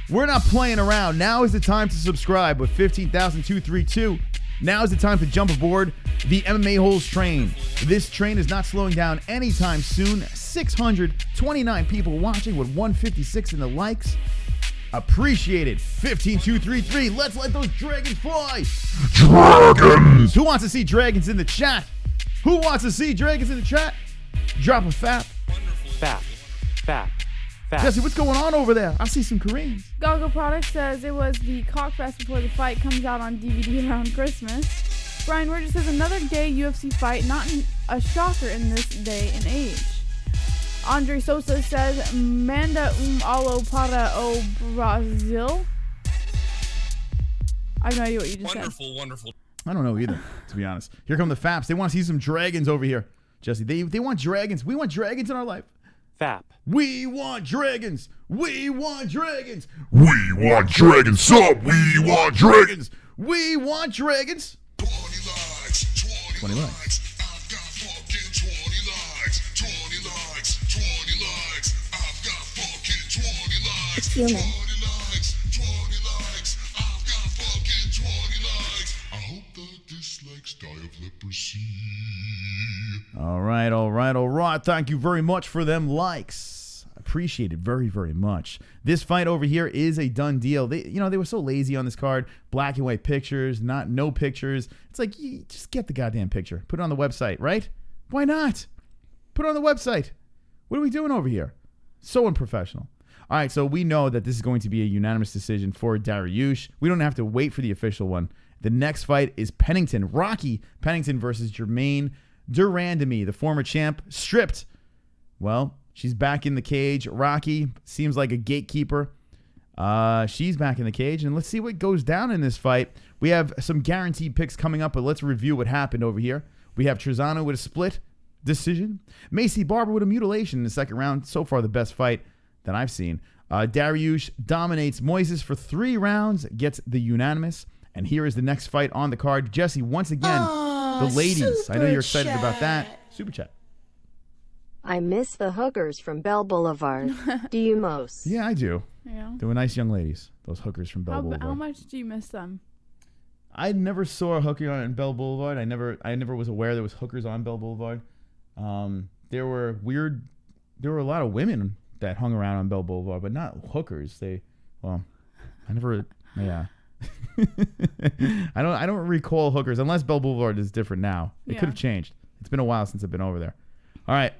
We're not playing around. Now is the time to subscribe with 15,232. Now is the time to jump aboard the MMA Holes train. This train is not slowing down anytime soon. 629 people watching with 156 in the likes. Appreciated. 15,233. Let's let those dragons fly. Dragons! Who wants to see dragons in the chat? Who wants to see dragons in the chat? Drop a fap. Fap. Jesse, what's going on over there? I see some Koreans. Goggle Product says it was the cockfest before the fight comes out on DVD around Christmas. Brian Rogers says another gay UFC fight, not a shocker in this day and age. Andre Sosa says manda alô para o Brasil. I have no idea what you just said. Wonderful. I don't know either, to be honest. Here come the faps. They want to see some dragons over here. Jesse, they want dragons. We want dragons in our life. Fap. We want dragons. We want dragons. We want dragons. Sup? We want dragons. We want dragons. 20 likes. 20 likes. I've got fucking 20 likes. 20 likes. 20 likes. I've got fucking 20 likes. 20 likes. 20 likes. I've got fucking 20 likes. I hope the dislikes die of leprosy. All right. Thank you very much for them likes. Appreciate it very, very much. This fight over here is a done deal. They were so lazy on this card. Black and white pictures, no pictures. It's like, you just get the goddamn picture. Put it on the website, right? Why not? Put it on the website. What are we doing over here? So unprofessional. All right, so we know that this is going to be a unanimous decision for Dariush. We don't have to wait for the official one. The next fight is Rocky Pennington versus Jermaine Durandamy, the former champ, stripped. Well, she's back in the cage. Rocky seems like a gatekeeper. She's back in the cage, and let's see what goes down in this fight. We have some guaranteed picks coming up, but let's review what happened over here. We have Trizano with a split decision. Macy Barber with a mutilation in the second round. So far, the best fight that I've seen. Dariush dominates Moises for 3 rounds, gets the unanimous. And here is the next fight on the card. Jessie, once again, the ladies. I know you're excited about that. Super chat. I miss the hookers from Bell Boulevard. Do you most? Yeah, I do. Yeah. They were nice young ladies, those hookers from Bell Boulevard. How much do you miss them? I never saw a hooker on Bell Boulevard. I never was aware there was hookers on Bell Boulevard. There were a lot of women that hung around on Bell Boulevard, but not hookers. Yeah. I don't recall hookers unless Bell Boulevard is different now. It could have changed. It's been a while since I've been over there. All right.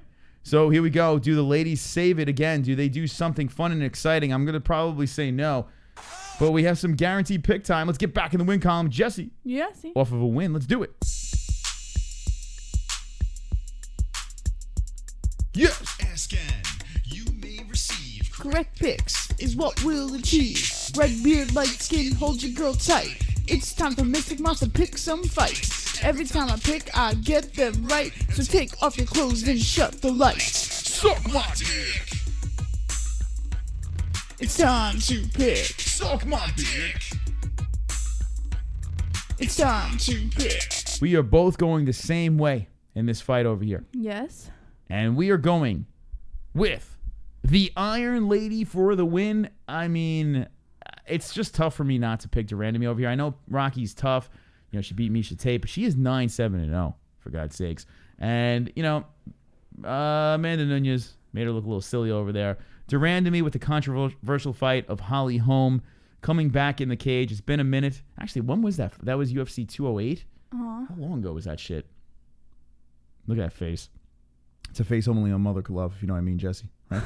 So here we go. Do the ladies save it again? Do they do something fun and exciting? I'm going to probably say no. But we have some guaranteed pick time. Let's get back in the win column. Jessie. Yes. Off of a win. Let's do it. Yes. Ascan, you may receive Correct picks is what we'll achieve. Red beard, light skin, hold your girl tight. It's time for Mystic Monster pick some fights. Every time I pick, I get them right. So take off your clothes and shut the lights. Suck my dick. It's time to pick. Suck my dick. It's time to pick. We are both going the same way in this fight over here. Yes. And we are going with the Iron Lady for the win. I mean, it's just tough for me not to pick Durandamy over here. I know Rocky's tough. You know, she beat Misha Tate, but she is 9-7-0, for God's sakes. And, Amanda Nunez made her look a little silly over there. Durandamy with the controversial fight of Holly Holm coming back in the cage. It's been a minute. Actually, when was that? That was UFC 208? How long ago was that shit? Look at that face. It's a face only a mother could love, if you know what I mean, Jessie. Right?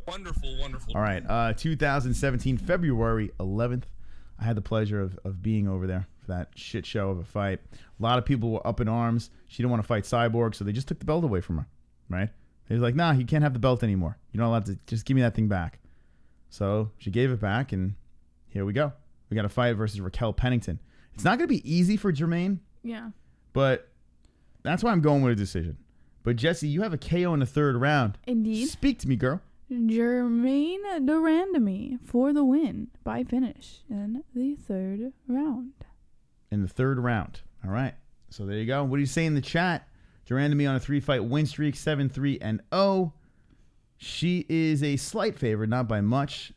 Wonderful. All right. 2017, February 11th. I had the pleasure of being over there for that shit show of a fight. A lot of people were up in arms. She didn't want to fight Cyborg, so they just took the belt away from her, right? They was like, nah, you can't have the belt anymore. You're not allowed to. Just give me that thing back. So she gave it back, and here we go. We got a fight versus Raquel Pennington. It's not going to be easy for Jermaine. Yeah. But that's why I'm going with a decision. But, Jessie, you have a KO in the third round. Indeed. Speak to me, girl. Jermaine Durandamy for the win by finish in the third round. In the third round. All right. So there you go. What do you say in the chat? Durandamy on a 3-fight win streak, 7-3-0. She is a slight favorite, not by much.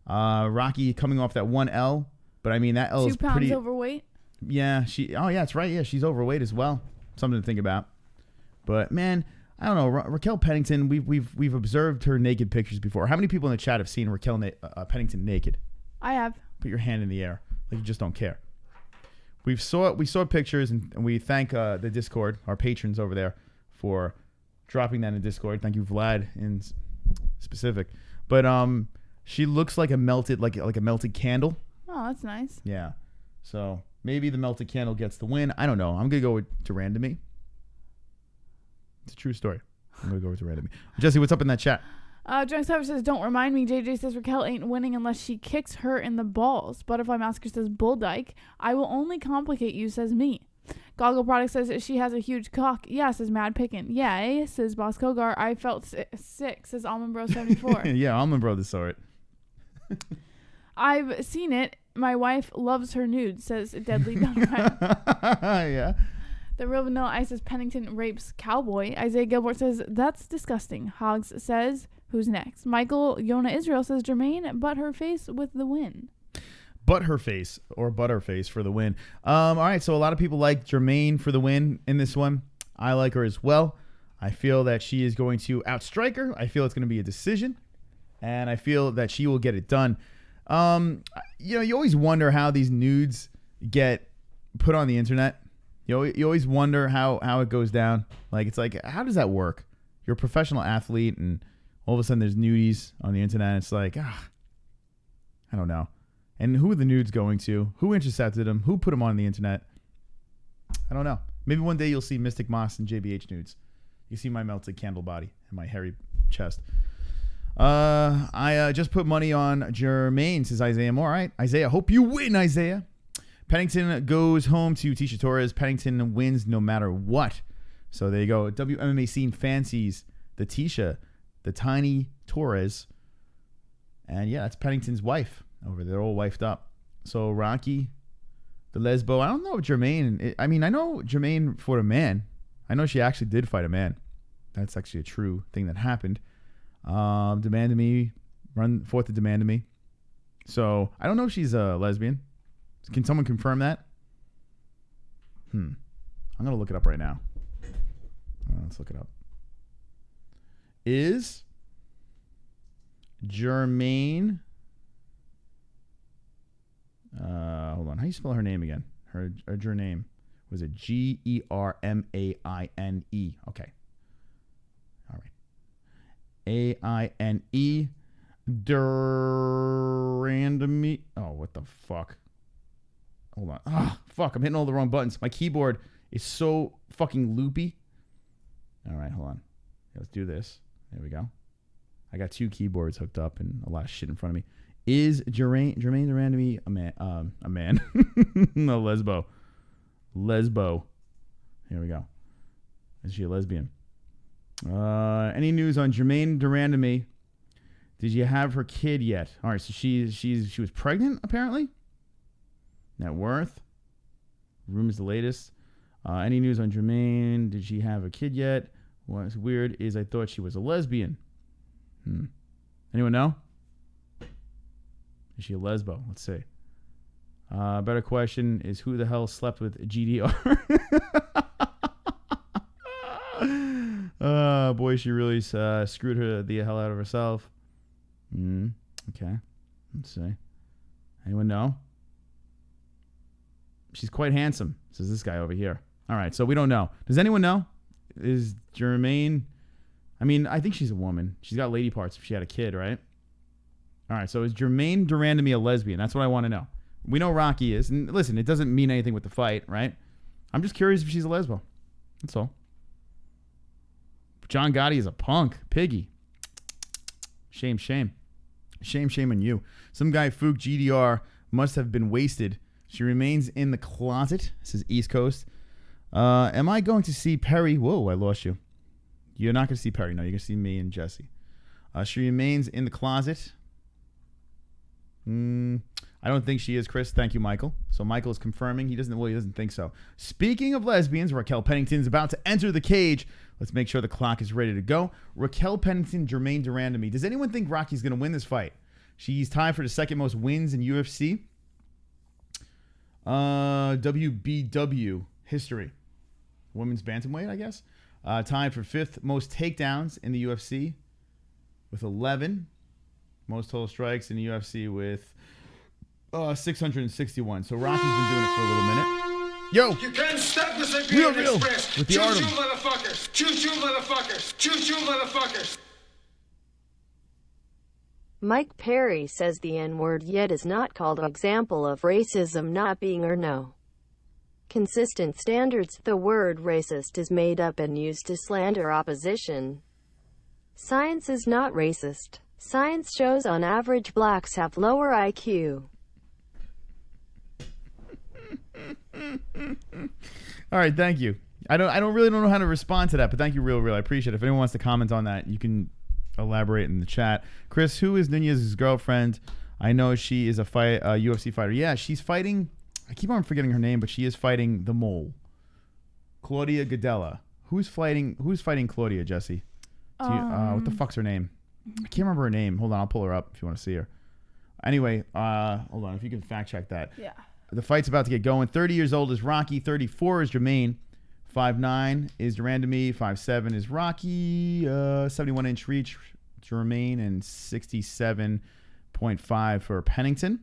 Rocky coming off that 1 L. But, I mean, that L is pretty... 2 pounds overweight? Yeah. Oh, yeah, that's right. Yeah, she's overweight as well. Something to think about. But, man... I don't know, Raquel Pennington. We've observed her naked pictures before. How many people in the chat have seen Raquel Pennington naked? I have. Put your hand in the air, like you just don't care. We saw pictures, and we thank the Discord, our patrons over there, for dropping that in the Discord. Thank you, Vlad, in specific. But she looks like a melted candle. Oh, that's nice. Yeah. So maybe the melted candle gets the win. I don't know. I'm gonna go with Durandamy. It's a true story. I'm going to go with Cerone. Jessie, what's up in that chat? Drunk Cyber says, don't remind me. JJ says Raquel ain't winning unless she kicks her in the balls. Butterfly Massacre says, Bull Dyke. I will only complicate you, says me. Goggle Product says she has a huge cock. Yeah, says Mad Pickin'. Yeah, says Boss Kogar. I felt sick, says Almond Bro 74. Yeah, Almond Bro saw it. I've seen it. My wife loves her nude, says Deadly Dunrat. Yeah. The Real Vanilla Ice says Pennington rapes Cowboy. Isaiah Gilbert says, that's disgusting. Hogs says, who's next? Michael Yona Israel says Jermaine, but her face with the win. Butterface for the win. All right, so a lot of people like Jermaine for the win in this one. I like her as well. I feel that she is going to outstrike her. I feel it's going to be a decision, and I feel that she will get it done. You always wonder how these nudes get put on the internet. You always wonder how it goes down. Like, it's like, how does that work? You're a professional athlete, and all of a sudden there's nudies on the internet. It's like, I don't know. And who are the nudes going to? Who intercepted them? Who put them on the internet? I don't know. Maybe one day you'll see Mystic Moss and JBH nudes. You see my melted candle body and my hairy chest. I just put money on Jermaine, says Isaiah Moore. All right, Isaiah, hope you win, Isaiah. Pennington goes home to Tisha Torres. Pennington wins no matter what. So there you go. WMMA scene fancies the Tisha, the tiny Torres. And yeah, that's Pennington's wife over there. They're all wifed up. So Rocky, the lesbo. I don't know if Jermaine. I know Jermaine fought a man. I know she actually did fight a man. That's actually a true thing that happened. Demanded me, fought to Demanded me. So I don't know if she's a lesbian. Can someone confirm that? I'm gonna look it up right now. Let's look it up. Is Jermaine? Hold on. How do you spell her name again? Her name was it Germaine? Okay. All right. AINE. Durandamy. Oh, what the fuck? Hold on. Fuck. I'm hitting all the wrong buttons. My keyboard is so fucking loopy. All right, hold on. Let's do this. There we go. I got two keyboards hooked up and a lot of shit in front of me. Is Jermaine Durandamy a man? A man. No, lesbo. Here we go. Is she a lesbian? Any news on Jermaine Durandamy? Did you have her kid yet? All right, so she was pregnant apparently. Net worth. Rumors the latest. Any news on Jermaine? Did she have a kid yet? What's weird is I thought she was a lesbian. Anyone know? Is she a lesbo? Let's see. Better question is who the hell slept with GDR? Boy, she really screwed the hell out of herself. Okay. Let's see. Anyone know? She's quite handsome, says this guy over here. All right, so we don't know. Does anyone know? Is Jermaine... I think she's a woman. She's got lady parts if she had a kid, right? All right, so is Jermaine Durandamy a lesbian? That's what I want to know. We know Rocky is. And listen, it doesn't mean anything with the fight, right? I'm just curious if she's a lesbo. That's all. John Gotti is a punk. Piggy. Shame. Shame on you. Some guy, Fook GDR, must have been wasted. She remains in the closet. This is East Coast. Am I going to see Perry? Whoa, I lost you. You're not going to see Perry. No, you're going to see me and Jessie. She remains in the closet. I don't think she is, Chris. Thank you, Michael. So Michael is confirming. He doesn't think so. Speaking of lesbians, Raquel Pennington is about to enter the cage. Let's make sure the clock is ready to go. Raquel Pennington, Jermaine Durandamy. Does anyone think Rocky's going to win this fight? She's tied for the second most wins in UFC. WBW history. Women's bantamweight, I guess. Tied for fifth most takedowns in the UFC with 11. Most total strikes in the UFC with 661. So Rocky's been doing it for a little minute. Yo! You can't stop the Siberian Real Express! with the Choo-choo, Artem. motherfuckers! Choo-choo, motherfuckers! Choo-choo, motherfuckers! Mike Perry says the N-word yet is not called an example of racism not being or no consistent standards. The word racist is made up and used to slander opposition. Science is not racist. Science shows on average blacks have lower IQ. All right, thank you. I don't really know how to respond to that, but thank you, real. I appreciate it. If anyone wants to comment on that, you can elaborate in the chat. Chris, who is Nunez's girlfriend? I know she is a UFC fighter. Yeah, she's fighting. I keep on forgetting her name, but she is fighting the mole, Claudia Gadella. Who's fighting Claudia, Jessie? What the fuck's her name? I can't remember her name. Hold on, I'll pull her up if you want to see her. Anyway, hold on. If you can fact check that. Yeah. The fight's about to get going. 30 years old is Rocky. 34 is Jermaine. 5'9" is Durandamy. 5'7" is Rocky. 71-inch reach, Jermaine, and 67.5 for Pennington.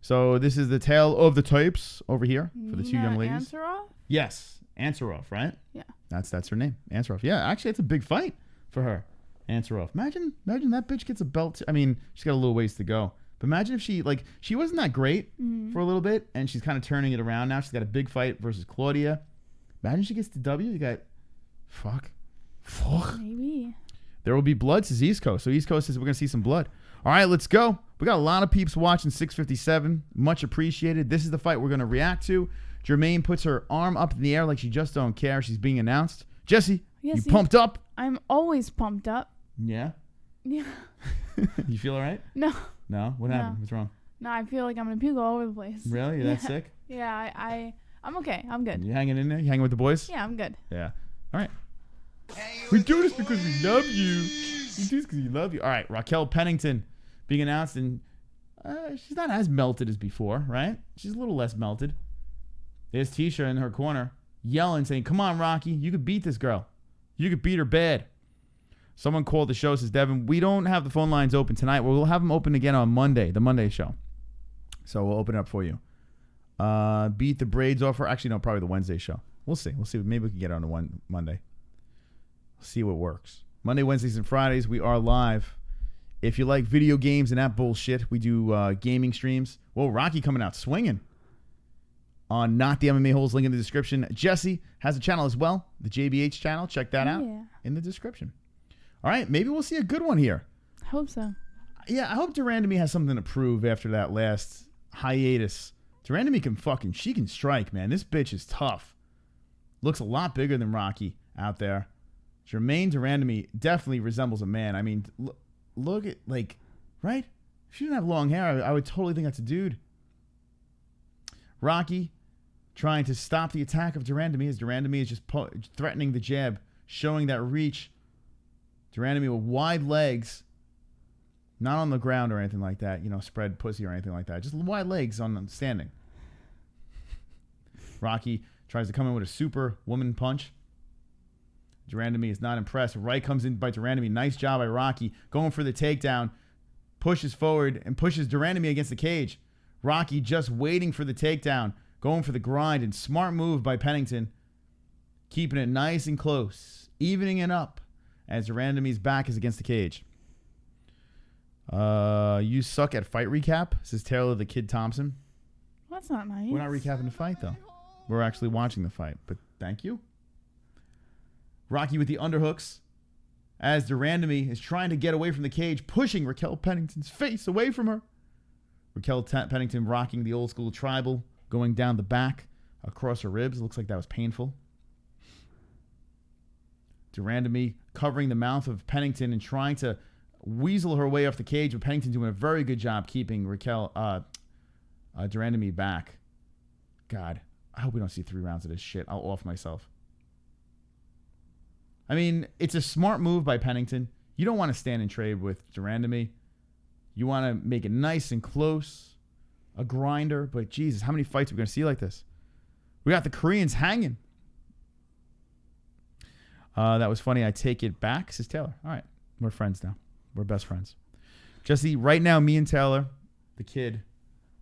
So this is the tale of the types over here for the two young ladies. Ansaroff? Yes, Ansaroff, right? Yeah. That's her name, Ansaroff. Yeah, actually, it's a big fight for her, Ansaroff. Imagine that bitch gets a belt. I mean, she's got a little ways to go. But imagine if she wasn't that great for a little bit, and she's kind of turning it around now. She's got a big fight versus Claudia. Imagine she gets the W. You got, fuck. Maybe. There will be blood, says East Coast. So East Coast says we're going to see some blood. All right, let's go. We got a lot of peeps watching 657. Much appreciated. This is the fight we're going to react to. Jermaine puts her arm up in the air like she just don't care. She's being announced. Jessie, you pumped up? I'm always pumped up. Yeah? Yeah. You feel all right? No. No? What happened? What's wrong? No, I feel like I'm going to puke all over the place. Really? You're that sick? Yeah, I'm okay. I'm good. You hanging in there? You hanging with the boys? Yeah, I'm good. Yeah. All right. We do this because we love you. We do this because we love you. All right, Raquel Pennington being announced, and she's not as melted as before, right? She's a little less melted. There's Tisha in her corner yelling, saying, come on, Rocky. You could beat this girl. You could beat her bad. Someone called the show, says Devin, we don't have the phone lines open tonight. We'll have them open again on Monday, the Monday show. So we'll open it up for you. Beat the braids off her. Actually, no, probably the Wednesday show. We'll see. Maybe we can get it on the Monday. See what works. Monday, Wednesdays, and Fridays, we are live. If you like video games and that bullshit, we do gaming streams. Whoa, Rocky coming out swinging on Not the MMA Holes, link in the description. Jessie has a channel as well, the JBH channel. Check that out in the description. All right, maybe we'll see a good one here. I hope so. Yeah, I hope Durandamy has something to prove after that last hiatus. Durandamy she can strike, man. This bitch is tough. Looks a lot bigger than Rocky out there. Jermaine Durandamy definitely resembles a man. I mean, look at, right? If she didn't have long hair, I would totally think that's a dude. Rocky trying to stop the attack of Durandamy as Durandamy is just threatening the jab, showing that reach. Durandamy with wide legs, not on the ground or anything like that, spread pussy or anything like that. Just wide legs on standing. Rocky tries to come in with a super woman punch. Durandamy is not impressed. Right comes in by Durandamy. Nice job by Rocky. Going for the takedown. Pushes forward and pushes Durandamy against the cage. Rocky just waiting for the takedown. Going for the grind. And smart move by Pennington. Keeping it nice and close. Evening it up as Durandamy's back is against the cage. You suck at fight recap, says Taylor the Kid Thompson. That's not nice. We're not recapping the fight, though. We're actually watching the fight, but thank you. Rocky with the underhooks as Durandamy is trying to get away from the cage, pushing Raquel Pennington's face away from her. Raquel Pennington rocking the old school tribal, going down the back across her ribs. It looks like that was painful. Durandamy covering the mouth of Pennington and trying to weasel her way off the cage, but Pennington doing a very good job keeping Durandamy back. God, I hope we don't see 3 rounds of this shit. I'll off myself. I mean, it's a smart move by Pennington. You don't want to stand and trade with Durandamy. You want to make it nice and close, a grinder. But Jesus, how many fights are we going to see like this? We got the Koreans hanging. That was funny. I take it back, says Taylor. All right, we're friends now. We're best friends. Jessie, right now, me and Taylor, the Kid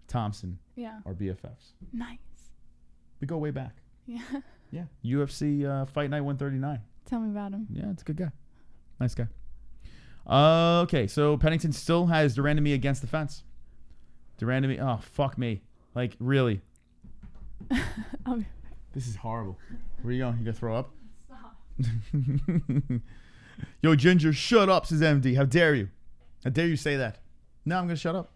Thompson, are BFFs. Nice. We go way back. Yeah. Yeah. UFC Fight Night 139. Tell me about him. Yeah, it's a good guy. Nice guy. Okay, so Pennington still has Durandamy against the fence. Durandamy, oh, fuck me. Like, really. This is horrible. Where you going? You gonna throw up? Stop. Yo, Ginger, shut up, says MD. How dare you? How dare you say that? No, I'm gonna shut up.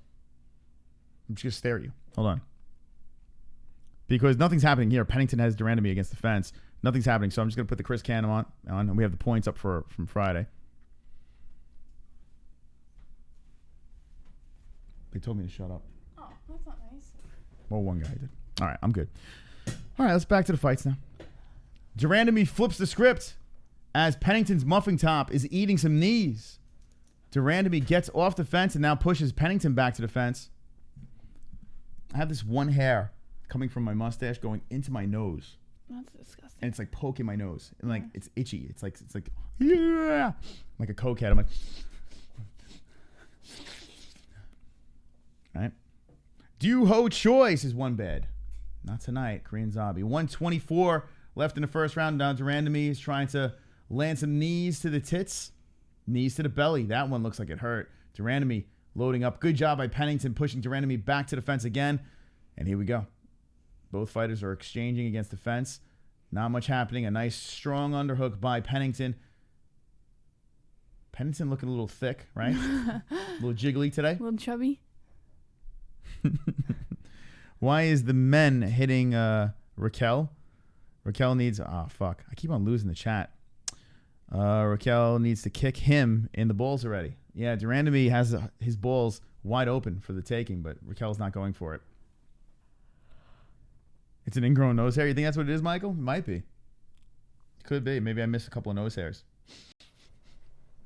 I'm just gonna stare at you. Hold on. Because nothing's happening here. Pennington has Durandamy against the fence. Nothing's happening, so I'm just going to put the Chris Cannon on, and we have the points up from Friday. They told me to shut up. Oh, that's not nice. Well, one guy did. All right, I'm good. All right, let's back to the fights now. Durandamy flips the script as Pennington's muffin top is eating some knees. Durandamy gets off the fence and now pushes Pennington back to the fence. I have this one hair coming from my mustache going into my nose. That's disgusting. And it's like poking my nose. And like it's itchy. It's like yeah. Like a cokehead. I'm like all right. Do Ho Choice is one bed. Not tonight. Korean Zombie. 124 left in the first round. Now Durandamy is trying to land some knees to the tits. Knees to the belly. That one looks like it hurt. Durandamy loading up. Good job by Pennington pushing Durandamy back to the fence again. And here we go. Both fighters are exchanging against the fence. Not much happening. A nice strong underhook by Pennington. Pennington looking a little thick, right? A little jiggly today. A little chubby. Why is the men hitting Raquel? Raquel needs... Oh, fuck. I keep on losing the chat. Raquel needs to kick him in the balls already. Yeah, Durandamy has his balls wide open for the taking, but Raquel's not going for it. It's an ingrown nose hair. You think that's what it is, Michael? It might be. Could be. Maybe I missed a couple of nose hairs.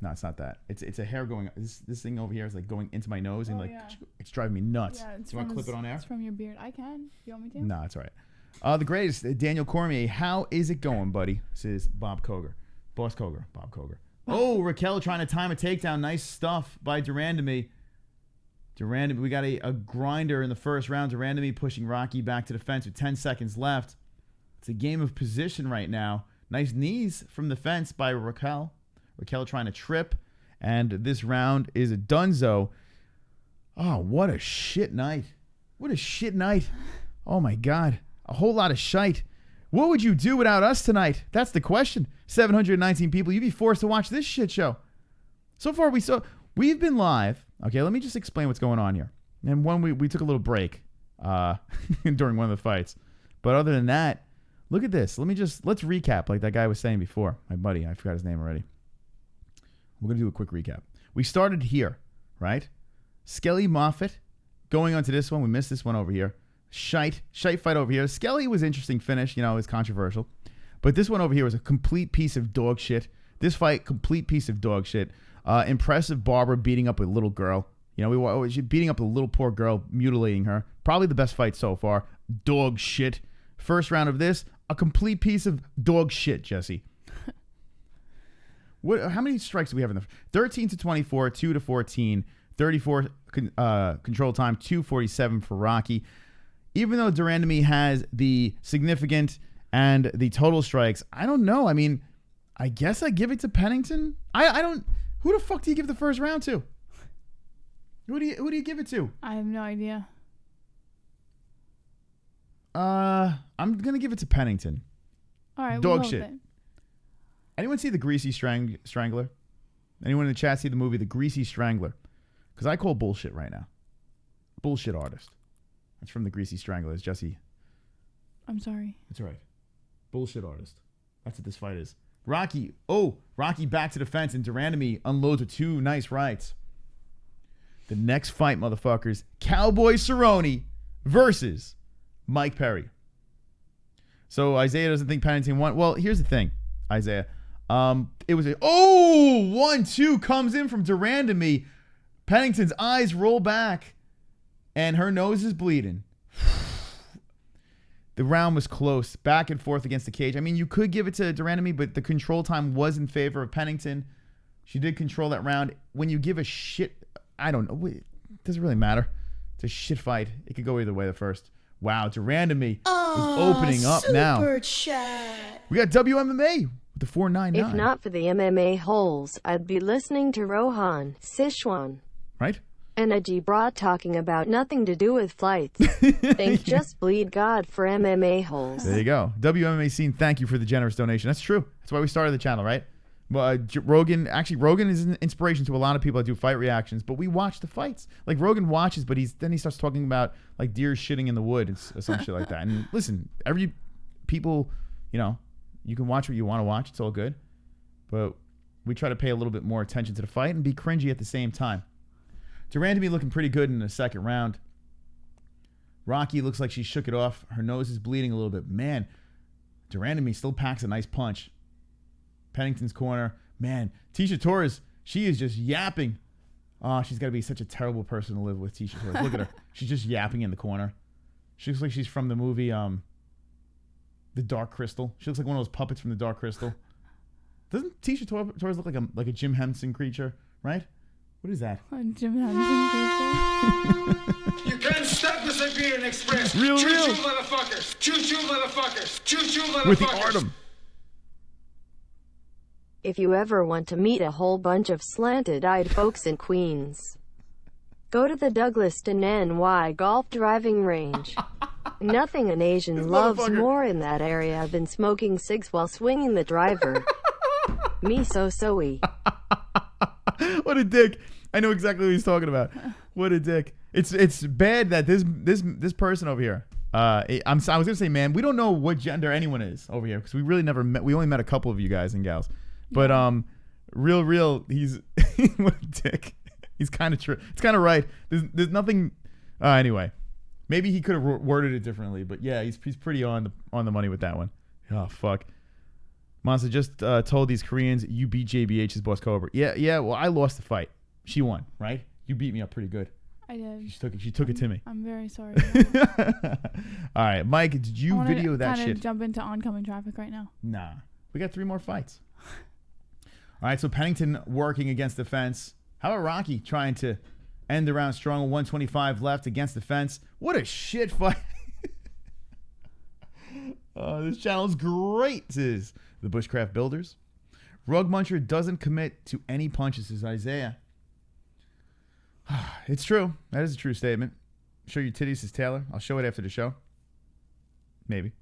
No, it's not that. It's a hair going... This thing over here is like going into my nose and it's driving me nuts. Yeah, Do you want to clip it on air? It's from your beard. I can. You want me to? No, it's all right. The greatest, Daniel Cormier. How is it going, buddy? This is Bob Koger. Boss Koger. Bob Koger. Oh, Raquel trying to time a takedown. Nice stuff by Durandamy. Durandamy, we got a grinder in the first round. Durandamy pushing Rocky back to the fence with 10 seconds left. It's a game of position right now. Nice knees from the fence by Raquel. Raquel trying to trip. And this round is a donezo. Oh, what a shit night. What a shit night. Oh, my God. A whole lot of shite. What would you do without us tonight? That's the question. 719 people. You'd be forced to watch this shit show. So far, we've been live. Okay, let me just explain what's going on here. And we took a little break during one of the fights. But other than that, look at this. Let's recap like that guy was saying before. My buddy, I forgot his name already. We're going to do a quick recap. We started here, right? Skelly Moffett going on to this one. We missed this one over here. Shite fight over here. Skelly was interesting finish. You know, it was controversial. But this one over here was a complete piece of dog shit. This fight, complete piece of dog shit. Impressive Barbara beating up a little girl. You know, she beating up a little poor girl, mutilating her. Probably the best fight so far. Dog shit. First round of this, a complete piece of dog shit, Jesse. How many strikes do we have in the 13 to 24, 2 to 14, 34 control time, 247 for Rocky. Even though Durandamy has the significant and the total strikes, I don't know. I mean, I guess I give it to Pennington. I don't. Who the fuck do you give the first round to? Who do you give it to? I have no idea. I'm gonna give it to Pennington. All right, dog shit. Anyone see the Greasy Strangler? Anyone in the chat see the movie The Greasy Strangler? Because I call bullshit right now. Bullshit artist. That's from The Greasy Strangler. It's Jesse. I'm sorry. It's all right. Bullshit artist. That's what this fight is. Rocky back to the fence, and Durandamy unloads with 2 nice rights. The next fight, motherfuckers. Cowboy Cerone versus Mike Perry. So Isaiah doesn't think Pennington won. Well, here's the thing, Isaiah. It was 1-2 comes in from Durandamy. Pennington's eyes roll back, and her nose is bleeding. The round was close, back and forth against the cage. I mean, you could give it to Durandamy, but the control time was in favor of Pennington. She did control that round. When you give a shit, I don't know. It doesn't really matter. It's a shit fight. It could go either way the first. Wow, Durandamy is opening up now. Super chat. We got WMMA with the 499. If not for the MMA holes, I'd be listening to Rohan Sichuan. Right? Energy bra talking about nothing to do with flights. Thank just bleed God for MMA holes. There you go. WMMA scene, thank you for the generous donation. That's true. That's why we started the channel, right? Well, Rogan is an inspiration to a lot of people that do fight reactions, but we watch the fights. Like, Rogan watches, but then he starts talking about, like, deer shitting in the wood or some shit like that. And listen, every people, you know, you can watch what you want to watch. It's all good. But we try to pay a little bit more attention to the fight and be cringy at the same time. Durandamy looking pretty good in the second round. Rocky looks like she shook it off. Her nose is bleeding a little bit. Man, Durandamy still packs a nice punch. Pennington's corner. Man, Tisha Torres, she is just yapping Oh, she's got to be such a terrible person to live with, Tisha Torres. Look at her. She's just yapping in the corner. She looks like she's from the movie The Dark Crystal. She looks like one of those puppets from The Dark Crystal. Doesn't Tisha Torres look like a Jim Henson creature, right? What is that? A Jim Henson creature. You can't stop the Siberian Express. Real. Choo-choo, motherfuckers. Choo-choo, motherfuckers. Choo-choo, motherfuckers. With the Artem. If you ever want to meet a whole bunch of slanted-eyed folks in Queens, go to the Douglaston NY golf driving range. Nothing an Asian loves more in that area than smoking cigs while swinging the driver. Me so-so-y. What a dick. I know exactly what he's talking about. What a dick. It's bad that this person over here. I was gonna say, man, we don't know what gender anyone is over here because we really never met. We only met a couple of you guys and gals. But real, he's what a dick. He's kind of true. It's kind of right. There's nothing. Anyway, maybe he could have worded it differently. But yeah, he's pretty on the money with that one. Oh fuck. Monster just told these Koreans you beat JBH's boss Cobra. Yeah. Well, I lost the fight. She won, right? You beat me up pretty good. I did. She took it to me. I'm very sorry. All right, Mike, did you video that shit? Jump into oncoming traffic right now. Nah, we got 3 more fights. All right, so Pennington working against the fence. How about Rocky trying to end the round strong with 125 left against the fence? What a shit fight. This channel's great, says the Bushcraft Builders. Rug Muncher doesn't commit to any punches, says Isaiah. It's true. That is a true statement. Show your titties, says Taylor. I'll show it after the show. Maybe.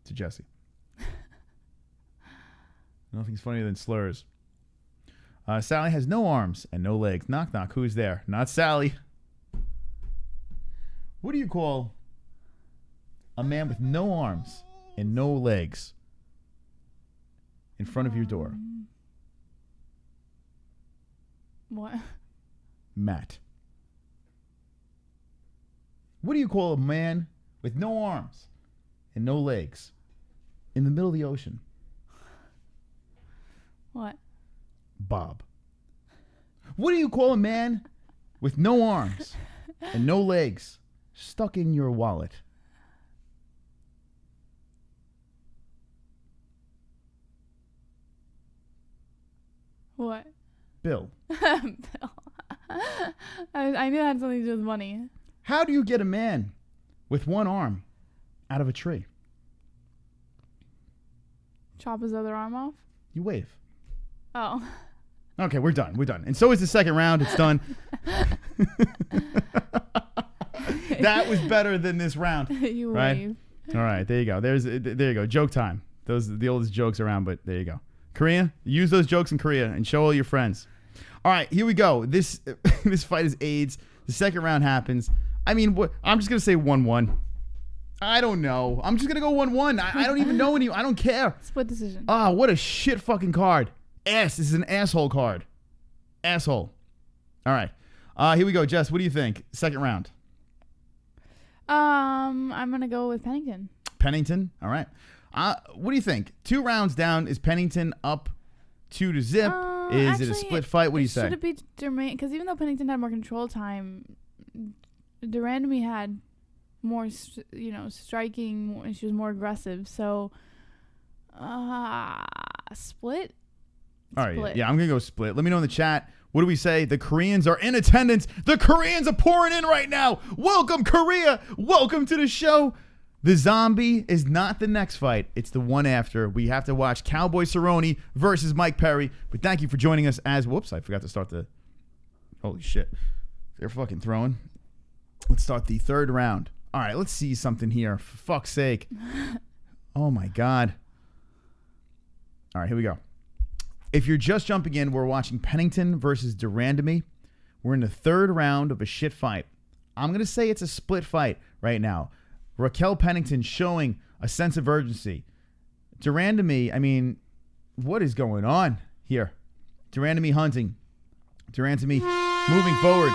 To Jessie. Nothing's funnier than slurs. Sally has no arms and no legs. Knock, knock. Who's there? Not Sally. What do you call a man with no arms and no legs in front of your door? What? Matt. What do you call a man with no arms and no legs in the middle of the ocean? What? Bob. What do you call a man with no arms and no legs stuck in your wallet? What? Bill. Bill. I knew it had something to do with money. How do you get a man with one arm out of a tree? Chop his other arm off? You wave. Oh. Okay, we're done. We're done. And so is the second round. It's done. That was better than this round. You right? wave. All right, there you go. There you go. Joke time. Those are the oldest jokes around, but there you go. Korea, use those jokes in Korea and show all your friends. All right, here we go. This fight is AIDS. The second round happens. I mean, I'm just gonna say 1-1. I don't know. I'm just gonna go 1-1. I don't even know any. I don't care. Split decision. Ah, what a shit fucking card. This is an asshole card. Asshole. All right. Here we go, Jess. What do you think? Second round. I'm gonna go with Pennington. Pennington. All right. What do you think? 2 rounds down. Is Pennington up 2-0? Is it a split fight? What do you say? Should it be Durant? Because even though Pennington had more control time, Durandamy had more, striking. And she was more aggressive. So, split. All right. Yeah, I'm gonna go split. Let me know in the chat. What do we say? The Koreans are in attendance. The Koreans are pouring in right now. Welcome, Korea. Welcome to the show. The zombie is not the next fight. It's the one after. We have to watch Cowboy Cerone versus Mike Perry. But thank you for joining us as... Whoops, I forgot to start the... Holy shit. They're fucking throwing. Let's start the third round. All right, let's see something here. For fuck's sake. Oh, my God. All right, here we go. If you're just jumping in, we're watching Pennington versus Durandamy. We're in the third round of a shit fight. I'm going to say it's a split fight right now. Raquel Pennington showing a sense of urgency. Durandamy, I mean, what is going on here? Durandamy hunting. Durandamy moving forward.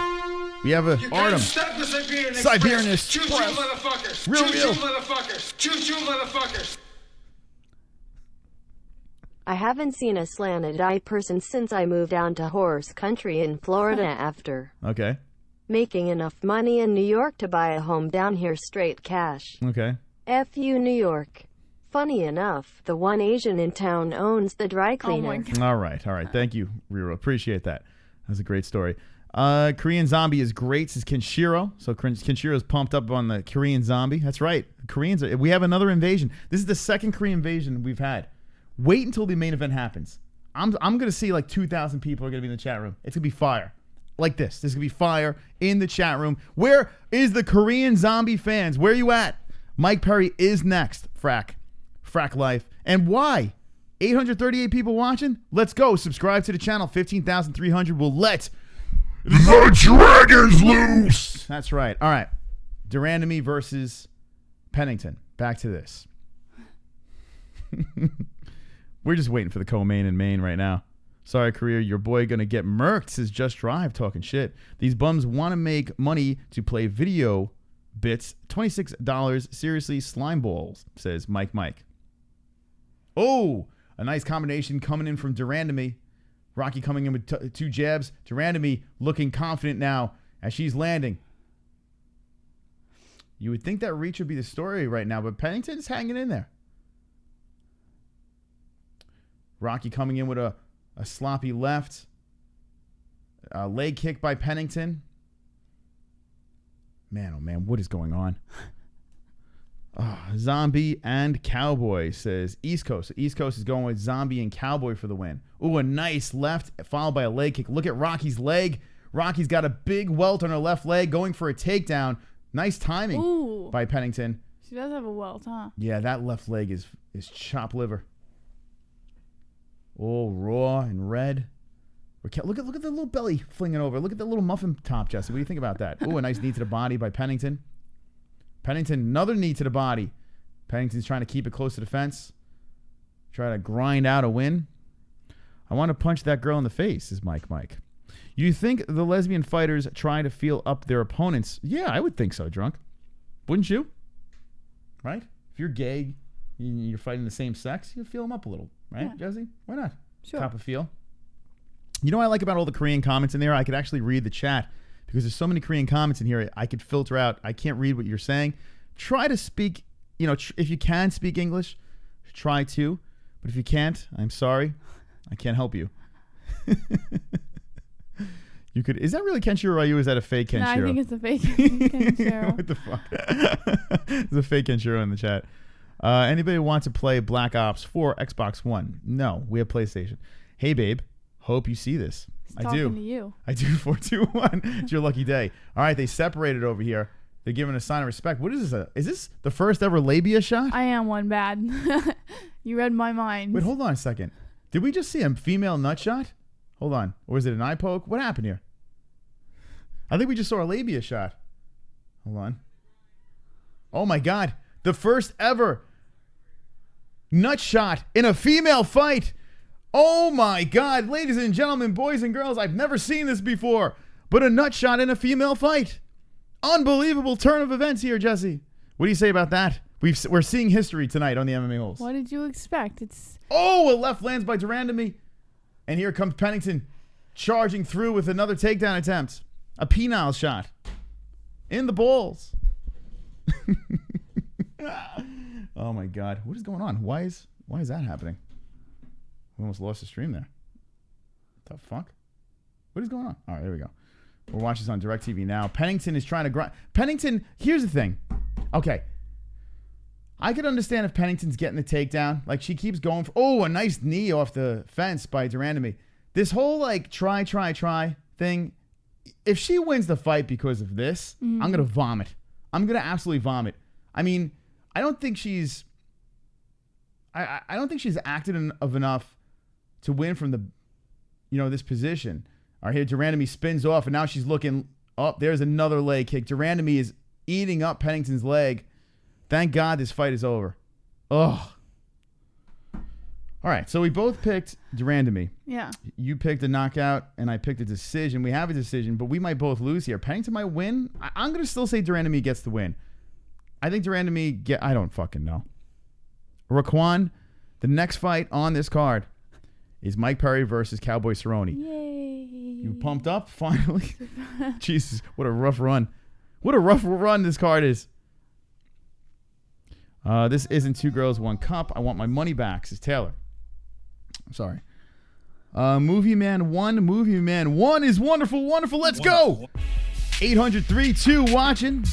We have a Artem. Siberian Express. Choo-choo, motherfuckers. Real. Choo-choo, motherfuckers. Choo-choo, motherfuckers. I haven't seen a slanted eye person since I moved down to horse country in Florida after Okay. making enough money in New York to buy a home down here straight cash. Okay. F you, New York. Funny enough, the one Asian in town owns the dry cleaner. Oh my God. All right. All right. Thank you, Riro. Appreciate that. That was a great story. Korean Zombie is great, says Kenshiro. So Kenshiro's pumped up on the Korean Zombie. That's right. Koreans, we have another invasion. This is the second Korean invasion we've had. Wait until the main event happens. I'm going to see like 2,000 people are going to be in the chat room. It's going to be fire. Like this. There's going to be fire in the chat room. Where is the Korean Zombie fans? Where are you at? Mike Perry is next. Frack Life. And why? 838 people watching? Let's go. Subscribe to the channel. 15,300 will let the dragons loose. That's right. All right. Durandamy versus Pennington. Back to this. We're just waiting for the co-main in Maine right now. Sorry, career. Your boy gonna get murked, says Just Drive, talking shit. These bums want to make money to play video bits. $26. Seriously, slime balls, says Mike. Oh, a nice combination coming in from Durandamy. Rocky coming in with two jabs. Durandamy looking confident now as she's landing. You would think that reach would be the story right now, but Pennington's hanging in there. Rocky coming in with a sloppy left. A leg kick by Pennington. Man, oh man, what is going on? Zombie and Cowboy, says East Coast. East Coast is going with Zombie and Cowboy for the win. Ooh, a nice left followed by a leg kick. Look at Rocky's leg. Rocky's got a big welt on her left leg going for a takedown. Nice timing by Pennington. She does have a welt, huh? Yeah, that left leg is chopped liver. Oh, raw and red. Look at the little belly flinging over. Look at the little muffin top, Jesse. What do you think about that? Oh, a nice knee to the body by Pennington. Pennington, another knee to the body. Pennington's trying to keep it close to the fence. Try to grind out a win. I want to punch that girl in the face, is Mike. You think the lesbian fighters try to feel up their opponents? Yeah, I would think so, Drunk. Wouldn't you? Right? If you're gay, you're fighting the same sex, you feel them up a little. Right, yeah. Jesse? Why not? Sure. Cop a feel. You know what I like about all the Korean comments in there? I could actually read the chat because there's so many Korean comments in here. I could filter out. I can't read what you're saying. Try to speak, if you can speak English, try to. But if you can't, I'm sorry. I can't help you. You could. Is that really Kenshiro Ryu? Or is that a fake Kenshiro? No, I think it's a fake Kenshiro. What the fuck? There's a fake Kenshiro in the chat. Anybody want to play Black Ops 4 Xbox One? No, we have PlayStation. Hey, babe. Hope you see this. He's talking to you. I do. 421. It's your lucky day. All right, they separated over here. They're giving a sign of respect. What is this? Is this the first ever labia shot? I am one bad. You read my mind. Wait, hold on a second. Did we just see a female nut shot? Hold on. Or was it an eye poke? What happened here? I think we just saw a labia shot. Hold on. Oh, my God. The first ever nut shot in a female fight. Oh, my God. Ladies and gentlemen, boys and girls, I've never seen this before. But a nut shot in a female fight. Unbelievable turn of events here, Jesse. What do you say about that? We're seeing history tonight on the MMA Holes. What did you expect? Oh, a left lands by Durandamy. And here comes Pennington charging through with another takedown attempt. A penile shot. In the balls. Oh, my God. What is going on? Why is that happening? We almost lost the stream there. What the fuck? What is going on? All right, there we go. We're watching this on DirecTV now. Pennington is trying to grind. Pennington, here's the thing. Okay. I could understand if Pennington's getting the takedown. Like, she keeps going for... Oh, a nice knee off the fence by Durandamy. This whole, like, try thing, if she wins the fight because of this, I'm going to vomit. I'm going to absolutely vomit. I mean, I don't think she's... I don't think she's acted enough to win from the, this position. All right, here Durandamy spins off, and now she's looking up. There's another leg kick. Durandamy is eating up Pennington's leg. Thank God this fight is over. Ugh. All right, so we both picked Durandamy. Yeah. You picked a knockout, and I picked a decision. We have a decision, but we might both lose here. Pennington might win. I'm going to still say Durandamy gets the win. I think Durandamy I don't fucking know. Raquan, the next fight on this card, is Mike Perry versus Cowboy Cerone. Yay. You pumped up? Finally. Jesus, what a rough run. What a rough run this card is. This isn't 2 Girls, 1 Cup. I want my money back, says Taylor. I'm sorry. Movie Man 1. Movie Man 1 is wonderful, wonderful. Let's go. 803.2 watching.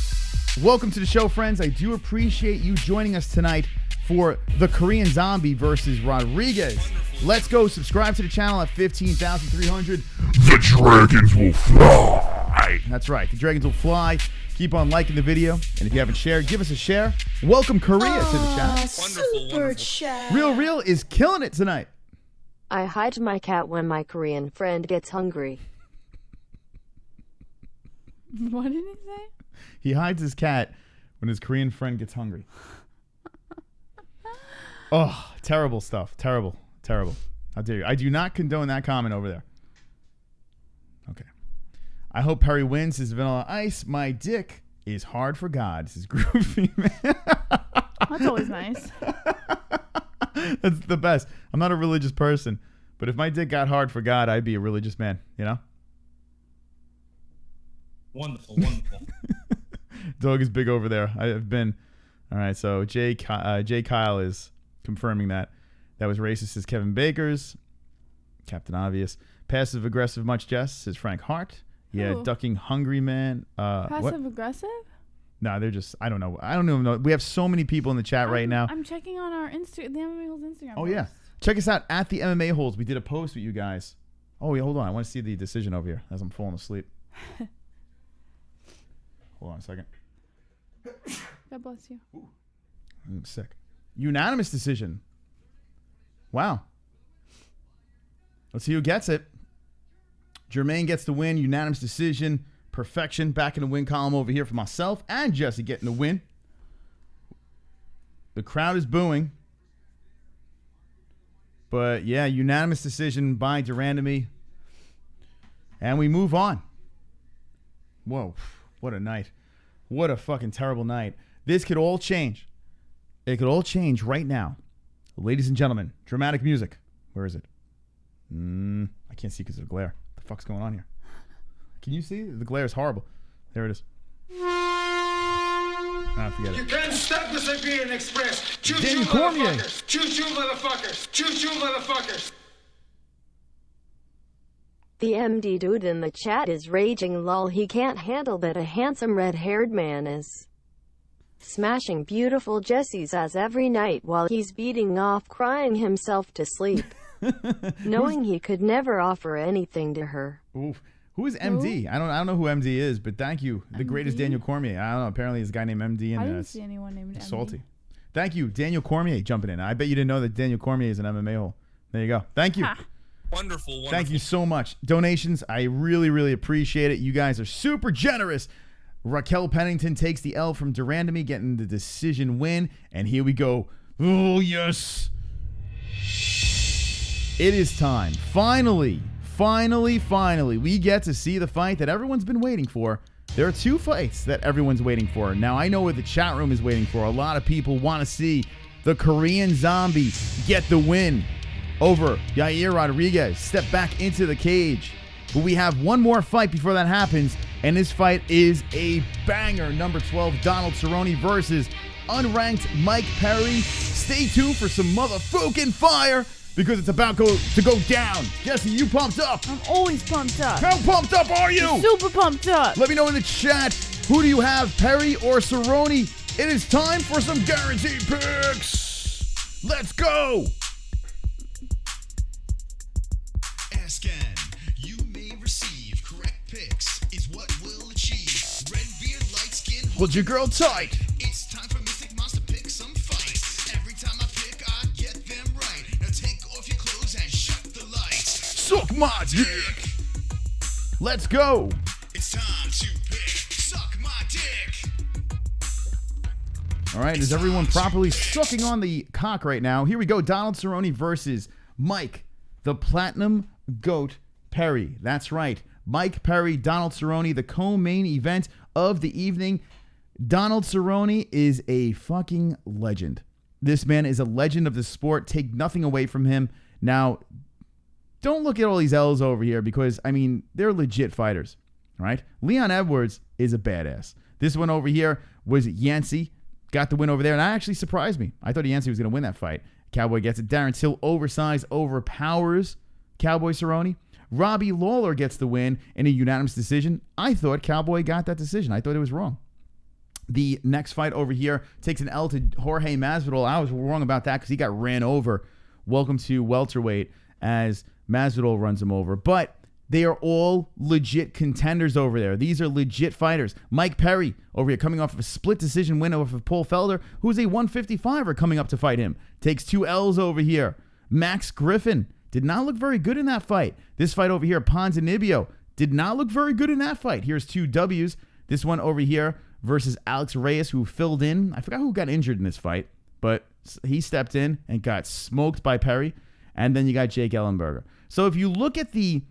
Welcome to the show, friends. I do appreciate you joining us tonight for the Korean Zombie versus Rodriguez. Let's go. Subscribe to the channel at 15,300. The dragons will fly. That's right. The dragons will fly. Keep on liking the video. And if you haven't shared, give us a share. Welcome Korea to the chat. Super chat. Real is killing it tonight. I hide my cat when my Korean friend gets hungry. What did he say? He hides his cat when his Korean friend gets hungry. Oh, terrible stuff. Terrible. How dare you? I do not condone that comment over there. Okay. I hope Perry wins his Vanilla Ice. My dick is hard for God. This is groovy, man. That's always nice. That's the best. I'm not a religious person, but if my dick got hard for God, I'd be a religious man, you know? Wonderful. Dog is big over there. I've been. All right, so Jay Kyle is confirming that. That was racist as Kevin Baker's. Captain Obvious. Passive aggressive much Jess says Frank Hart. Yeah, Who? ducking hungry man. Passive aggressive? No, they're just, I don't know. I don't even know. We have so many people in the chat right now. I'm checking on our the MMA Holes Instagram. Oh, yeah. Check us out at the MMA Holes. We did a post with you guys. Oh, yeah, hold on. I want to see the decision over here as I'm falling asleep. Hold on a second. God bless you. I'm sick. Unanimous decision. Wow. Let's see who gets it. Jermaine gets the win. Unanimous decision. Perfection. Back in the win column over here for myself and Jesse getting the win. The crowd is booing. But yeah, unanimous decision by Durandamy. And we move on. Whoa. What a night. What a fucking terrible night. This could all change. It could all change right now. Ladies and gentlemen, dramatic music. Where is it? I can't see because of the glare. What the fuck's going on here? Can you see? The glare is horrible. There it is. Ah, forget You it. can't stop the Siberian Express. Choo-choo, Daniel Cormier. motherfuckers. Choo-choo, motherfuckers. Choo-choo, motherfuckers. The MD dude in the chat is raging lol. He can't handle that a handsome red-haired man is smashing beautiful Jessie's ass every night while he's beating off crying himself to sleep, knowing he could never offer anything to her. Oof. Who is MD? I don't know who MD is, but thank you. The greatest Daniel Cormier. I don't know. Apparently, there's a guy named MD in I there. didn't see anyone named MD. Salty. Thank you, Daniel Cormier, jumping in. I bet you didn't know that Daniel Cormier is an MMA hole. There you go. Thank you. Wonderful. Thank you so much. Donations, I really appreciate it. You guys are super generous. Raquel Pennington takes the L from Durandamy, getting the decision win. And here we go. Oh, yes. It is time. Finally, we get to see the fight that everyone's been waiting for. There are 2 fights that everyone's waiting for. Now, I know what the chat room is waiting for. A lot of people want to see the Korean Zombie get the win over Yair Rodriguez. Step back into the cage. But we have one more fight before that happens, and this fight is a banger. Number 12, Donald Cerone versus unranked Mike Perry. Stay tuned for some motherfucking fire, because it's about to go down. Jesse, you pumped up? I'm always pumped up. How pumped up are you? Super pumped up. Let me know in the chat, who do you have, Perry or Cerone? It is time for some guaranteed picks. Let's go. Asking, you may receive correct picks is what will achieve. Red beard, light skin, Hold your girl tight. It's time for Mystic Moss to pick some fights. Every time I pick, I get them right. Now take off your clothes and shut the lights. Suck my dick. Let's go. It's time to pick. Suck my dick. All right, is everyone properly sucking on the cock right now? Here we go. Donald Cerone versus Mike, the Platinum Goat Perry. That's right. Mike Perry, Donald Cerone, the co-main event of the evening. Donald Cerone is a fucking legend. This man is a legend of the sport. Take nothing away from him. Now, don't look at all these L's over here because, I mean, they're legit fighters, right? Leon Edwards is a badass. This one over here was Yancey. Got the win over there, and that actually surprised me. I thought Yancey was going to win that fight. Cowboy gets it. Darren Till oversized, overpowers Cowboy Cerone. Robbie Lawler gets the win in a unanimous decision. I thought Cowboy got that decision. I thought it was wrong. The next fight over here takes an L to Jorge Masvidal. I was wrong about that because he got ran over. Welcome to welterweight as Masvidal runs him over. But they are all legit contenders over there. These are legit fighters. Mike Perry over here coming off of a split decision win over Paul Felder, who's a 155er coming up to fight him. Takes 2 L's over here. Max Griffin did not look very good in that fight. This fight over here, Ponzinibbio, did not look very good in that fight. Here's 2 W's. This one over here versus Alex Reyes, who filled in. I forgot who got injured in this fight, but he stepped in and got smoked by Perry. And then you got Jake Ellenberger. So if you look at the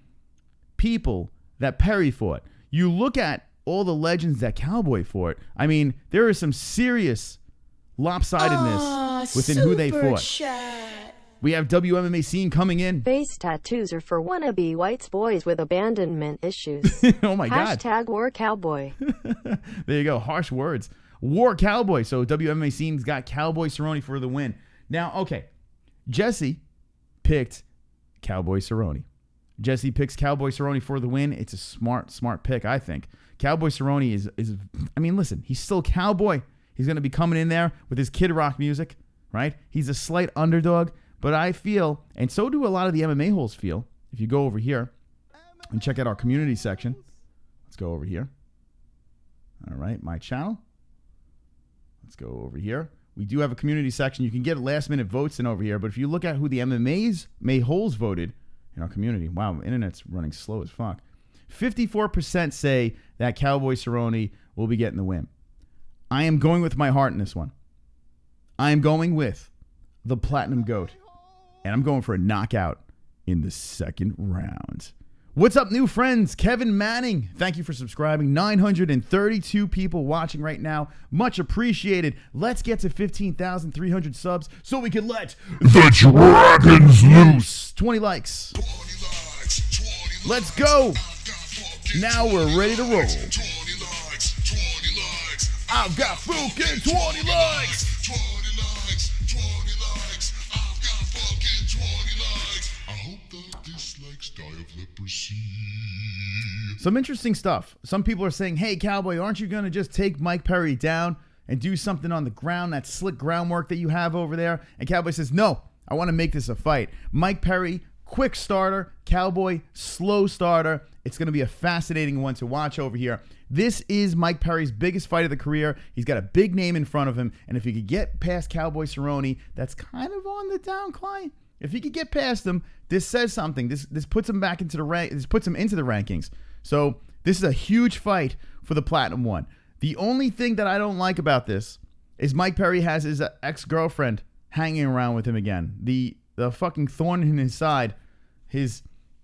people that Perry fought, you look at all the legends that Cowboy fought, I mean, there is some serious lopsidedness within who they fought. Chat. We have WMMA scene coming in. Face tattoos are for wannabe whites boys with abandonment issues. Oh my God. Hashtag War Cowboy. There you go. Harsh words. War Cowboy. So WMMA scene's got Cowboy Cerone for the win. Now, okay. Jessie picked Cowboy Cerone. Jessie picks Cowboy Cerone for the win. It's a smart pick, I think. Cowboy Cerone is I mean, listen, he's still Cowboy. He's going to be coming in there with his Kid Rock music, right? He's a slight underdog, but I feel, and so do a lot of the MMA holes feel, if you go over here and check out our community section. Let's go over here. All right, my channel. Let's go over here. We do have a community section. You can get last-minute votes in over here, but if you look at who the MMA holes voted in our community, wow, internet's running slow as fuck. 54% say that Cowboy Cerone will be getting the win. I am going with my heart in this one. I am going with the Platinum Goat, and I'm going for a knockout in the second round. What's up, new friends? Kevin Manning, thank you for subscribing. 932 people watching right now. Much appreciated. Let's get to 15,300 subs so we can let the dragons loose. 20 likes. Let's go. Now we're ready to roll. I've got fucking 20 likes. Some interesting stuff. Some people are saying, hey, Cowboy, aren't you going to just take Mike Perry down and do something on the ground, that slick groundwork that you have over there? And Cowboy says, no, I want to make this a fight. Mike Perry, quick starter. Cowboy, slow starter. It's going to be a fascinating one to watch over here. This is Mike Perry's biggest fight of the career. He's got a big name in front of him. And if he could get past Cowboy Cerone, that's kind of on the downcline. If he could get past him, this says something. This puts him back into the rank. This puts him into the rankings. So this is a huge fight for the Platinum One. The only thing that I don't like about this is Mike Perry has his ex-girlfriend hanging around with him again. The fucking thorn in his side, his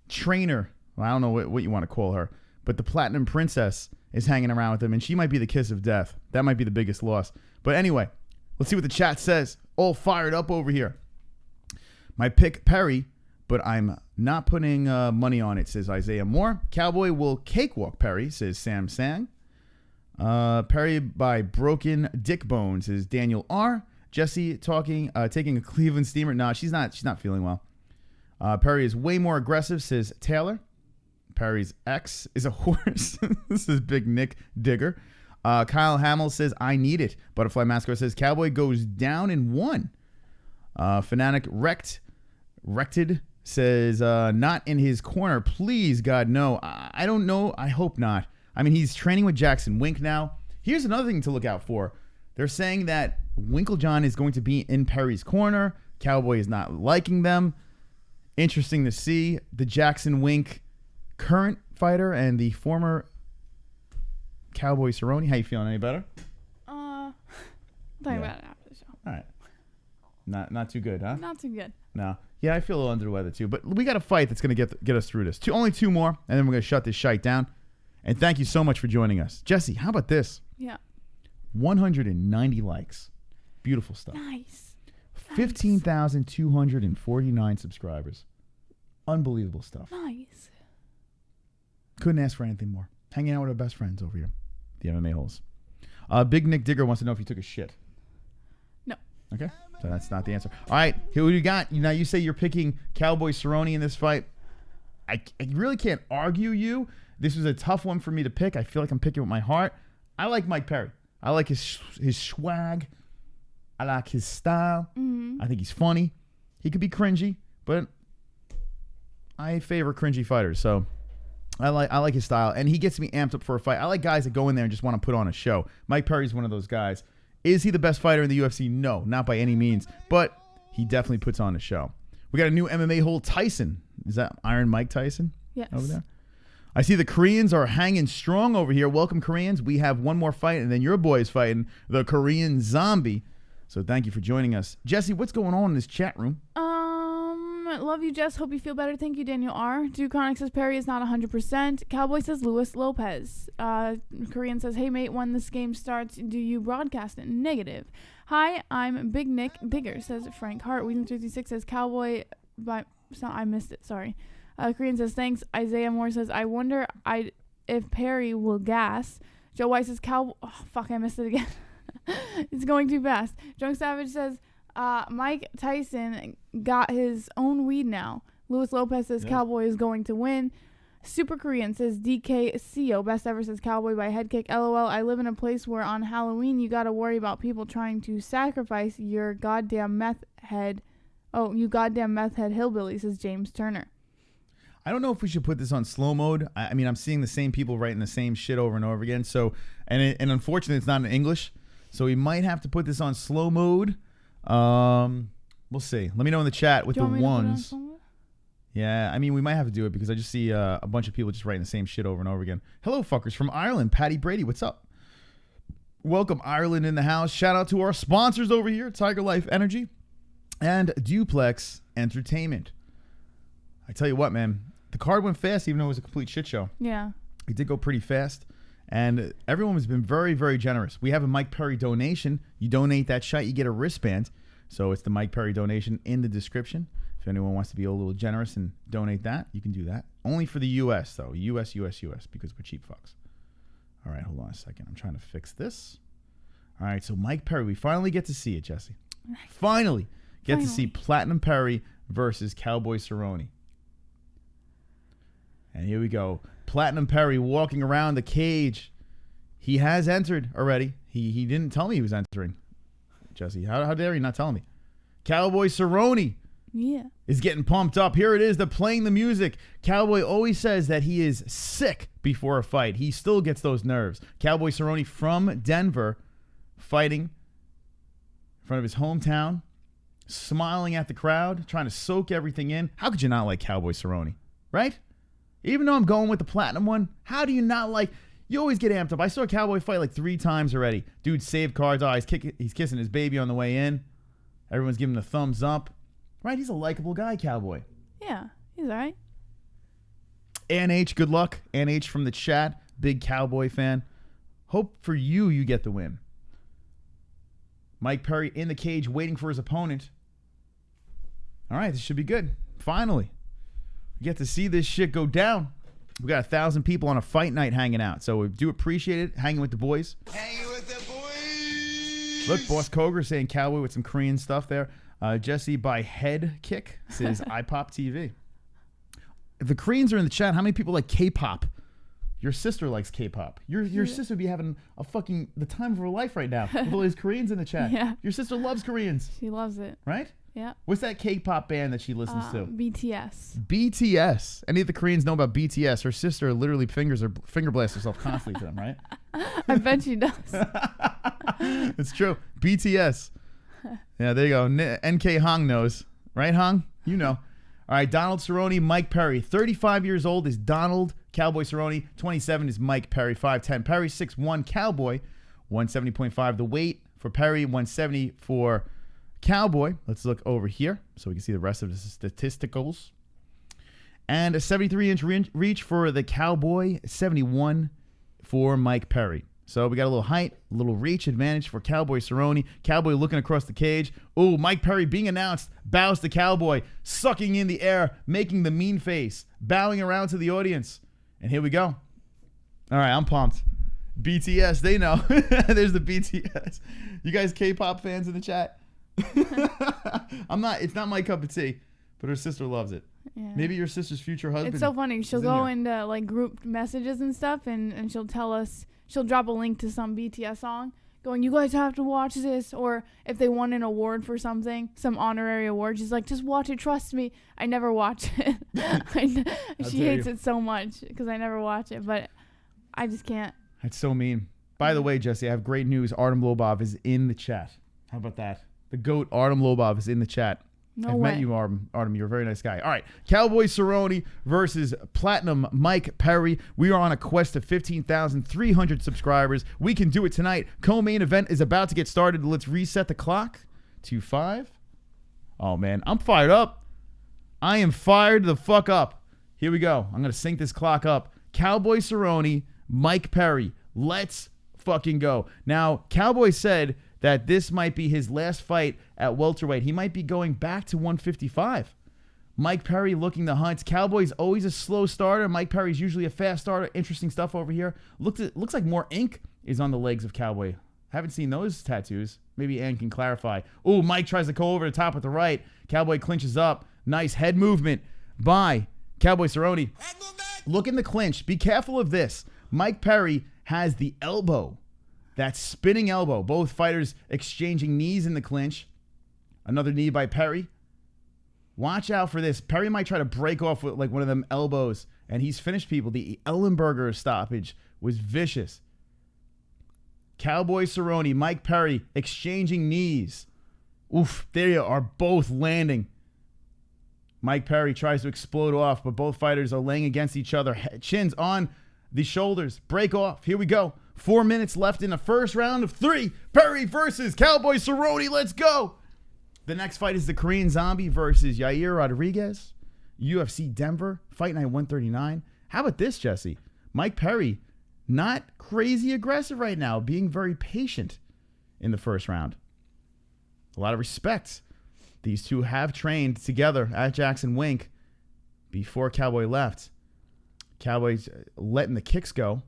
trainer. Well, I don't know what you want to call her, but the Platinum Princess is hanging around with him, and she might be the kiss of death. That might be the biggest loss. But anyway, let's see what the chat says. All fired up over here. My pick, Perry, but I'm not putting money on it, says Isaiah Moore. Cowboy will cakewalk Perry, says Sam Sang. Perry by Broken Dick Bones, says Daniel R. Jessie taking a Cleveland steamer. No, she's not feeling well. Perry is way more aggressive, says Taylor. Perry's ex is a horse. This is Big Nick Digger. Kyle Hamill says, I need it. Butterfly Mascot says, Cowboy goes down in 1. Fanatic Rected says, not in his corner. Please, God, no. I don't know. I hope not. I mean, he's training with Jackson Wink now. Here's another thing to look out for. They're saying that Winklejohn is going to be in Perry's corner. Cowboy is not liking them. Interesting to see. The Jackson Wink current fighter and the former Cowboy Cerone. How you feeling? Any better? Talking about it after the show. All right. Not too good, huh? Not too good. No. Yeah, I feel a little under the weather too. But we got a fight that's going to get us through this. Only 2 more, and then we're going to shut this shite down. And thank you so much for joining us. Jessie, how about this? Yeah. 190 likes. Beautiful stuff. Nice. 15,249 subscribers. Unbelievable stuff. Nice. Couldn't ask for anything more. Hanging out with our best friends over here, the MMA holes. Big Nick Digger wants to know if you took a shit. No. Okay, so that's not the answer. All right, here what do you got? Now you say you're picking Cowboy Cerone in this fight. I really can't argue you. This was a tough one for me to pick. I feel like I'm picking with my heart. I like Mike Perry. I like his swag. I like his style. Mm-hmm. I think he's funny. He could be cringy, but I favor cringy fighters. So I like his style, and he gets me amped up for a fight. I like guys that go in there and just want to put on a show. Mike Perry's one of those guys. Is he the best fighter in the UFC? No, not by any means, but he definitely puts on a show. We got a new MMA hole, Tyson. Is that Iron Mike Tyson? Yes. Over there? I see the Koreans are hanging strong over here. Welcome, Koreans. We have one more fight, and then your boy's fighting the Korean Zombie. So thank you for joining us. Jessie, what's going on in this chat room? Love you, Jess. Hope you feel better. Thank you, Daniel R. Duconic says Perry is not 100%. Cowboy says Luis Lopez. Korean says, hey, mate, when this game starts, do you broadcast it? Negative. Hi, I'm Big Nick Digger, says Frank Hart. Wheaton56 says Cowboy by... I missed it. Sorry. Korean says, thanks. Isaiah Moore says, I wonder if Perry will gas. Joe White says, Cowboy... Oh, fuck, I missed it again. It's going too fast. Drunk Savage says, Mike Tyson got his own weed now. Luis Lopez says Cowboy is going to win. Super Korean says DKCO. Best ever says Cowboy by head kick. LOL. I live in a place where on Halloween you got to worry about people trying to sacrifice your goddamn meth head. Oh, you goddamn meth head hillbilly, says James Turner. I don't know if we should put this on slow mode. I mean, I'm seeing the same people writing the same shit over and over again. So, and unfortunately, it's not in English. So we might have to put this on slow mode. We'll see. Let me know in the chat with the ones. Yeah, I mean, we might have to do it because I just see a bunch of people just writing the same shit over and over again. Hello, fuckers from Ireland. Patty Brady, what's up? Welcome, Ireland in the house. Shout out to our sponsors over here, TygerLyfe Energy and Duplex Entertainment. I tell you what, man, the card went fast even though it was a complete shit show. Yeah. It did go pretty fast. And everyone has been very, very generous. We have a Mike Perry donation. You donate that shot, you get a wristband. So it's the Mike Perry donation in the description. If anyone wants to be a little generous and donate that, you can do that. Only for the U.S., though. U.S., because we're cheap fucks. All right, hold on a second. I'm trying to fix this. All right, so Mike Perry, we finally get to see it, Jessie. Finally get to see Platinum Perry versus Cowboy Cerone. And here we go. Platinum Perry walking around the cage. He has entered already. He didn't tell me he was entering. Jessie, how dare you not tell me? Cowboy Cerone is getting pumped up. Here it is. They're playing the music. Cowboy always says that he is sick before a fight. He still gets those nerves. Cowboy Cerone from Denver fighting in front of his hometown, smiling at the crowd, trying to soak everything in. How could you not like Cowboy Cerone, right? Even though I'm going with the platinum one, how do you not like... You always get amped up. I saw Cowboy fight like 3 times already. Dude saved cards. Oh, he's kissing his baby on the way in. Everyone's giving him the thumbs up. Right? He's a likable guy, Cowboy. Yeah, he's all right. Ann H, good luck. Ann H from the chat. Big Cowboy fan. Hope for you get the win. Mike Perry in the cage waiting for his opponent. All right, this should be good. Finally. We get to see this shit go down. We got 1,000 people on a fight night hanging out. So we do appreciate it. Hanging with the boys. Hanging with the boys. Look, Boss Koger saying Cowboy with some Korean stuff there. Jessie by Head Kick says iPop TV. If the Koreans are in the chat, how many people like K-pop? Your sister likes K-pop. Your sister would be having the time of her life right now with all these Koreans in the chat. Yeah. Your sister loves Koreans. She loves it. Right? Yeah. What's that K-pop band that she listens to? BTS. BTS. Any of the Koreans know about BTS? Her sister literally finger blasts herself constantly to them, right? I bet she does. It's true. BTS. Yeah, there you go. NK Hong knows. Right, Hong? You know. All right, Donald Cerone, Mike Perry. 35 years old is Donald Cowboy Cerone. 27 is Mike Perry. 5'10". Perry, 6'1". Cowboy, 170.5. The weight for Perry, 170 for Cowboy. Let's look over here so we can see the rest of the statisticals. And a 73-inch reach for the Cowboy, 71 for Mike Perry. So we got a little height, a little reach advantage for Cowboy Cerone. Cowboy looking across the cage. Oh, Mike Perry being announced. Bows to Cowboy, sucking in the air, making the mean face, bowing around to the audience. And here we go. All right, I'm pumped. BTS, they know. There's the BTS. You guys K-pop fans in the chat? I'm not. It's not my cup of tea, but her sister loves it. Yeah. Maybe your sister's future husband. It's so funny. She'll go into like group messages and stuff, and she'll tell us. She'll drop a link to some BTS song, going, "You guys have to watch this." Or if they won an award for something, some honorary award, she's like, "Just watch it. Trust me." I never watch it. She hates it so much because I never watch it, but I just can't. That's so mean. By the way, Jessie, I have great news. Artem Lobov is in the chat. How about that? The GOAT, Artem Lobov, is in the chat. I've met you, Artem. You're a very nice guy. All right. Cowboy Cerone versus Platinum Mike Perry. We are on a quest to 15,300 subscribers. We can do it tonight. Co-main event is about to get started. Let's reset the clock to 5. Oh, man. I'm fired up. I am fired the fuck up. Here we go. I'm going to sync this clock up. Cowboy Cerone, Mike Perry. Let's fucking go. Now, Cowboy said that this might be his last fight at welterweight. He might be going back to 155. Mike Perry looking to hunt. Cowboy's always a slow starter. Mike Perry's usually a fast starter. Interesting stuff over here. Looks like more ink is on the legs of Cowboy. Haven't seen those tattoos. Maybe Ann can clarify. Oh, Mike tries to go over the top with the right. Cowboy clinches up. Nice head movement by Cowboy Cerone. Look in the clinch. Be careful of this. Mike Perry has the elbow. That spinning elbow. Both fighters exchanging knees in the clinch. Another knee by Perry. Watch out for this. Perry might try to break off with like one of them elbows, and he's finished people. The Ellenberger stoppage was vicious. Cowboy Cerone, Mike Perry exchanging knees. Oof, they are both landing. Mike Perry tries to explode off, but both fighters are laying against each other. Chins on the shoulders. Break off. Here we go. 4 minutes left in the first round of 3. Perry versus Cowboy Cerone. Let's go. The next fight is the Korean Zombie versus Yair Rodriguez. UFC Denver. Fight night 139. How about this, Jessie? Mike Perry, not crazy aggressive right now. Being very patient in the first round. A lot of respect. These two have trained together at Jackson Wink before Cowboy left. Cowboy's letting the kicks go.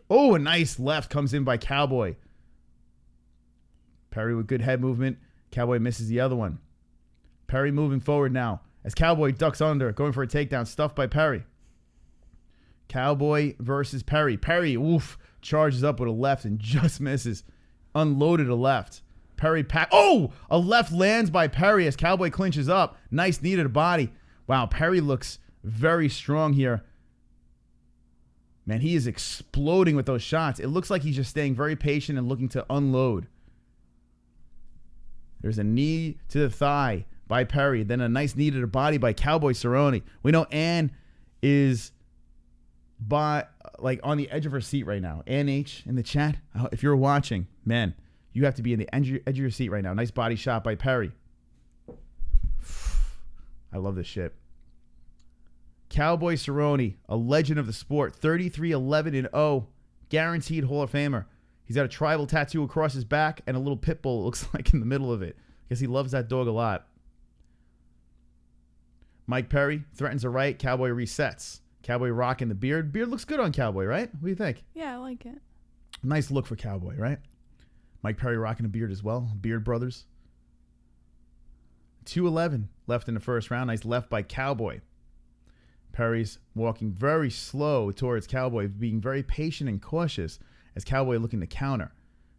Oh, a nice left comes in by Cowboy. Perry with good head movement. Cowboy misses the other one. Perry moving forward now as Cowboy ducks under, going for a takedown, stuffed by Perry. Cowboy versus Perry. Perry, oof, charges up with a left and just misses. Unloaded a left. Perry pack. Oh, a left lands by Perry as Cowboy clinches up. Nice knee to the body. Wow, Perry looks very strong here. Man, he is exploding with those shots. It looks like he's just staying very patient and looking to unload. There's a knee to the thigh by Perry. Then a nice knee to the body by Cowboy Cerone. We know Ann is on the edge of her seat right now. Ann H in the chat. If you're watching, man, you have to be in the edge of your seat right now. Nice body shot by Perry. I love this shit. Cowboy Cerone, a legend of the sport, 33-11-0, guaranteed Hall of Famer. He's got a tribal tattoo across his back and a little pit bull, it looks like, in the middle of it. I guess he loves that dog a lot. Mike Perry threatens a right. Cowboy resets. Cowboy rocking the beard. Beard looks good on Cowboy, right? What do you think? Yeah, I like it. Nice look for Cowboy, right? Mike Perry rocking a beard as well. Beard Brothers. 2:11 left in the first round. Nice left by Cowboy. Perry's walking very slow towards Cowboy, being very patient and cautious as Cowboy looking to counter.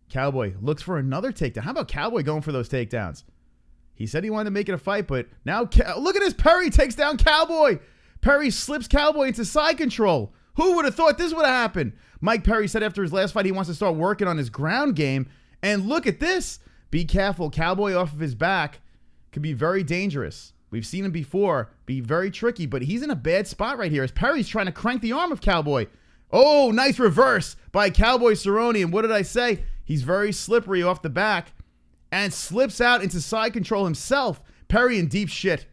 Cowboy looks for another takedown. How about Cowboy going for those takedowns? He said he wanted to make it a fight, but now look at this. Perry takes down Cowboy. Perry slips Cowboy into side control. Who would have thought this would have happened? Mike Perry said after his last fight he wants to start working on his ground game. And look at this. Be careful. Cowboy off of his back could be very dangerous. We've seen him before be very tricky, but he's in a bad spot right here as Perry's trying to crank the arm of Cowboy. Oh, nice reverse by Cowboy Cerone. And what did I say? He's very slippery off the back and slips out into side control himself. Perry in deep shit.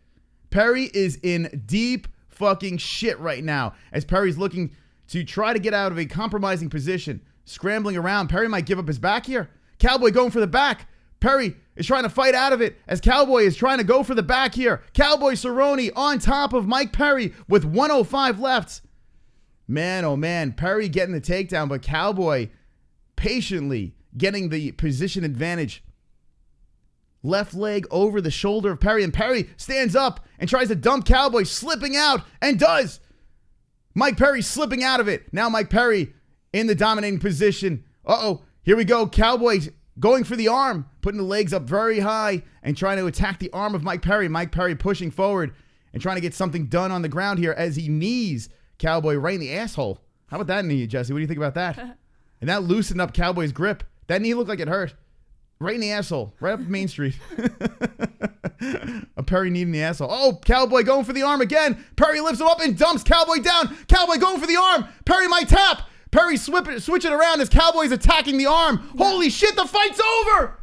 Perry is in deep fucking shit right now as Perry's looking to try to get out of a compromising position. Scrambling around. Perry might give up his back here. Cowboy going for the back. Perry is trying to fight out of it as Cowboy is trying to go for the back here. Cowboy Cerone on top of Mike Perry with 105 left. Man, oh man, Perry getting the takedown, but Cowboy patiently getting the position advantage. Left leg over the shoulder of Perry, and Perry stands up and tries to dump Cowboy, slipping out, and does. Mike Perry slipping out of it. Now Mike Perry in the dominating position. Uh-oh, here we go. Cowboy going for the arm, putting the legs up very high and trying to attack the arm of Mike Perry. Mike Perry pushing forward and trying to get something done on the ground here as he knees Cowboy right in the asshole. How about that knee, Jesse? What do you think about that? And that loosened up Cowboy's grip. That knee looked like it hurt. Right in the asshole. Right up Main Street. A Perry knee in the asshole. Oh, Cowboy going for the arm again. Perry lifts him up and dumps Cowboy down. Cowboy going for the arm. Perry might tap. Perry switch it around as Cowboy's attacking the arm. Holy shit, the fight's over.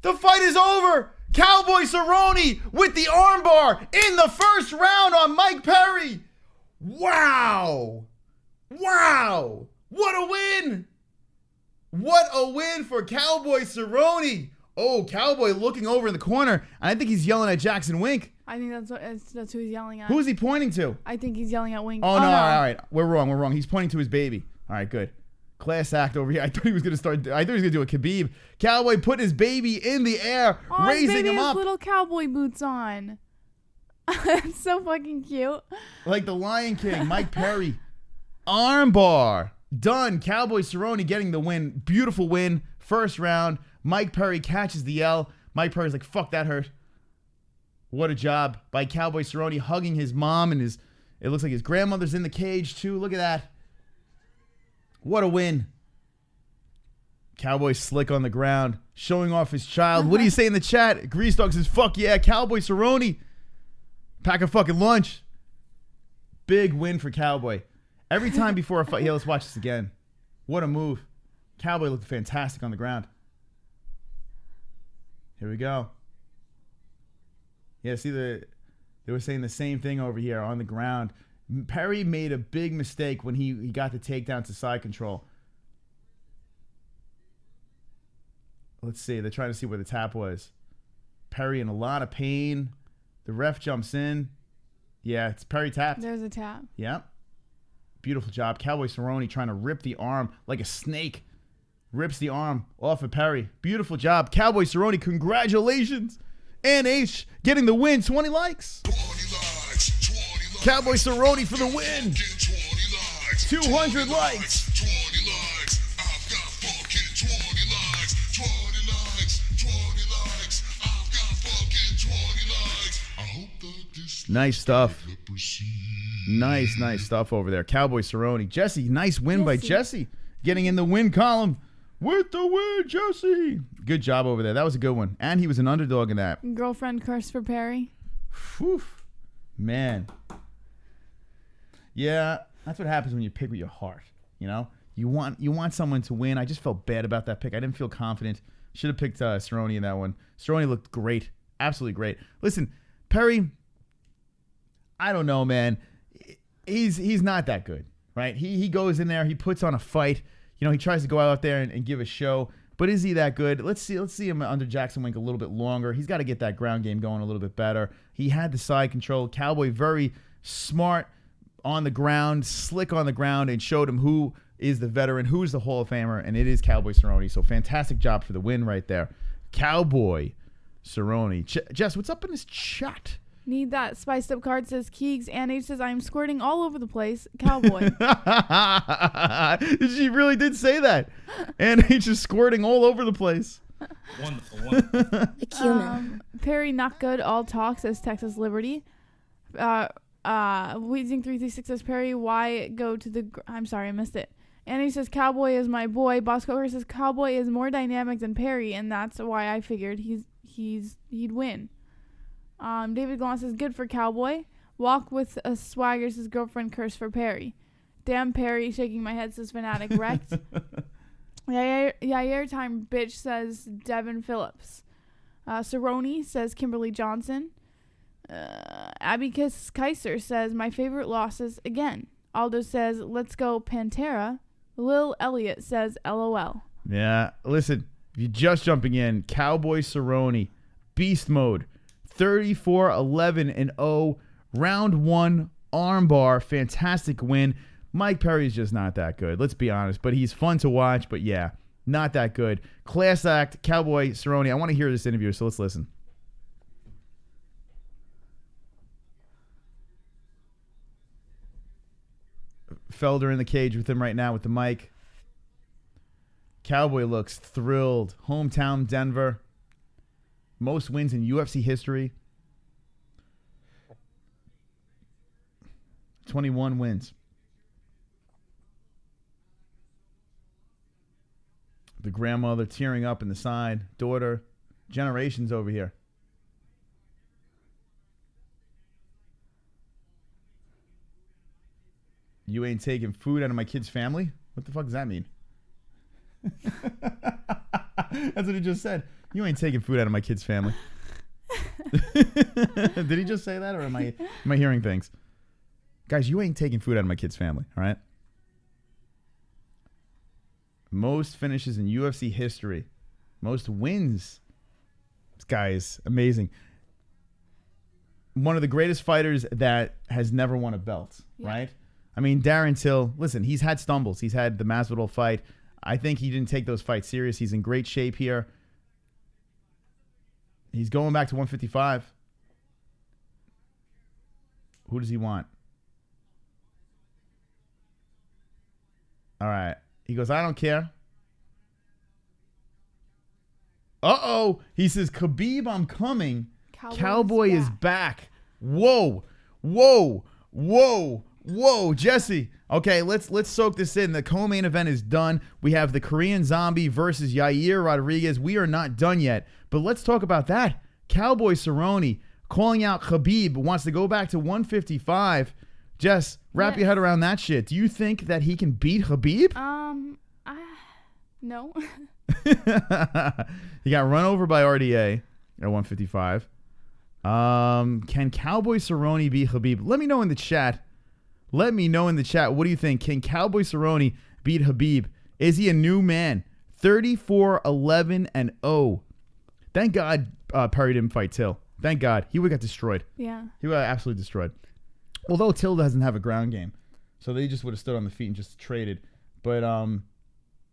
The fight is over. Cowboy Cerone with the armbar in the first round on Mike Perry. Wow. Wow. What a win. What a win for Cowboy Cerone. Oh, Cowboy looking over in the corner. And I think he's yelling at Jackson Wink. I think that's who he's yelling at. Who is he pointing to? I think he's yelling at Wink. Oh, no. All right. We're wrong. He's pointing to his baby. All right, good. Class act over here. I thought he was going to do a Khabib. Cowboy put his baby in the air, raising him up. His little cowboy boots on. That's so fucking cute. Like the Lion King, Mike Perry. Armbar. Done. Cowboy Cerone getting the win. Beautiful win. First round. Mike Perry catches the L. Mike Perry's like, fuck, that hurt. What a job by Cowboy Cerone, hugging his mom, and it looks like his grandmother's in the cage too. Look at that. What a win. Cowboy slick on the ground, showing off his child. What do you say in the chat? Grease Dog says, fuck yeah, Cowboy Cerone. Pack a fucking lunch. Big win for Cowboy. Every time before a fight, yeah, let's watch this again. What a move. Cowboy looked fantastic on the ground. Here we go. Yeah, see, they were saying the same thing over here on the ground. Perry made a big mistake when he got the takedown to side control. Let's see. They're trying to see where the tap was. Perry in a lot of pain. The ref jumps in. Yeah, it's Perry tapped. There's a tap. Yep. Beautiful job. Cowboy Cerone trying to rip the arm like a snake. Rips the arm off of Perry. Beautiful job. Cowboy Cerone, congratulations. NH getting the win. 20 likes. 20 likes. Cowboy Cerone for the win. 200 likes. 20 likes. I've got fucking 20 likes. 20 likes. 20 likes. I've got fucking 20 likes. I hope that this nice stuff. Nice stuff over there. Cowboy Cerone. Jesse, nice win by Jesse. Getting in the win column. With the win, Jesse. Good job over there. That was a good one. And he was an underdog in that. Girlfriend curse for Perry. Whew. Man. Yeah, that's what happens when you pick with your heart. You know? You want someone to win. I just felt bad about that pick. I didn't feel confident. Should have picked Cerone in that one. Cerone looked great. Absolutely great. Listen, Perry, I don't know, man. He's not that good, right? He goes in there. He puts on a fight. You know, he tries to go out there and give a show, but is he that good? Let's see him under Jackson Wink a little bit longer. He's got to get that ground game going a little bit better. He had the side control. Cowboy very smart on the ground, slick on the ground, and showed him who is the veteran, who is the Hall of Famer, and it is Cowboy Cerone. So fantastic job for the win right there. Cowboy Cerone. Jess, what's up in this chat? Need that spiced up card, says Keegs. And H says, I'm squirting all over the place. Cowboy. She really did say that. And H is squirting all over the place. Wonderful. Perry not good. All talk, says Texas Liberty. Wheezing 336 says Perry, why go to the... I'm sorry, I missed it. And he says, Cowboy is my boy. Boss Coker says, Cowboy is more dynamic than Perry, and that's why I figured he'd win. David Glon says, good for Cowboy. Walk with a swagger, says girlfriend curse for Perry. Damn Perry, shaking my head, says Fanatic wrecked. Yair time bitch, says Devin Phillips. Cerone says Kimberly Johnson. Abby Kiss Kaiser says, my favorite losses again. Aldo says, let's go Pantera. Lil Elliott says, LOL. Yeah, listen, if you're just jumping in, Cowboy Cerone, beast mode, 34-11-0, round 1, armbar, fantastic win. Mike Perry's just not that good, let's be honest, but he's fun to watch, but yeah, not that good. Class act, Cowboy Cerone. I want to hear this interview, so let's listen. Felder in the cage with him right now with the mic. Cowboy looks thrilled. Hometown Denver. Most wins in UFC history. 21 wins. The grandmother tearing up in the side. Daughter. Generations over here. You ain't taking food out of my kid's family? What the fuck does that mean? That's what he just said. You ain't taking food out of my kid's family. Did he just say that, or am I hearing things? Guys, you ain't taking food out of my kid's family, all right? Most finishes in UFC history. Most wins. This guy is amazing. One of the greatest fighters that has never won a belt, right? I mean, Darren Till, listen, he's had stumbles. He's had the Masvidal fight. I think he didn't take those fights serious. He's in great shape here. He's going back to 155. Who does he want? All right. He goes, I don't care. Uh-oh. He says, Khabib, I'm coming. Cowboy is back. Whoa. Whoa. Whoa. Whoa, Jesse. Okay, let's soak this in. The co-main event is done. We have the Korean Zombie versus Yair Rodriguez. We are not done yet, but let's talk about that. Cowboy Cerone calling out Khabib, wants to go back to 155. Jess, wrap your head around that shit. Do you think that he can beat Khabib? No. He got run over by RDA at 155. Can Cowboy Cerone beat Khabib? Let me know in the chat. Let me know in the chat. What do you think? Can Cowboy Cerone beat Khabib? Is he a new man? 34-11-0. Thank God Perry didn't fight Till. Thank God. He would have got destroyed. Yeah. He would have absolutely destroyed. Although Till doesn't have a ground game. So they just would have stood on the feet and just traded. But,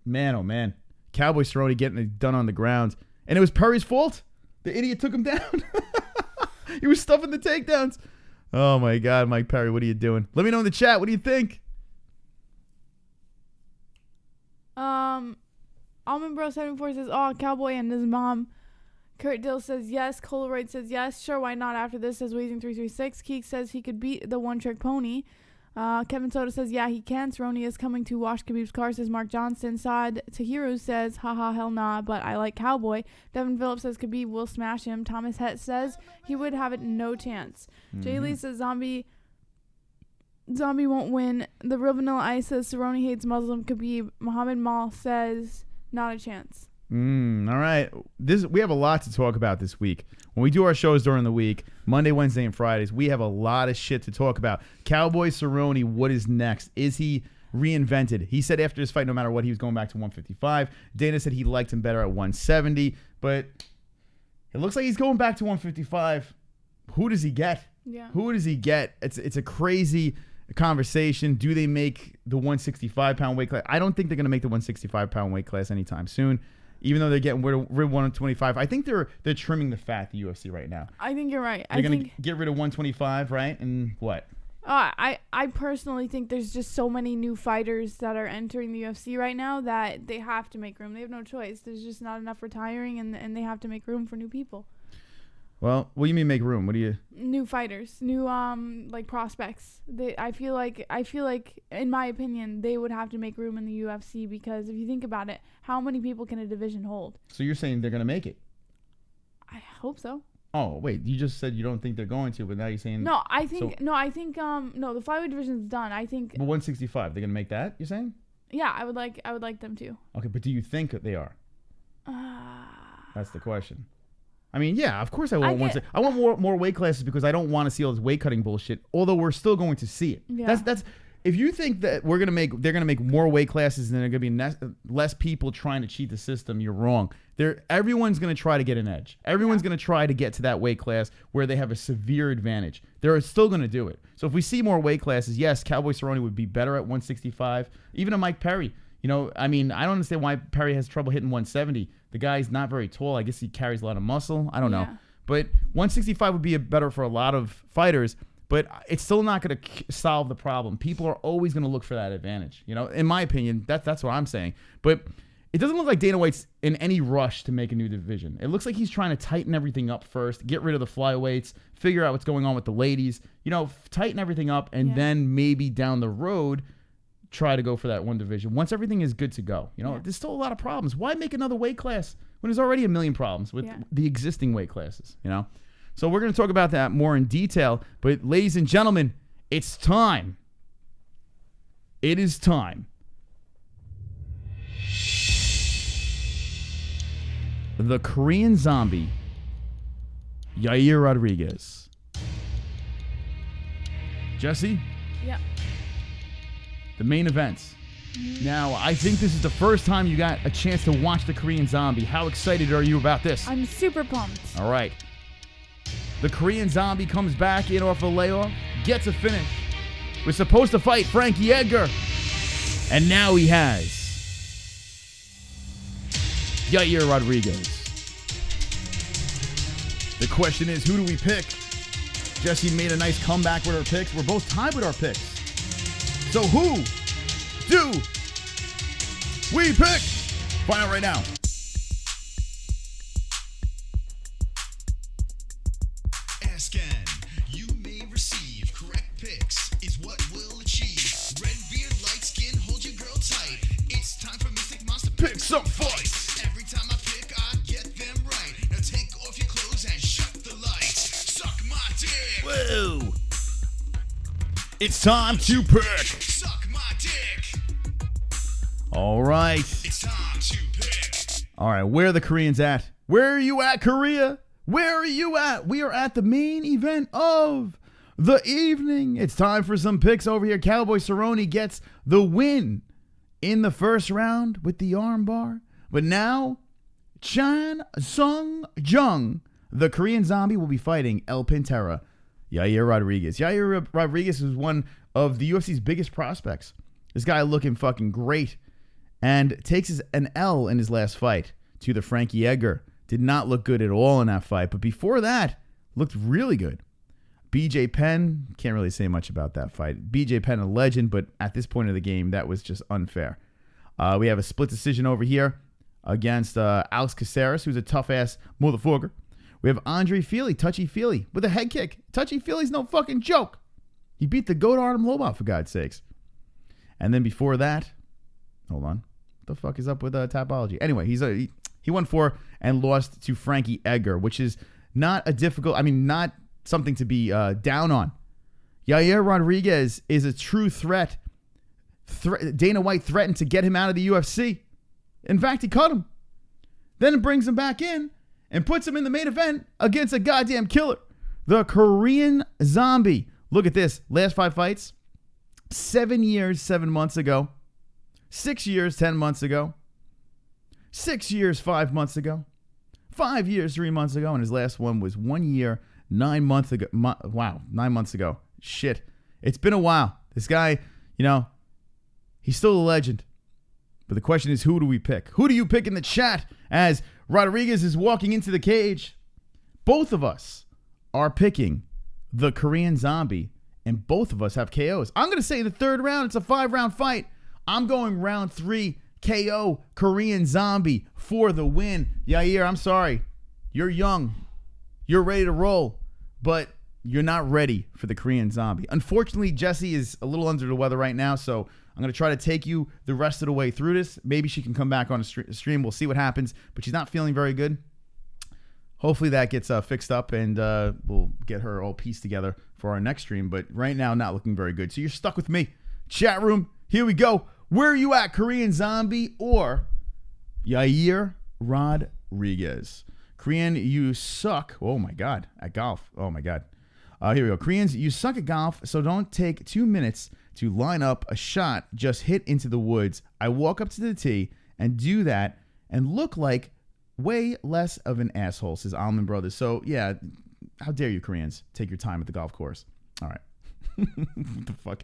man, oh, man. Cowboy Cerone getting it done on the ground. And it was Perry's fault. The idiot took him down. He was stuffing the takedowns. Oh, my God, Mike Perry, what are you doing? Let me know in the chat. What do you think? Almond Bro 74 says, oh, Cowboy and his mom. Kurt Dill says yes. Polaroid says yes. Sure, why not after this, says Wazing 336. Keek says he could beat the one-trick pony. Kevin Soda says, yeah, he can. Cerone is coming to wash Khabib's car, says Mark Johnson. Saad Tahiru says, haha, hell nah, but I like Cowboy. Devin Phillips says Khabib will smash him. Thomas Het says he would have it no chance. Jay Lee says Zombie won't win. The Real Vanilla Ice says Cerone hates Muslim Khabib. Muhammad Mal says not a chance. All right. We have a lot to talk about this week. When we do our shows during the week, Monday, Wednesday, and Fridays, we have a lot of shit to talk about. Cowboy Cerone, what is next? Is he reinvented? He said after his fight, no matter what, he was going back to 155. Dana said he liked him better at 170, but it looks like he's going back to 155. Who does he get? Yeah. Who does he get? It's a crazy conversation. Do they make the 165-pound weight class? I don't think they're going to make the 165-pound weight class anytime soon. Even though they're getting rid of 125, I think they're trimming the fat, the UFC right now. I think you're right. They're going to get rid of 125, right? And what? I personally think there's just so many new fighters that are entering the UFC right now that they have to make room. They have no choice. There's just not enough retiring, and they have to make room for new people. Well, what do you mean make room? What do you? New fighters, new like prospects. I feel like in my opinion they would have to make room in the UFC because if you think about it, how many people can a division hold? So you're saying they're gonna make it? I hope so. Oh wait, you just said you don't think they're going to, but now you're saying no. I think the flyweight division's done. I think. But 165, they're gonna make that? You're saying? Yeah, I would like them to. Okay, but do you think they are? That's the question. I mean, yeah, of course I want I want more weight classes because I don't want to see all this weight cutting bullshit. Although we're still going to see it. Yeah. if you think that they're gonna make more weight classes and there are gonna be less people trying to cheat the system, you're wrong. Everyone's gonna try to get an edge. Everyone's gonna try to get to that weight class where they have a severe advantage. They're still gonna do it. So if we see more weight classes, yes, Cowboy Cerone would be better at 165. Even a Mike Perry. You know, I mean, I don't understand why Perry has trouble hitting 170. The guy's not very tall. I guess he carries a lot of muscle. I don't know. But 165 would be better for a lot of fighters. But it's still not going to solve the problem. People are always going to look for that advantage. You know, in my opinion, that's what I'm saying. But it doesn't look like Dana White's in any rush to make a new division. It looks like he's trying to tighten everything up first, get rid of the flyweights, figure out what's going on with the ladies. You know, tighten everything up, and then maybe down the road try to go for that one division once everything is good to go. You know, there's still a lot of problems. Why make another weight class when there's already a million problems with the existing weight classes? You know. So we're going to talk about that more in detail. But ladies and gentlemen, it's time. It is time. The Korean Zombie, Yair Rodriguez. Jessie? Yeah. The main events. Now, I think this is the first time you got a chance to watch the Korean Zombie. How excited are you about this? I'm super pumped. All right. The Korean Zombie comes back in off a layoff, gets a finish. Was supposed to fight Frankie Edgar, and now he has Yair Rodriguez. The question is, who do we pick? Jessie made a nice comeback with her picks. We're both tied with our picks. So who do we pick? Find out right now. You may receive correct picks is what will achieve. Red beard, light skin, hold your girl tight. It's time for Mystic Monster Pick some fights. Every time I pick, I get them right. Now take off your clothes and shut the lights. Suck my dick. Whoa. It's time to pick. Suck my dick. All right. It's time to pick. All right, where are the Koreans at? Where are you at, Korea? Where are you at? We are at the main event of the evening. It's time for some picks over here. Cowboy Cerone gets the win in the first round with the armbar. But now, Chan Sung Jung, the Korean Zombie, will be fighting El Pantera, Yair Rodriguez. Yair Rodriguez is one of the UFC's biggest prospects. This guy looking fucking great. And takes an L in his last fight to the Frankie Edgar. Did not look good at all in that fight. But before that, looked really good. BJ Penn, can't really say much about that fight. BJ Penn, a legend, but at this point of the game, that was just unfair. We have a split decision over here against Alex Caceres, who's a tough-ass motherfucker. We have Andre Feely, touchy-feely, with a head kick. Touchy-feely's no fucking joke. He beat the GOAT Artem Lobov, for God's sakes. And then before that, hold on. What the fuck is up with Tapology? Anyway, he won 4 and lost to Frankie Edgar, which is not not something to be down on. Yair Rodriguez is a true threat. Dana White threatened to get him out of the UFC. In fact, he cut him. Then brings him back in and puts him in the main event against a goddamn killer. The Korean Zombie. Look at this. Last 5 fights. 7 years, 7 months ago. 6 years, 10 months ago. 6 years, 5 months ago. 5 years, 3 months ago. And his last one was 1 year, 9 months ago. 9 months ago. Shit. It's been a while. This guy, he's still a legend. But the question is, who do we pick? Who do you pick in the chat as Rodriguez is walking into the cage? Both of us are picking the Korean Zombie, and both of us have KOs. I'm going to say the third round. It's a 5-round fight. I'm going round 3, KO, Korean Zombie for the win. Yair, I'm sorry. You're young. You're ready to roll, but you're not ready for the Korean Zombie. Unfortunately, Jessie is a little under the weather right now, so I'm going to try to take you the rest of the way through this. Maybe she can come back on a stream. We'll see what happens, but she's not feeling very good. Hopefully that gets fixed up, and we'll get her all pieced together for our next stream, but right now, not looking very good. So you're stuck with me. Chat room, here we go. Where are you at, Korean Zombie or Yair Rodriguez? Korean, you suck. Oh, my God. At golf. Oh, my God. Here we go. Koreans, you suck at golf, so don't take 2 minutes to line up a shot just hit into the woods. I walk up to the tee and do that and look like way less of an asshole, says Almond Brothers. So, yeah, how dare you, Koreans, take your time at the golf course. All right. What the fuck?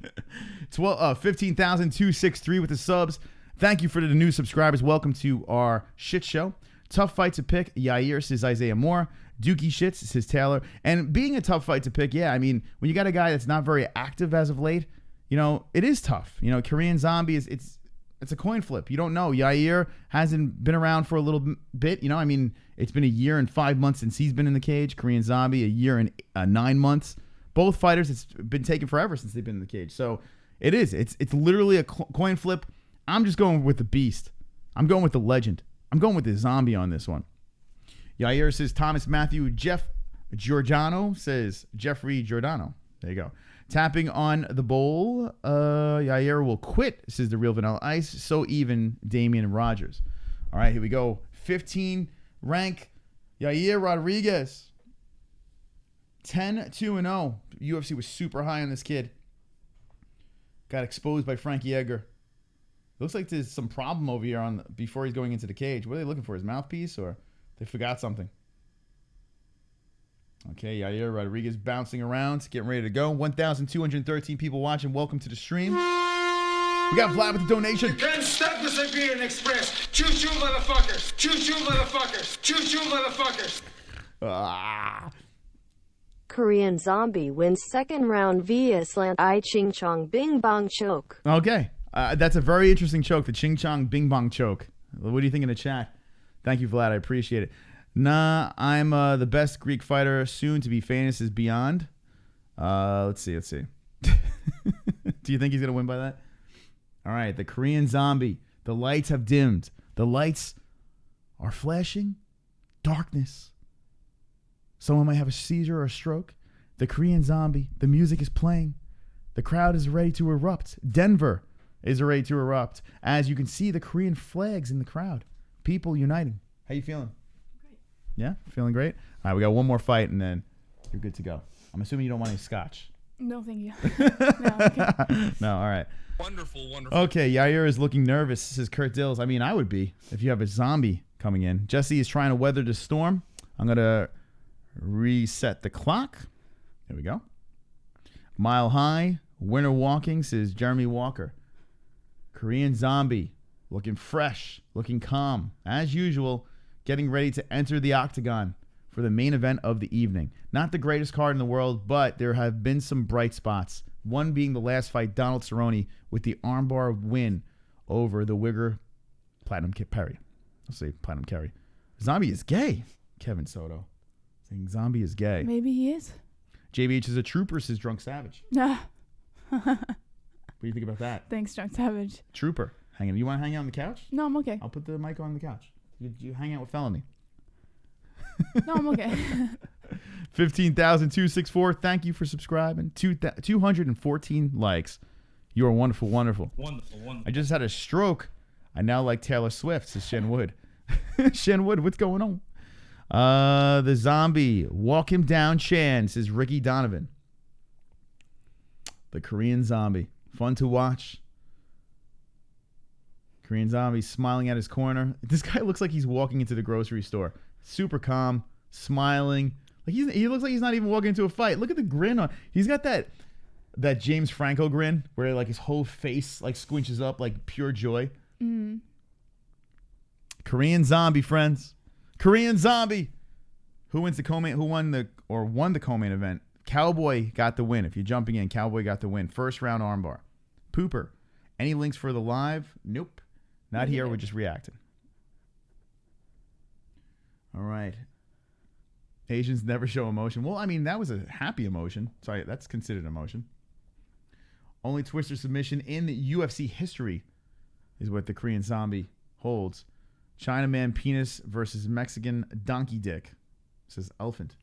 15,263 with the subs. Thank you for the new subscribers. Welcome to our shit show. Tough fight to pick. Yair, says Isaiah Moore. Dookie shits, says Taylor. And being a tough fight to pick, yeah, I mean, when you got a guy that's not very active as of late, you know, it is tough. You know, Korean Zombie it's a coin flip. You don't know. Yair hasn't been around for a little bit. You know, I mean, it's been a year and 5 months since he's been in the cage. Korean Zombie, a year and 9 months. Both fighters, it's been taken forever since they've been in the cage. So it is. It's literally a coin flip. I'm just going with the beast. I'm going with the legend. I'm going with the zombie on this one. Yair says Thomas Matthew. Jeff Giordano says Jeffrey Giordano. There you go. Tapping on the bowl. Yair will quit, says the Real Vanilla Ice. So even Damian Rogers. All right, here we go. 15 rank. Yair Rodriguez. 10-2-0. UFC was super high on this kid. Got exposed by Frankie Edgar. Looks like there's some problem over here before he's going into the cage. What are they looking for? His mouthpiece, or they forgot something? Okay, Yair Rodriguez bouncing around, getting ready to go. 1,213 people watching. Welcome to the stream. We got Vlad with the donation. You can't stop the Siberian Express. Choo-choo, motherfuckers. Choo-choo, motherfuckers. Choo-choo, motherfuckers. Korean Zombie wins second round via slant eye ching chong bing bong choke. Okay. That's a very interesting choke, the Ching Chong Bing Bong choke. What do you think in the chat? Thank you, Vlad. I appreciate it. Nah, I'm the best Greek fighter. Soon to be famous is beyond. Let's see. Do you think he's going to win by that? All right, the Korean Zombie. The lights have dimmed. The lights are flashing. Darkness. Someone might have a seizure or a stroke. The Korean Zombie. The music is playing. The crowd is ready to erupt. Denver is ready to erupt. As you can see, the Korean flags in the crowd. People uniting. How you feeling? Great. Yeah? Feeling great? All right, we got one more fight, and then you're good to go. I'm assuming you don't want any scotch. No, thank you. No, okay. No, all right. Wonderful, wonderful. Okay, Yair is looking nervous, says Kurt Dills. I mean, I would be if you have a zombie coming in. Jessie is trying to weather the storm. I'm going to reset the clock. There we go. Mile High. Winter walking, says Jeremy Walker. Korean Zombie, looking fresh, looking calm. As usual, getting ready to enter the octagon for the main event of the evening. Not the greatest card in the world, but there have been some bright spots. One being the last fight, Donald Cerone, with the armbar win over the Wigger Platinum Perry. I'll say Platinum Kerry. Zombie is gay, Kevin Soto. Saying Zombie is gay. Maybe he is. JBH is a trooper, says Drunk Savage. Nah. What do you think about that? Thanks, Drunk Savage. Trooper. Hanging. You want to hang out on the couch? No, I'm okay. I'll put the mic on the couch. You hang out with Felony. No, I'm okay. 15,264. Thank you for subscribing. 214 likes. You are wonderful, wonderful. Wonderful, wonderful. I just had a stroke. I now like Taylor Swift, says Shen Wood. Shen Wood, what's going on? The Zombie. Walk him down, Chan, says Ricky Donovan. The Korean Zombie. Fun to watch. Korean Zombie smiling at his corner. This guy looks like he's walking into the grocery store. Super calm, smiling. Like he looks like he's not even walking into a fight. Look at the grin on. He's got that James Franco grin where like his whole face like squinches up like pure joy. Mm. Korean Zombie, friends. Korean Zombie. Who won the co-main event? Cowboy got the win. If you're jumping in, Cowboy got the win. First round armbar. Pooper. Any links for the live? Nope. Not here. We're just reacting. All right. Asians never show emotion. Well, I mean, that was a happy emotion. Sorry, that's considered emotion. Only Twister submission in the UFC history is what the Korean Zombie holds. Chinaman penis versus Mexican donkey dick, says Elephant.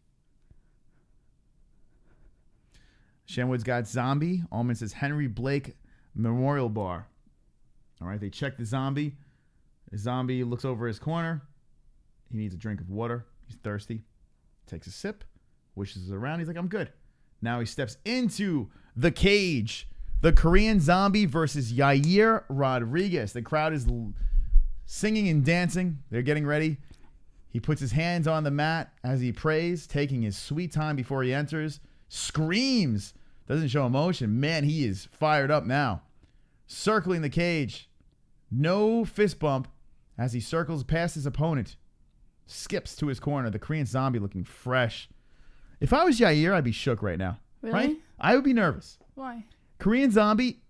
Shenwood's got Zombie. Allman says Henry Blake Memorial Bar. All right, they check the Zombie. The Zombie looks over his corner. He needs a drink of water. He's thirsty. Takes a sip. Wishes around. He's like, I'm good. Now he steps into the cage. The Korean Zombie versus Yair Rodriguez. The crowd is singing and dancing. They're getting ready. He puts his hands on the mat as he prays, taking his sweet time before he enters. Screams. Doesn't show emotion. Man, he is fired up now. Circling the cage. No fist bump as he circles past his opponent. Skips to his corner. The Korean Zombie looking fresh. If I was Yair, I'd be shook right now. Really? Right? I would be nervous. Why? Korean Zombie,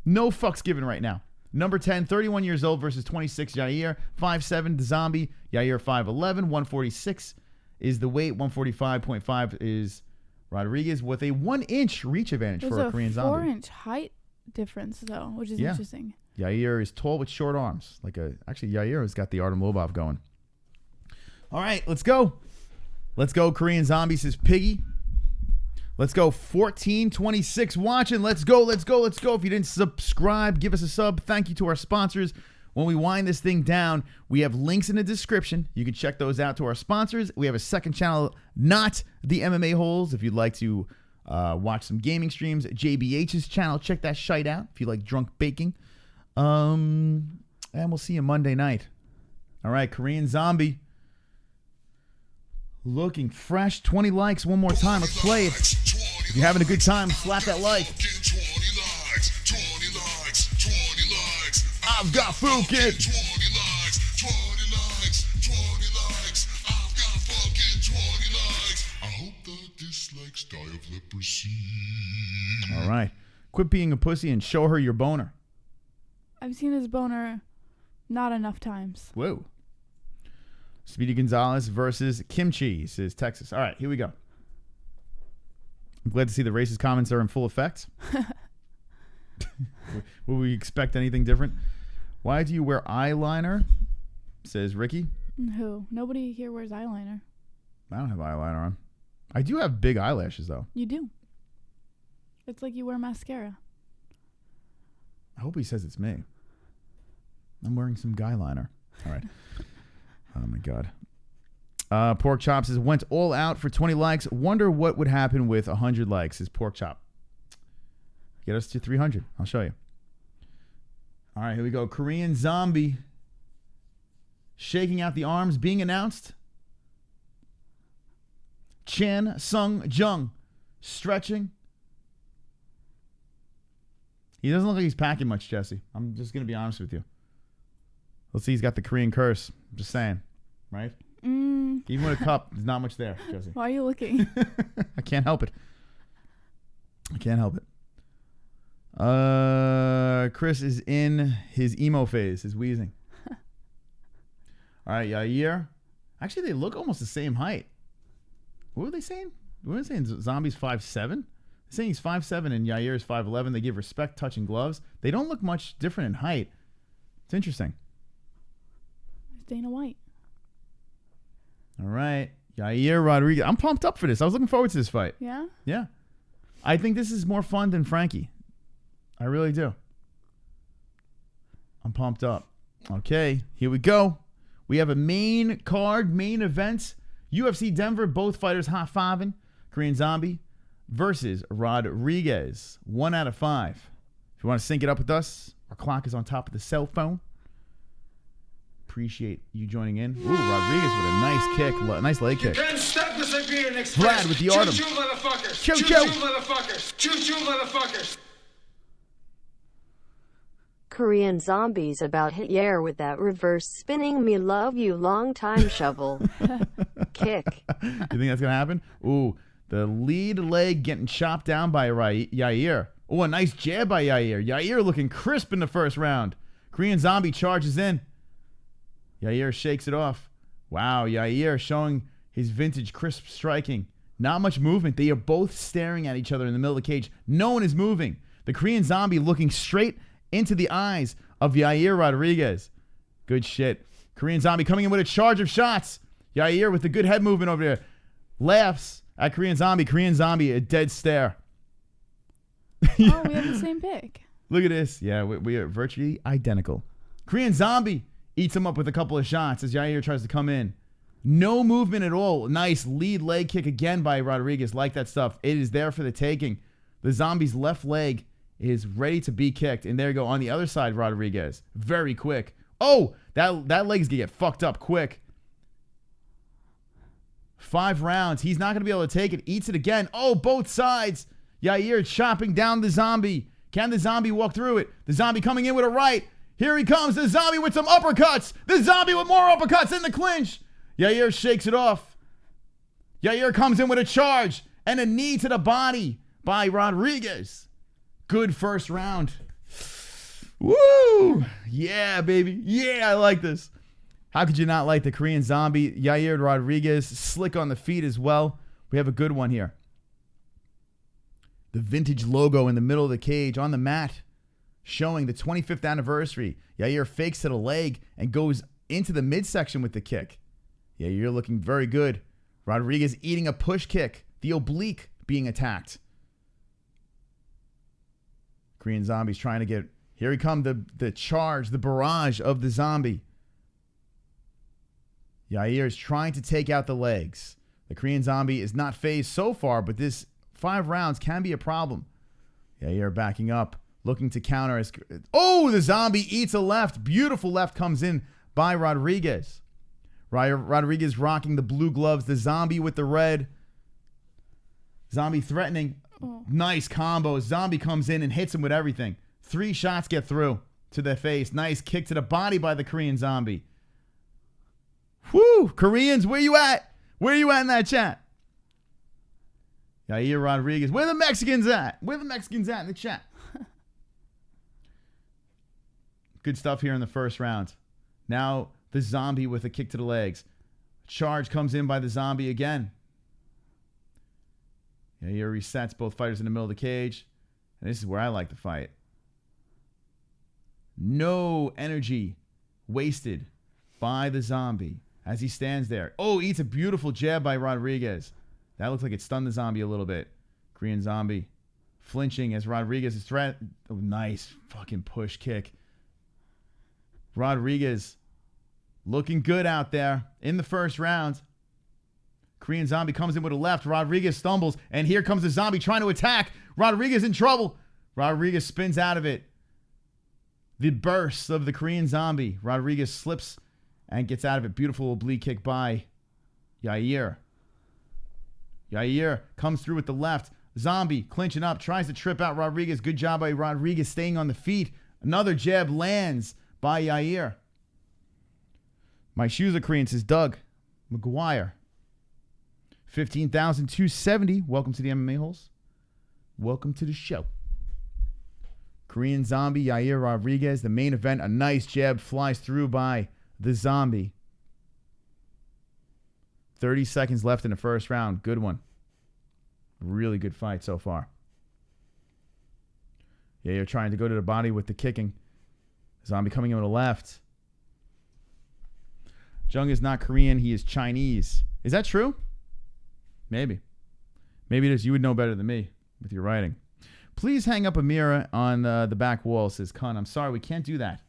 no fucks given right now. Number 10, 31 years old versus 26, Yair. 5'7", the Zombie. Yair 5'11", 146 is the weight. 145.5 is Rodriguez with a 1-inch reach advantage for a Korean Zombie. There's a 4-inch height difference, though, which is interesting. Yair is tall with short arms. Actually, Yair has got the Artem Lobov going. All right, let's go. Let's go, Korean Zombie, says Piggy. Let's go, 1426 watching. Let's go, let's go, let's go. If you didn't subscribe, give us a sub. Thank you to our sponsors. When we wind this thing down, we have links in the description. You can check those out to our sponsors. We have a second channel, not the MMA Holes. If you'd like to watch some gaming streams, JBH's channel, check that shite out if you like drunk baking. And we'll see you Monday night. All right, Korean Zombie. Looking fresh. 20 likes one more time. Let's play it. If you're having a good time, slap that like. I've got food, kid. All right. Quit being a pussy and show her your boner. I've seen his boner not enough times. Whoa. Speedy Gonzalez versus Kimchi, says Texas. All right, here we go. I'm glad to see the racist comments are in full effect. Will we expect anything different? Why do you wear eyeliner? Says Ricky. Who? Nobody here wears eyeliner. I don't have eyeliner on. I do have big eyelashes, though. You do. It's like you wear mascara. I hope he says it's me. I'm wearing some guy liner. All right. Oh, my God. Pork Chop says, went all out for 20 likes. Wonder what would happen with 100 likes, is Pork Chop. Get us to 300. I'll show you. All right, here we go. Korean Zombie. Shaking out the arms. Being announced. Chan Sung Jung. Stretching. He doesn't look like he's packing much, Jesse. I'm just going to be honest with you. Let's see, he's got the Korean curse. I'm just saying, right? Even with a cup, there's not much there, Jesse. Why are you looking? I can't help it. I can't help it. Chris is in his emo phase, his wheezing. All right, Yair. Actually, they look almost the same height. What were they saying? What were they saying? Zombie's 5'7"? They're saying he's 5'7" and Yair is 5'11". They give respect, touching gloves. They don't look much different in height. It's interesting. Dana White. All right. Yair Rodriguez. I'm pumped up for this. I was looking forward to this fight. Yeah? Yeah. I think this is more fun than Frankie. I really do. I'm pumped up. Okay. Here we go. We have a main card, main event. UFC Denver, both fighters high-fiving. Korean Zombie versus Rodriguez. 1 out of 5. If you want to sync it up with us, our clock is on top of the cell phone. Appreciate you joining in. Ooh, Rodriguez with a nice kick, nice leg kick. Vlad with the Artem. Choo-choo, motherfuckers. Choo-choo. Choo-choo, motherfuckers. Choo-choo, motherfuckers. Korean Zombies about hit Yair with that reverse spinning me love you long time shovel. Kick. You think that's going to happen? Ooh, the lead leg getting chopped down by Yair. Ooh, a nice jab by Yair. Yair looking crisp in the first round. Korean Zombie charges in. Yair shakes it off. Wow, Yair showing his vintage crisp striking. Not much movement. They are both staring at each other in the middle of the cage. No one is moving. The Korean Zombie looking straight into the eyes of Yair Rodriguez. Good shit. Korean Zombie coming in with a charge of shots. Yair with the good head movement over there. Laughs at Korean Zombie. Korean Zombie, a dead stare. Oh, we have the same pick. Look at this. Yeah, we are virtually identical. Korean Zombie eats him up with a couple of shots as Yair tries to come in. No movement at all. Nice lead leg kick again by Rodriguez. Like that stuff. It is there for the taking. The Zombie's left leg is ready to be kicked. And there you go. On the other side, Rodriguez. Very quick. Oh, that leg's going to get fucked up quick. 5 rounds. He's not going to be able to take it. Eats it again. Oh, both sides. Yair chopping down the zombie. Can the zombie walk through it? The zombie coming in with a right. Here he comes. The zombie with some uppercuts. The zombie with more uppercuts in the clinch. Yair shakes it off. Yair comes in with a charge and a knee to the body by Rodriguez. Good first round. Woo! Yeah, baby. Yeah, I like this. How could you not like the Korean Zombie? Yair Rodriguez, slick on the feet as well. We have a good one here. The vintage logo in the middle of the cage on the mat, showing the 25th anniversary. Yair fakes to the leg and goes into the midsection with the kick. Yair looking very good. Rodriguez eating a push kick. The oblique being attacked. Korean Zombie's trying to get... Here he comes, the charge, the barrage of the zombie. Yair is trying to take out the legs. The Korean Zombie is not phased so far, but this 5 rounds can be a problem. Yair backing up, looking to counter. Oh, the zombie eats a left. Beautiful left comes in by Rodriguez. Rodriguez rocking the blue gloves. The zombie with the red. Zombie threatening. Oh. Nice combo. Zombie comes in and hits him with everything. 3 shots get through to the face. Nice kick to the body by the Korean Zombie. Whoo! Koreans, where you at? Where you at in that chat? Yair Rodriguez. Where the Mexicans at? Where the Mexicans at in the chat? Good stuff here in the first round. Now the zombie with a kick to the legs. Charge comes in by the zombie again. Yair resets both fighters in the middle of the cage. And this is where I like to fight. No energy wasted by the zombie as he stands there. Oh, eats a beautiful jab by Rodriguez. That looks like it stunned the zombie a little bit. Korean Zombie flinching as Rodriguez is threat. Oh, nice fucking push kick. Rodriguez looking good out there in the first round. Korean Zombie comes in with a left. Rodriguez stumbles, and here comes the zombie trying to attack. Rodriguez in trouble. Rodriguez spins out of it. The burst of the Korean Zombie. Rodriguez slips and gets out of it. Beautiful oblique kick by Yair. Yair comes through with the left. Zombie clinching up, tries to trip out Rodriguez. Good job by Rodriguez staying on the feet. Another jab lands by Yair. My shoes are Korean, says Doug McGuire. 15,270. Welcome to the MMA Holes. Welcome to the show. Korean Zombie, Yair Rodriguez. The main event, a nice jab flies through by the zombie. 30 seconds left in the first round. Good one. Really good fight so far. Yair trying to go to the body with the kicking. Zombie coming in with a left. Jung is not Korean. He is Chinese. Is that true? Maybe. Maybe it is. You would know better than me with your writing. Please hang up a mirror on the back wall, says Khan. I'm sorry, we can't do that.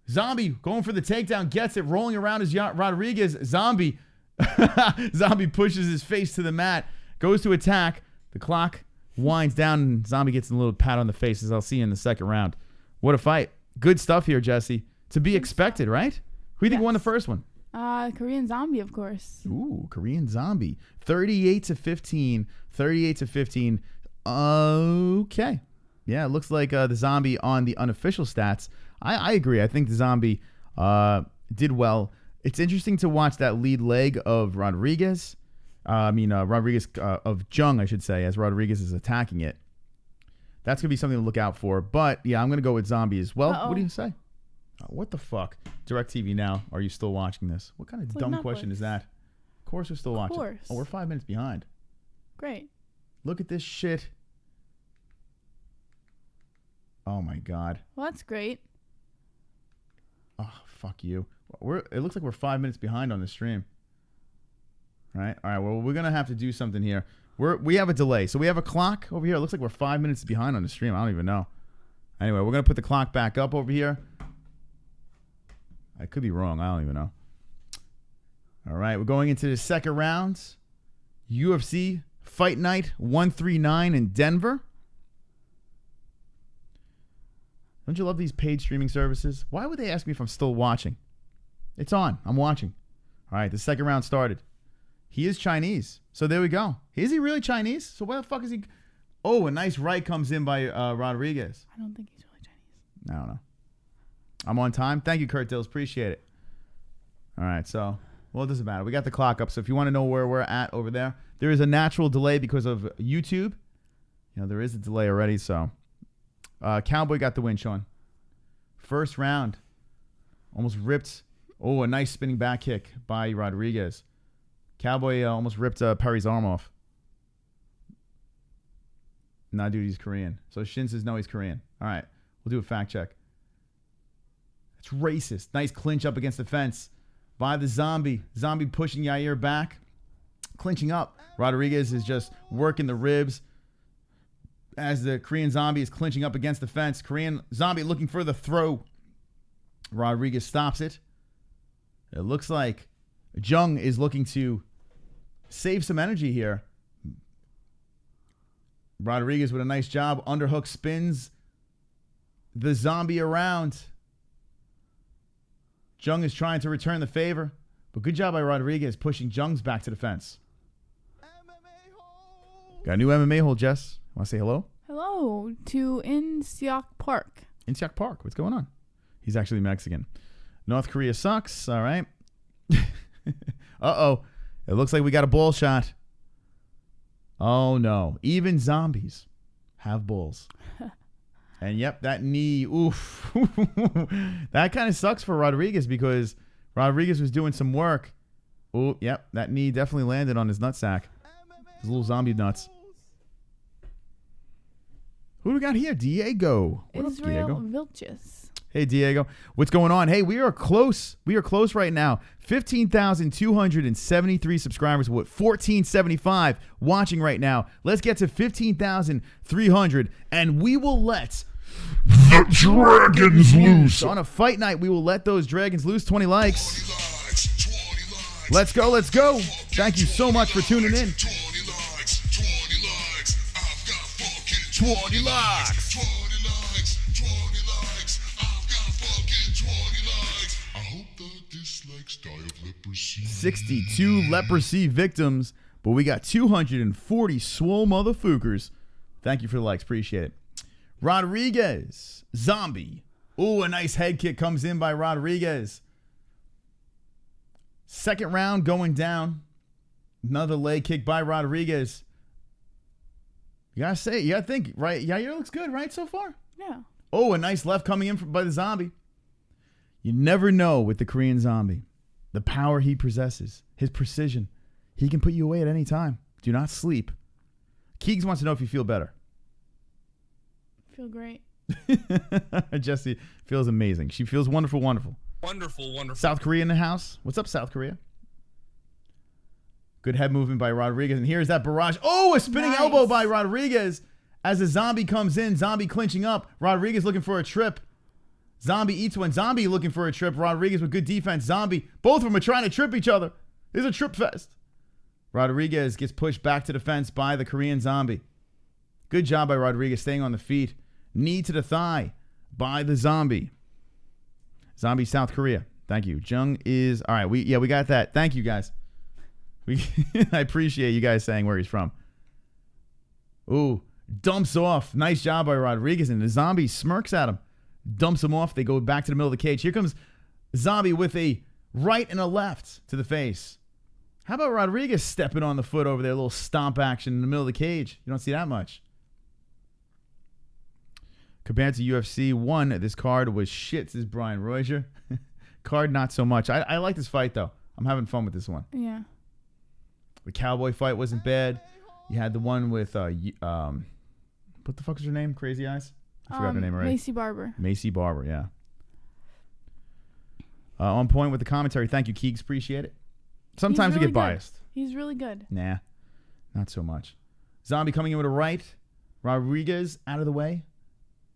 Zombie going for the takedown, gets it, rolling around as Rodriguez. Zombie pushes his face to the mat, goes to attack. The clock winds down, and Zombie gets a little pat on the face, as I'll see in the second round. What a fight. Good stuff here, Jessie. To be expected, right? Who do you think won the first one? Korean Zombie, of course. Ooh, Korean Zombie. 38-15. 38-15. Okay. Yeah, it looks like the Zombie on the unofficial stats. I agree. I think the Zombie did well. It's interesting to watch that lead leg of Rodriguez. Rodriguez of Jung, I should say, as Rodriguez is attacking it. That's going to be something to look out for. But, yeah, I'm going to go with Zombie as well. Uh-oh. What do you say? What the fuck? DirecTV Now. Are you still watching this? What kind of dumb question is that? Of course we're still watching. Course. Oh, we're 5 minutes behind. Great. Look at this shit. Oh, my God. Well, that's great. Oh, fuck you. It looks like we're 5 minutes behind on the stream. All right. Well, we're going to have to do something here. We have a delay. So we have a clock over here. It looks like we're 5 minutes behind on the stream. I don't even know. Anyway, we're going to put the clock back up over here. I could be wrong. I don't even know. All right. We're going into the second round. UFC Fight Night 139 in Denver. Don't you love these paid streaming services? Why would they ask me if I'm still watching? It's on. I'm watching. All right, the second round started. He is Chinese. So there we go. Is he really Chinese? So where the fuck is he? Oh, a nice right comes in by Rodriguez. I don't think he's really Chinese. I don't know. I'm on time. Thank you, Kurt Dills. Appreciate it. All right, so, well, it doesn't matter. We got the clock up, so if you want to know where we're at over there, there is a natural delay because of YouTube. You know, there is a delay already, so. Cowboy got the win, Sean. First round. Almost ripped. Oh, a nice spinning back kick by Rodriguez. Cowboy almost ripped Perry's arm off. Nah, dude, he's Korean. So Shin says, no, he's Korean. All right, we'll do a fact check. It's racist. Nice clinch up against the fence by the zombie. Zombie pushing Yair back. Clinching up. Rodriguez is just working the ribs as the Korean zombie is clinching up against the fence. Korean zombie looking for the throw. Rodriguez stops it. It looks like Jung is looking to save some energy here. Rodriguez with a nice job. Underhook spins the zombie around. Jung is trying to return the favor. But good job by Rodriguez pushing Jung's back to the fence. Got a new MMA hold, Jess. Want to say hello? Hello to Inseok Park. Inseok Park. What's going on? He's actually Mexican. North Korea sucks. All right. Uh-oh. It looks like we got a ball shot. Oh, no. Even zombies have balls. And, yep, that knee. Oof. That kind of sucks for Rodriguez because Rodriguez was doing some work. Oh, yep. That knee definitely landed on his nutsack. His little zombie nuts. Who do we got here? Diego. What up, Israel Diego? Vilches. Hey, Diego. What's going on? Hey, we are close. We are close right now. 15,273 subscribers with 1,475 watching right now. Let's get to 15,300, and we will let The dragons loose. on a fight night. We will let those dragons loose. 20 likes. Let's go. Let's go. Thank you so much for tuning in. 20 likes. 62 leprosy victims, but we got 240 swole motherfuckers. Thank you for the likes. Appreciate it. Rodriguez. Zombie. Ooh, a nice head kick comes in by Rodriguez. Second round going down. Another leg kick by Rodriguez. You gotta say, you gotta think, right? Yair looks good, right, so far? Yeah. Oh, a nice left coming in by the zombie. You never know with the Korean zombie. The power he possesses, his precision. He can put you away at any time. Do not sleep. Keegs wants to know if you feel better. Feel great. Jessie feels amazing. She feels wonderful, wonderful. Wonderful, wonderful. South Korea in the house. What's up, South Korea? Good head movement by Rodriguez. And here's that barrage. Oh, a spinning elbow by Rodriguez as a zombie comes in. Zombie clinching up. Rodriguez looking for a trip. Zombie eats one. Zombie looking for a trip. Rodriguez with good defense. Zombie. Both of them are trying to trip each other. It's a trip fest. Rodriguez gets pushed back to the fence by the Korean zombie. Good job by Rodriguez staying on the feet. Knee to the thigh by the zombie. Zombie South Korea. Thank you. Jung is... All right. We got that. Thank you, guys. I appreciate you guys saying where he's from. Ooh. Dumps off. Nice job by Rodriguez. And the zombie smirks at him. Dumps him off. They go back to the middle of the cage. Here comes Zombie with a right and a left to the face. How about Rodriguez stepping on the foot over there? A little stomp action in the middle of the cage. You don't see that much. Compared to UFC 1, this card was shit, says Brian Rozier. Card, not so much. I like this fight, though. I'm having fun with this one. Yeah. The Cowboy fight wasn't bad. You had the one with, what the fuck is her name? Crazy Eyes? I forgot her name already. Macy Barber. Macy Barber, yeah. On point with the commentary. Thank you, Keegs. Appreciate it. Sometimes we get biased. He's really good. Nah, not so much. Zombie coming in with a right. Rodriguez out of the way.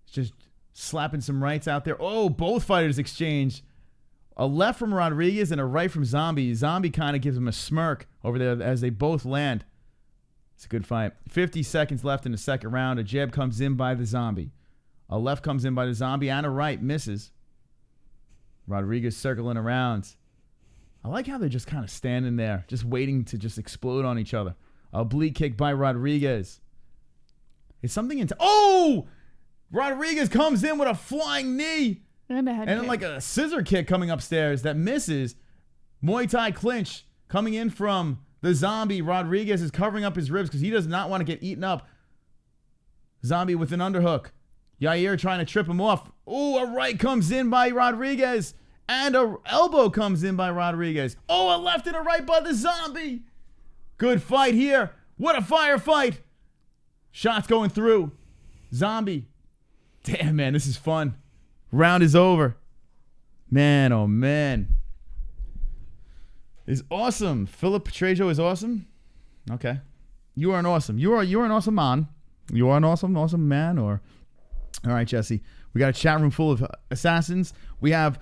Just slapping some rights out there. Oh, both fighters exchange. A left from Rodriguez and a right from Zombie. Zombie kind of gives him a smirk over there as they both land. It's a good fight. 50 seconds left in the second round. A jab comes in by the Zombie. A left comes in by the zombie and a right. Misses. Rodriguez circling around. I like how they're just kind of standing there, just waiting to just explode on each other. A oblique kick by Rodriguez. It's something into... Oh! Rodriguez comes in with a flying knee. And a head And kick. then like a scissor kick coming upstairs that misses. Muay Thai clinch coming in from the zombie. Rodriguez is covering up his ribs because he does not want to get eaten up. Zombie with an underhook. Yair trying to trip him off. Oh, a right comes in by Rodriguez. And a elbow comes in by Rodriguez. Oh, a left and a right by the zombie. Good fight here. What a firefight. Shots going through. Zombie. Damn, man, this is fun. Round is over. Man, oh, man. Is awesome. Philip Petrejo is awesome. Okay. You are an awesome. You are an awesome man. You are an awesome man. Or all right, Jesse. We got a chat room full of assassins. We have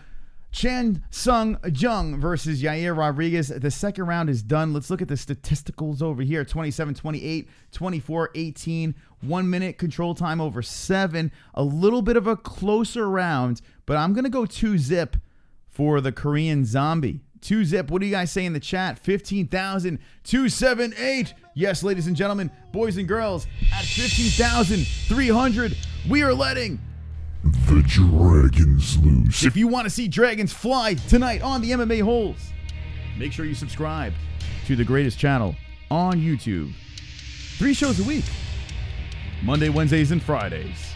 Chan Sung Jung versus Yair Rodriguez. The second round is done. Let's look at the statisticals over here. 27-28, 24-18, 1 minute control time over 7. A little bit of a closer round, but I'm going to go 2-zip for the Korean zombie. 2-zip. What do you guys say in the chat? 15,278. Yes, ladies and gentlemen, boys and girls, at 15,300, we are letting The dragons loose. If you want to see dragons fly tonight on the MMA Holes, make sure you subscribe to the greatest channel on YouTube. 3 shows a week. Monday, Wednesdays, and Fridays.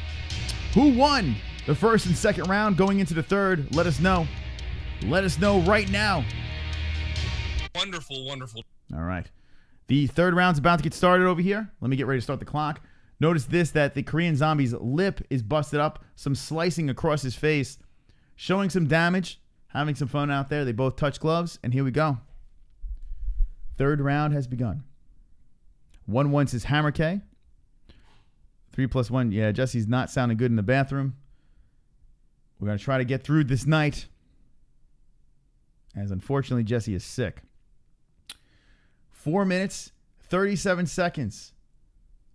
Who won the first and second round going into the third? Let us know. Let us know right now. Wonderful, wonderful. All right. The third round's about to get started over here. Let me get ready to start the clock. Notice this, that the Korean zombie's lip is busted up. Some slicing across his face. Showing some damage. Having some fun out there. They both touch gloves. And here we go. Third round has begun. 1-1 says Hammer K. 3+1. Yeah, Jesse's not sounding good in the bathroom. We're going to try to get through this night. As unfortunately, Jesse is sick. 4 minutes, 37 seconds.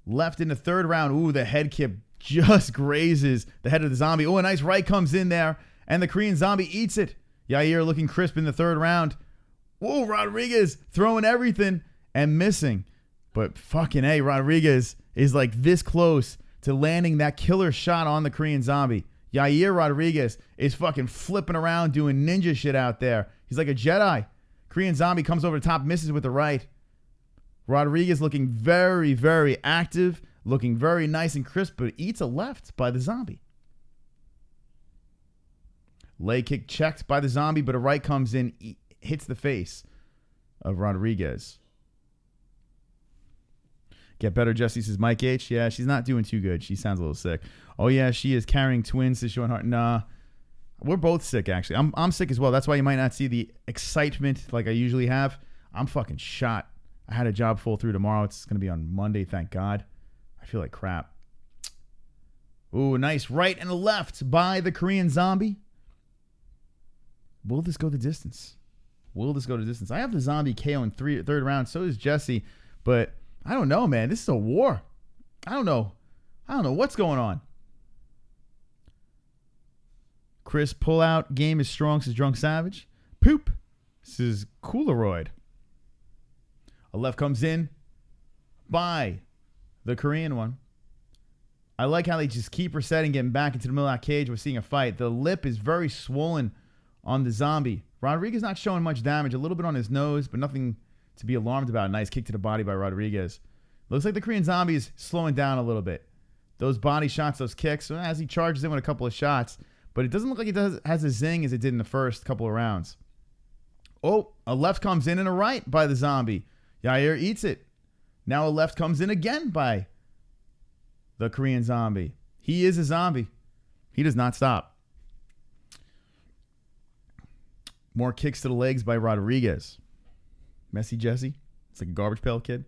Left in the third round. Ooh, the head kick just grazes the head of the zombie. Oh, a nice right comes in there. And the Korean zombie eats it. Yair looking crisp in the third round. Whoa, Rodriguez throwing everything and missing. But fucking A, Rodriguez is like this close to landing that killer shot on the Korean zombie. Yair Rodriguez is fucking flipping around doing ninja shit out there. He's like a Jedi. Korean zombie comes over the top, misses with the right. Rodriguez looking very, very active, looking very nice and crisp, but eats a left by the zombie. Leg kick checked by the zombie, but a right comes in, hits the face of Rodriguez. Get better, Jesse, says Mike H. Yeah, she's not doing too good. She sounds a little sick. Oh, yeah, she is carrying twins, says Sean Hart. Nah, we're both sick, actually. I'm sick as well. That's why you might not see the excitement like I usually have. I'm fucking shot. I had a job full through tomorrow. It's going to be on Monday, thank God. I feel like crap. Ooh, nice right and a left by the Korean zombie. Will this go the distance? Will this go the distance? I have the zombie KO in third round. So does Jesse. But I don't know, man. This is a war. I don't know what's going on. Chris, pull out. Game is strong, says Drunk Savage. Poop. This is Coolaroid. A left comes in by the Korean one. I like how they just keep resetting, getting back into the middle of that cage. We're seeing a fight. The lip is very swollen on the zombie. Rodriguez not showing much damage. A little bit on his nose, but nothing to be alarmed about. Nice kick to the body by Rodriguez. Looks like the Korean zombie is slowing down a little bit. Those body shots, those kicks, as he charges in with a couple of shots. But it doesn't look like it has a zing as it did in the first couple of rounds. Oh, a left comes in and a right by the zombie. Yair eats it. Now a left comes in again by the Korean zombie. He is a zombie. He does not stop. More kicks to the legs by Rodriguez. Messy Jesse. It's like a garbage pail kid.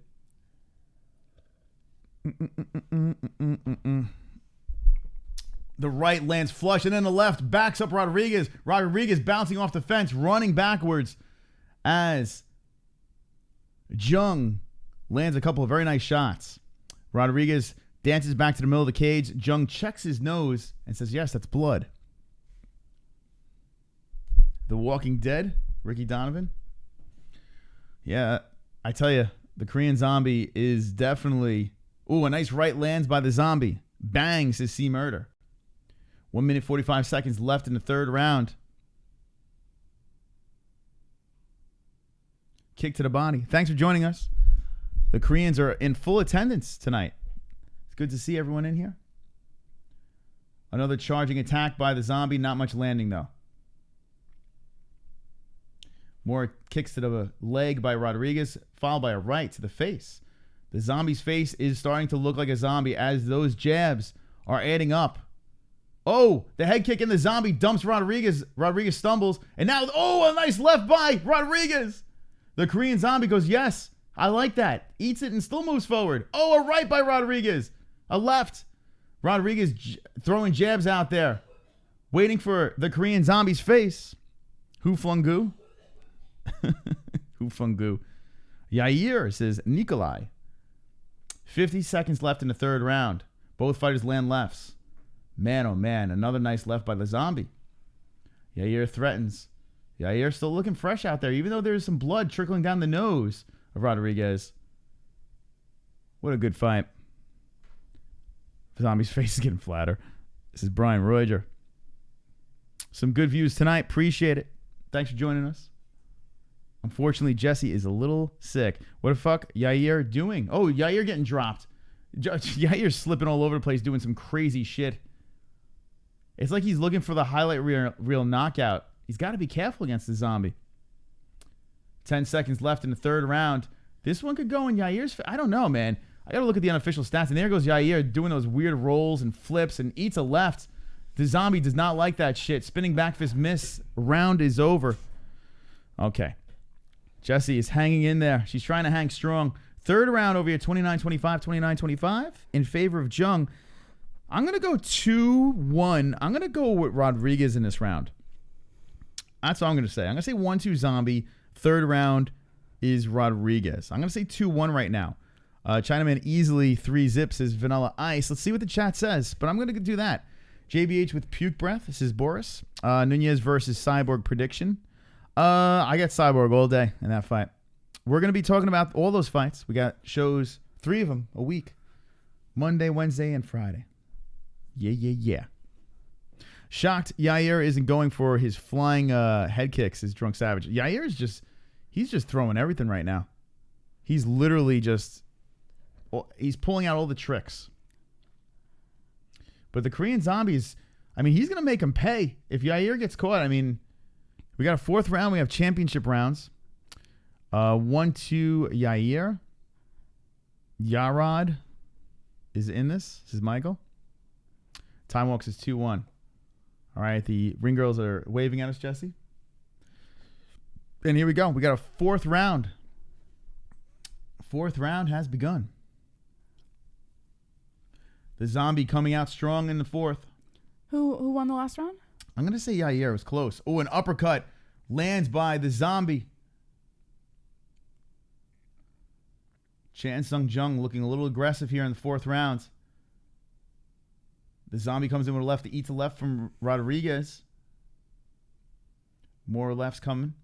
The right lands flush, and then the left backs up Rodriguez. Rodriguez bouncing off the fence, running backwards as Jung lands a couple of very nice shots. Rodriguez Dances back to the middle of the cage. Jung checks his nose and says, yes, that's blood. The Walking Dead, Ricky Donovan. Yeah, I tell you, the Korean Zombie is definitely... Ooh, a nice right lands by the Zombie. Bang, says C Murder. 1 minute, 45 seconds left in the third round. Kick to the body. Thanks for joining us. The Koreans are in full attendance tonight. It's good to see everyone in here. Another charging attack by the Zombie. Not much landing, though. More kicks to the leg by Rodriguez, followed by a right to the face. The Zombie's face is starting to look like a zombie as those jabs are adding up. Oh, the head kick in the Zombie dumps Rodriguez. Rodriguez stumbles. And now, oh, a nice left by Rodriguez. The Korean Zombie goes, yes, I like that. Eats it and still moves forward. Oh, a right by Rodriguez. A left. Rodriguez throwing jabs out there. Waiting for the Korean Zombie's face. Who flung goo? Who flung goo? Yair, says Nikolai. 50 seconds left in the third round. Both fighters land lefts. Man, oh man, another nice left by the Zombie. Yair threatens. Yair still looking fresh out there, even though there's some blood trickling down the nose of Rodriguez. What a good fight. Zombie's face is getting flatter. This is Brian Reuger. Some good views tonight. Appreciate it. Thanks for joining us. Unfortunately, Jessie is a little sick. What the fuck Yair doing? Oh, Yair getting dropped. Yair's slipping all over the place doing some crazy shit. It's like he's looking for the highlight reel knockout. He's got to be careful against the Zombie. 10 seconds left in the third round. This one could go in Yair's... I don't know, man. I got to look at the unofficial stats. And there goes Yair doing those weird rolls and flips and eats a left. The Zombie does not like that shit. Spinning back fist miss. Round is over. Okay. Jessie is hanging in there. She's trying to hang strong. Third round over here, 29-25, 29-25 in favor of Jung. I'm going to go 2-1. I'm going to go with Rodriguez in this round. That's what I'm going to say. I'm going to say 1-2 Zombie. Third round is Rodriguez. I'm going to say 2-1 right now. Chinaman easily 3 zips is Vanilla Ice. Let's see what the chat says, but I'm going to do that. JBH with puke breath. This is Boris. Nunez versus Cyborg prediction. I got Cyborg all day in that fight. We're going to be talking about all those fights. We got shows, 3 of them a week. Monday, Wednesday, and Friday. Yeah. Shocked Yair isn't going for his flying head kicks, his Drunk Savage. Yair is he's just throwing everything right now. He's literally he's pulling out all the tricks. But the Korean Zombies, I mean, he's going to make him pay. If Yair gets caught, I mean, we got a 4th round. We have championship rounds. 1-2 Yair. Yarod is in this. This is Michael. Time Walks is 2-1. All right, the ring girls are waving at us, Jessie. And here we go. We got a 4th round. 4th round has begun. The Zombie coming out strong in the 4th. Who won the last round? I'm going to say Yair. It was close. Oh, an uppercut lands by the Zombie. Chan Sung Jung looking a little aggressive here in the 4th round. The Zombie comes in with a left to eat the left from Rodriguez. More lefts coming.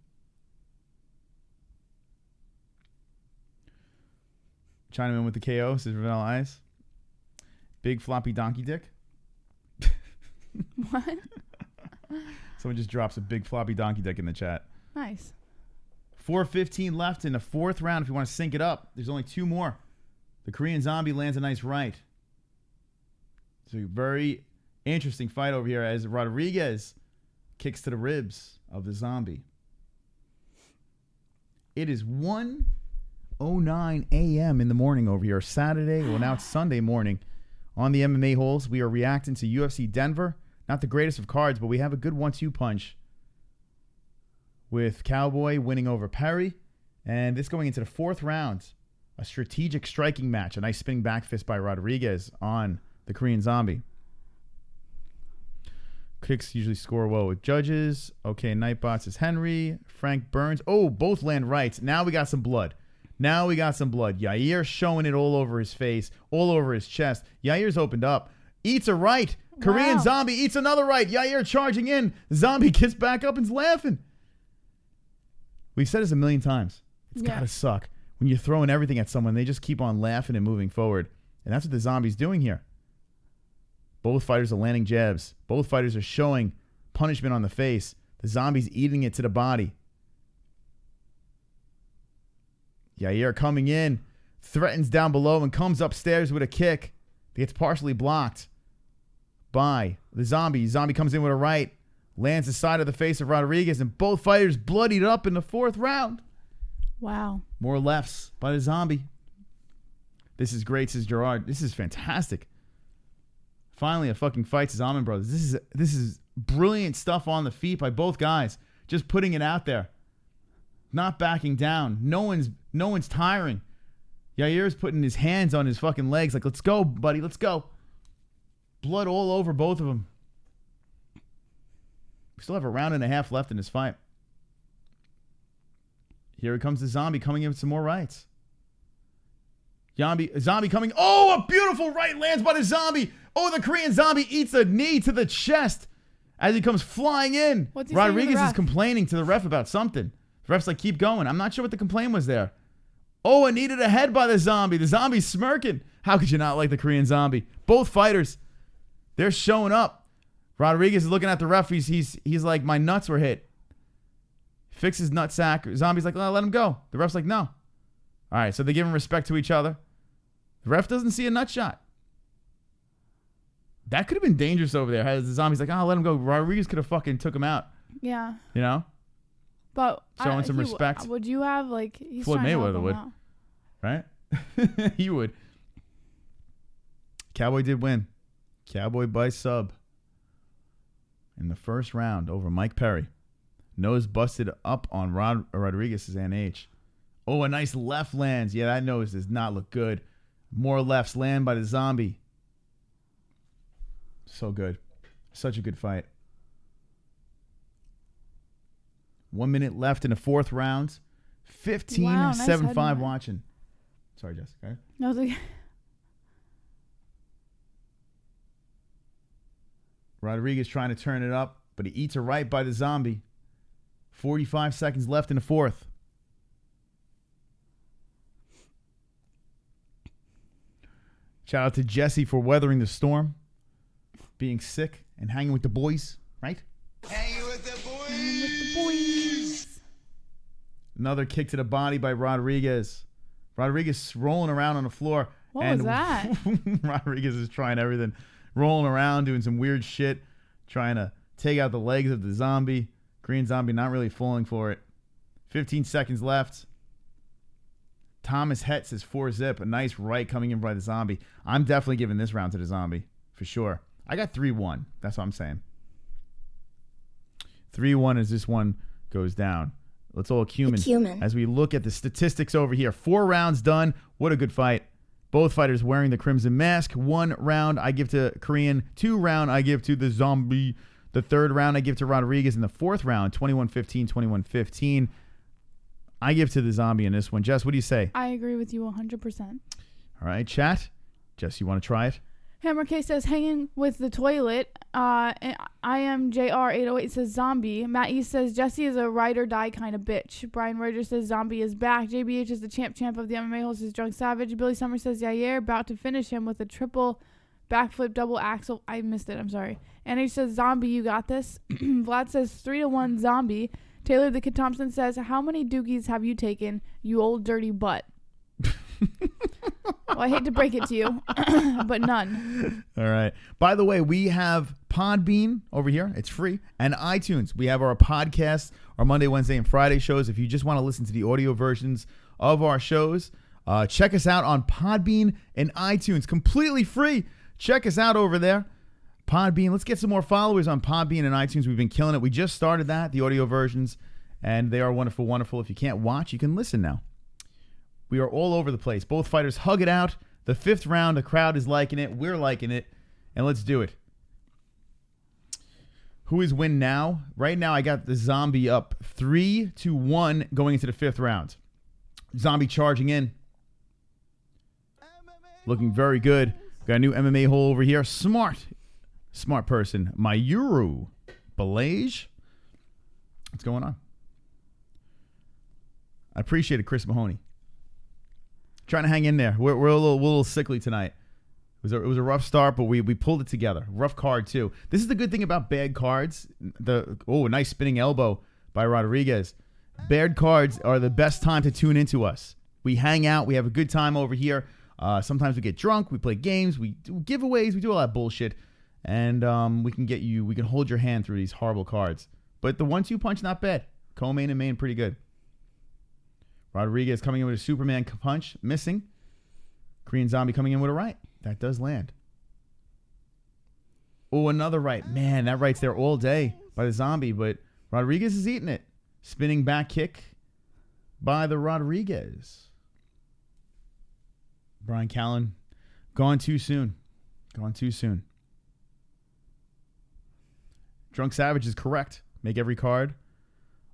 Chinaman with the KO, says Vanilla Ice. Big floppy donkey dick. What? Someone just drops a big floppy donkey dick in the chat. Nice. 4:15 left in the 4th round. If you want to sync it up, there's only 2 more. The Korean Zombie lands a nice right. It's a very interesting fight over here as Rodriguez kicks to the ribs of the Zombie. It is 1:09 a.m. in the morning over here. Saturday, well, now it's Sunday morning. On the MMA holes, we are reacting to UFC Denver. Not the greatest of cards, but we have a good 1-2 punch with Cowboy winning over Perry. And this going into the 4th round, a strategic striking match. A nice spinning back fist by Rodriguez on the Korean Zombie. Kicks usually score well with judges. Okay, Nightbot says Henry. Frank Burns. Oh, both land rights. Now we got some blood. Now we got some blood. Yair showing it all over his face, all over his chest. Yair's opened up. Eats a right. Korean Wow. zombie eats another right. Yair charging in. Zombie gets back up and's laughing. We've said this a million times. It's Yeah. gotta suck. When you're throwing everything at someone, they just keep on laughing and moving forward. And that's what the zombie's doing here. Both fighters are landing jabs. Both fighters are showing punishment on the face. The zombie's eating it to the body. Yair coming in, threatens down below and comes upstairs with a kick. Gets partially blocked by the zombie. Zombie comes in with a right, lands the side of the face of Rodriguez, and both fighters bloodied up in the 4th round. Wow. More lefts by the zombie. This is great, says Gerard. This is fantastic. Finally, a fucking fight, says Almond Brothers. This is brilliant stuff on the feet by both guys. Just putting it out there. Not backing down. No one's tiring. Yair's putting his hands on his fucking legs like, let's go, buddy, let's go. Blood all over both of them. We still have a round and a half left in this fight. Here comes the zombie coming in with some more rights. Zombie coming. Oh, a beautiful right lands by the zombie. Oh, the Korean zombie eats a knee to the chest as he comes flying in. What's he saying to the Rodriguez is ref? complaining to the ref about something. The ref's like, keep going. I'm not sure what the complaint was there. Oh, a knee to the head by the zombie. The zombie's smirking. How could you not like the Korean zombie? Both fighters, they're showing up. Rodriguez is looking at the ref. He's like, my nuts were hit. Fixes nutsack. Zombie's like, oh, let him go. The ref's like, no. All right, so they give him respect to each other. The ref doesn't see a nut shot. That could have been dangerous over there. As the zombie's like, oh, let him go. Rodriguez could have fucking took him out. Yeah. You know? But Showing some respect. Would you have, like, he's Floyd trying to help Mayweather him would. out. Right? He would. Cowboy did win. Cowboy by sub. In the 1st round over Mike Perry. Nose busted up on Rodriguez's NH. Oh, a nice left lands. Yeah, that nose does not look good. More lefts land by the zombie. So good. Such a good fight. 1 minute left in the 4th round. 15-7-5 Wow, nice headline. watching. Sorry, Jessica. I was like, Rodriguez trying to turn it up, but he eats a right by the zombie. 45 seconds left in the 4th. Shout out to Jessie for weathering the storm, being sick and hanging with the boys, right? Hanging with the boys. with the boys. Another kick to the body by Rodriguez. Rodriguez rolling around on the floor. What was that? Rodriguez is trying everything. Rolling around, doing some weird shit, trying to take out the legs of the zombie. Korean zombie not really falling for it. 15 seconds left. Thomas Het says 4-zip. A nice right coming in by the zombie. I'm definitely giving this round to the zombie, for sure. I got 3-1. That's what I'm saying. 3-1 as this one goes down. Let's all cumin as we look at the statistics over here. 4 rounds done. What a good fight. Both fighters wearing the crimson mask. 1 round I give to Korean. 2 round I give to the zombie. The 3rd round I give to Rodriguez. In the 4th round, 21-15, 21-15. I give to the zombie in this one. Jess, what do you say? I agree with you 100%. All right, chat. Jess, you want to try it? Hammer K says hanging with the toilet. I am JR808 says zombie. Matt East says Jessie is a ride or die kind of bitch. Brian Rogers says zombie is back. JBH is the champ of the MMA host is Drunk Savage. Billy Summers says Yair about to finish him with a triple backflip double axle. I missed it. I'm sorry. NH says zombie, you got this. Vlad says 3-1 zombie. Taylor the Kid Thompson says, how many doogies have you taken, you old dirty butt? Well, I hate to break it to you, but none. All right. By the way, we have Podbean over here. It's free. And iTunes. We have our podcast, our Monday, Wednesday, and Friday shows. If you just want to listen to the audio versions of our shows, check us out on Podbean and iTunes. Completely free. Check us out over there. Podbean. Let's get some more followers on Podbean and iTunes. We've been killing it. We just started that, the audio versions, and they are wonderful, wonderful. If you can't watch, you can listen now. We are all over the place. Both fighters hug it out. The 5th round, the crowd is liking it. We're liking it. And let's do it. Who is win now? Right now, I got the zombie up 3-1 going into the 5th round. Zombie charging in. Looking very good. Got a new MMA hole over here. Smart person. Mayuru Belage. What's going on? I appreciate it, Chris Mahoney. Trying to hang in there. We're a little sickly tonight. It was a rough start, but we pulled it together. Rough card too. This is the good thing about bad cards. A nice spinning elbow by Rodriguez. Bad cards are the best time to tune into us. We hang out. We have a good time over here. Sometimes we get drunk. We play games. We do giveaways. We do all that bullshit, and we can hold your hand through these horrible cards. But the 1-2 punch, not bad. Co-main and main, pretty good. Rodriguez coming in with a Superman punch, missing. Korean Zombie coming in with a right. That does land. Oh, another right. Man, that right's there all day by the Zombie, but Rodriguez is eating it. Spinning back kick by the Rodriguez. Brian Callen, gone too soon. Gone too soon. Drunk Savage is correct. Make every card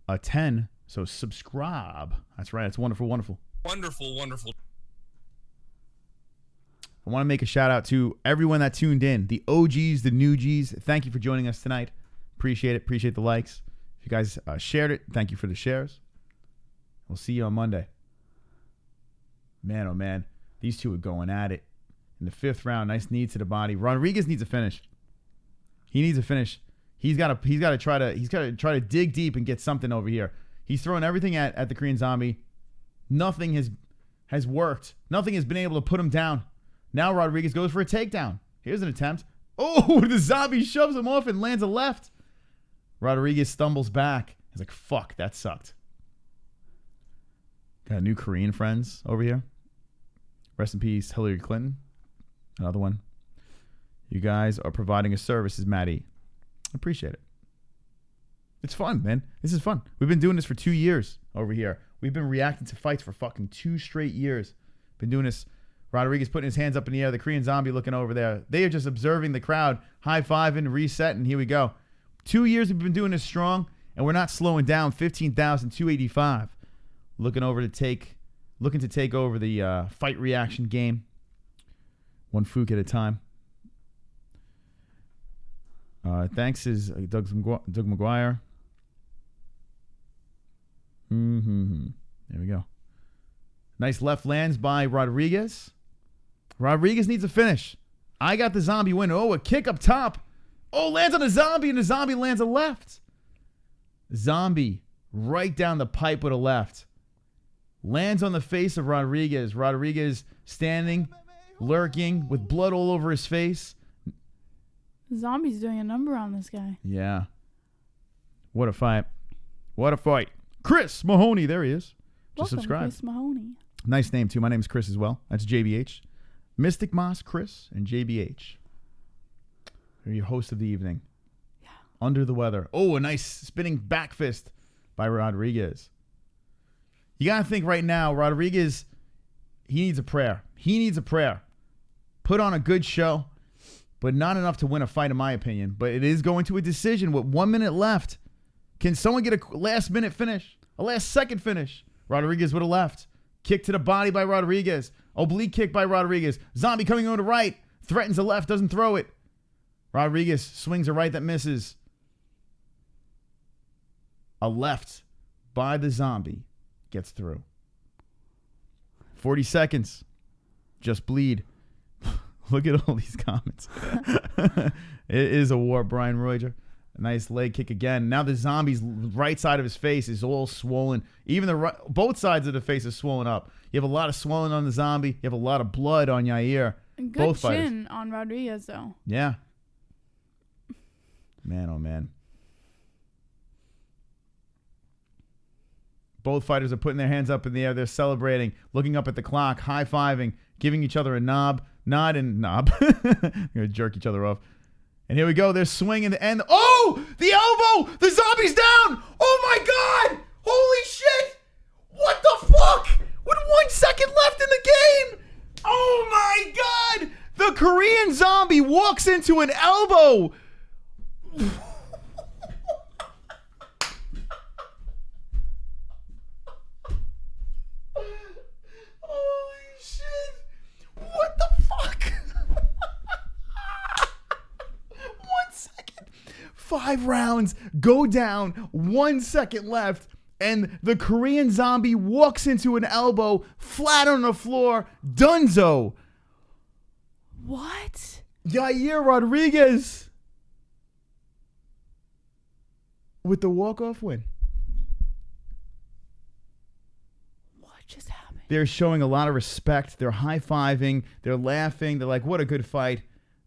a 10. So subscribe. That's right. It's wonderful, wonderful. Wonderful, wonderful. I want to make a shout out to everyone that tuned in. The OGs, the new Gs. Thank you for joining us tonight. Appreciate it. Appreciate the likes. If you guys shared it, thank you for the shares. We'll see you on Monday. Man, oh man. These two are going at it. In the 5th round, nice knee to the body. Rodriguez needs a finish. He needs a finish. He's got to try to dig deep and get something over here. He's throwing everything at the Korean Zombie. Nothing has worked. Nothing has been able to put him down. Now Rodriguez goes for a takedown. Here's an attempt. Oh, the Zombie shoves him off and lands a left. Rodriguez stumbles back. He's like, fuck, that sucked. Got new Korean friends over here. Rest in peace, Hillary Clinton. Another one. You guys are providing a service, is Maddie. Appreciate it. It's fun, man. This is fun. We've been doing this for 2 years over here. We've been reacting to fights for fucking 2 straight years. Been doing this. Rodriguez putting his hands up in the air. The Korean Zombie looking over there. They are just observing the crowd, high-fiving, resetting. Here we go. 2 years we've been doing this strong, and we're not slowing down. 15,285. Looking to take over the fight reaction game. One Fook at a time. Thanks is Doug McGuire. There we go. Nice left lands by Rodriguez. Rodriguez needs a finish. I got the Zombie win. Oh, a kick up top. Oh, lands on the Zombie, and the Zombie lands a left. Zombie right down the pipe with a left. Lands on the face of Rodriguez. Rodriguez standing, lurking, with blood all over his face. Zombie's doing a number on this guy. Yeah. What a fight. What a fight. Chris Mahoney. There he is. Just Welcome, subscribe. Chris Mahoney. Nice name, too. My name's Chris as well. That's JBH. Mystic Moss, Chris, and JBH. They're your host of the evening. Yeah. Under the weather. Oh, a nice spinning back fist by Rodriguez. You got to think right now, Rodriguez, he needs a prayer. He needs a prayer. Put on a good show, but not enough to win a fight, in my opinion. But it is going to a decision with 1 minute left. Can someone get a last-minute finish? A last-second finish? Rodriguez with a left. Kick to the body by Rodriguez. Oblique kick by Rodriguez. Zombie coming on the right. Threatens the left, doesn't throw it. Rodriguez swings a right that misses. A left by the Zombie gets through. 40 seconds. Just bleed. Look at all these comments. It is a war, Brian Reuter. A nice leg kick again. Now the Zombie's right side of his face is all swollen. Even both sides of the face is swollen up. You have a lot of swelling on the Zombie. You have a lot of blood on Yair. Good both chin fighters. On Rodriguez, though. Yeah. Man, oh man. Both fighters are putting their hands up in the air. They're celebrating, looking up at the clock, high-fiving, giving each other a nod and knob. They're going to jerk each other off. And here we go. They're swinging the end. Oh, the elbow. The Zombie's down. Oh, my God. Holy shit. What the fuck? With 1 second left in the game. Oh, my God. The Korean Zombie walks into an elbow. 5 rounds go down, 1 second left, and the Korean Zombie walks into an elbow flat on the floor. Dunzo. What? Yair Rodriguez with the walk-off win. What just happened? They're showing a lot of respect. They're high-fiving. They're laughing. They're like, what a good fight.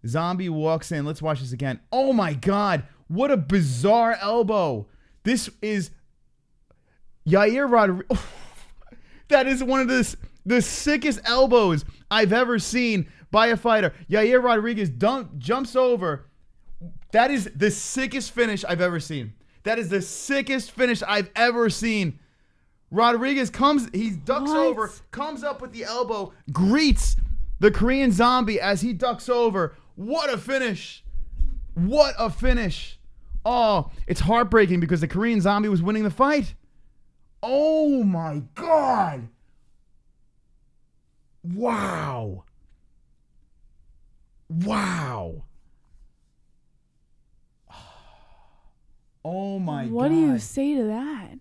Zombie walks in. Let's watch this again. Oh, my God. What a bizarre elbow. This is Yair Rodriguez. That is one of the sickest elbows I've ever seen by a fighter. Yair Rodriguez jumps over. That is the sickest finish I've ever seen. That is the sickest finish I've ever seen. Rodriguez he ducks over, comes up with the elbow, greets the Korean Zombie as he ducks over. What a finish. What a finish. Oh, it's heartbreaking because the Korean Zombie was winning the fight. Oh my God. Wow. Wow. Oh my God. What do you say to that?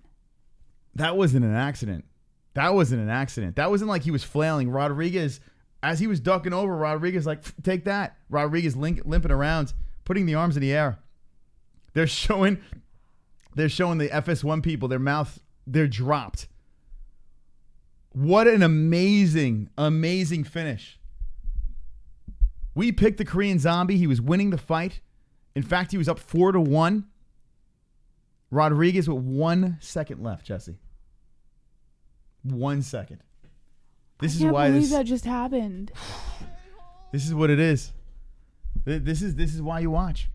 That wasn't an accident. That wasn't an accident. That wasn't like he was flailing. Rodriguez, as he was ducking over, Rodriguez like, take that. Rodriguez limping around, putting the arms in the air. They're showing the FS1 people, their mouth, they're dropped. What an amazing, amazing finish. We picked the Korean Zombie. He was winning the fight. In fact, he was up 4-1. Rodriguez with 1 second left, Jesse. 1 second. This is why I can't believe that just happened. This is what it is. This is why you watch.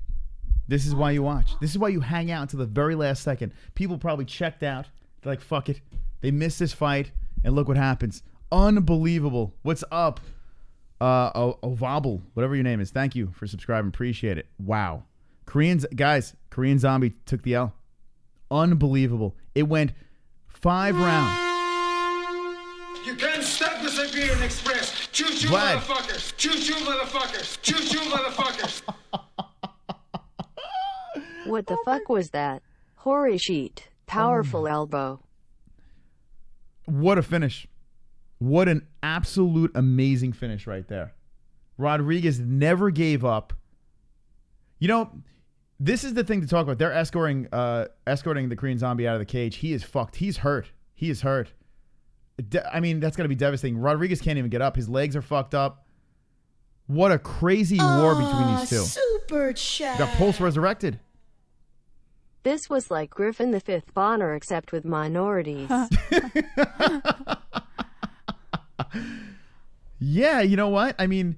This is why you watch. This is why you hang out until the very last second. People probably checked out. They're like, fuck it. They missed this fight, and look what happens. Unbelievable. What's up? Ovabble, whatever your name is. Thank you for subscribing. Appreciate it. Wow. Korean Zombie took the L. Unbelievable. It went 5 rounds. You can't stop the Siberian Express. Choo-choo, Vlad. motherfuckers. Choo-choo, motherfuckers. Choo-choo, motherfuckers. What the fuck was that? Hoary sheet. Powerful elbow. What a finish. What an absolute amazing finish right there. Rodriguez never gave up. You know, this is the thing to talk about. They're escorting the Korean Zombie out of the cage. He is fucked. He's hurt. He is hurt. I mean, that's got to be devastating. Rodriguez can't even get up. His legs are fucked up. What a crazy war between these two. Super chat. Got Pulse resurrected. This was like Griffin the Fifth Bonner except with minorities. Yeah, you know what? I mean,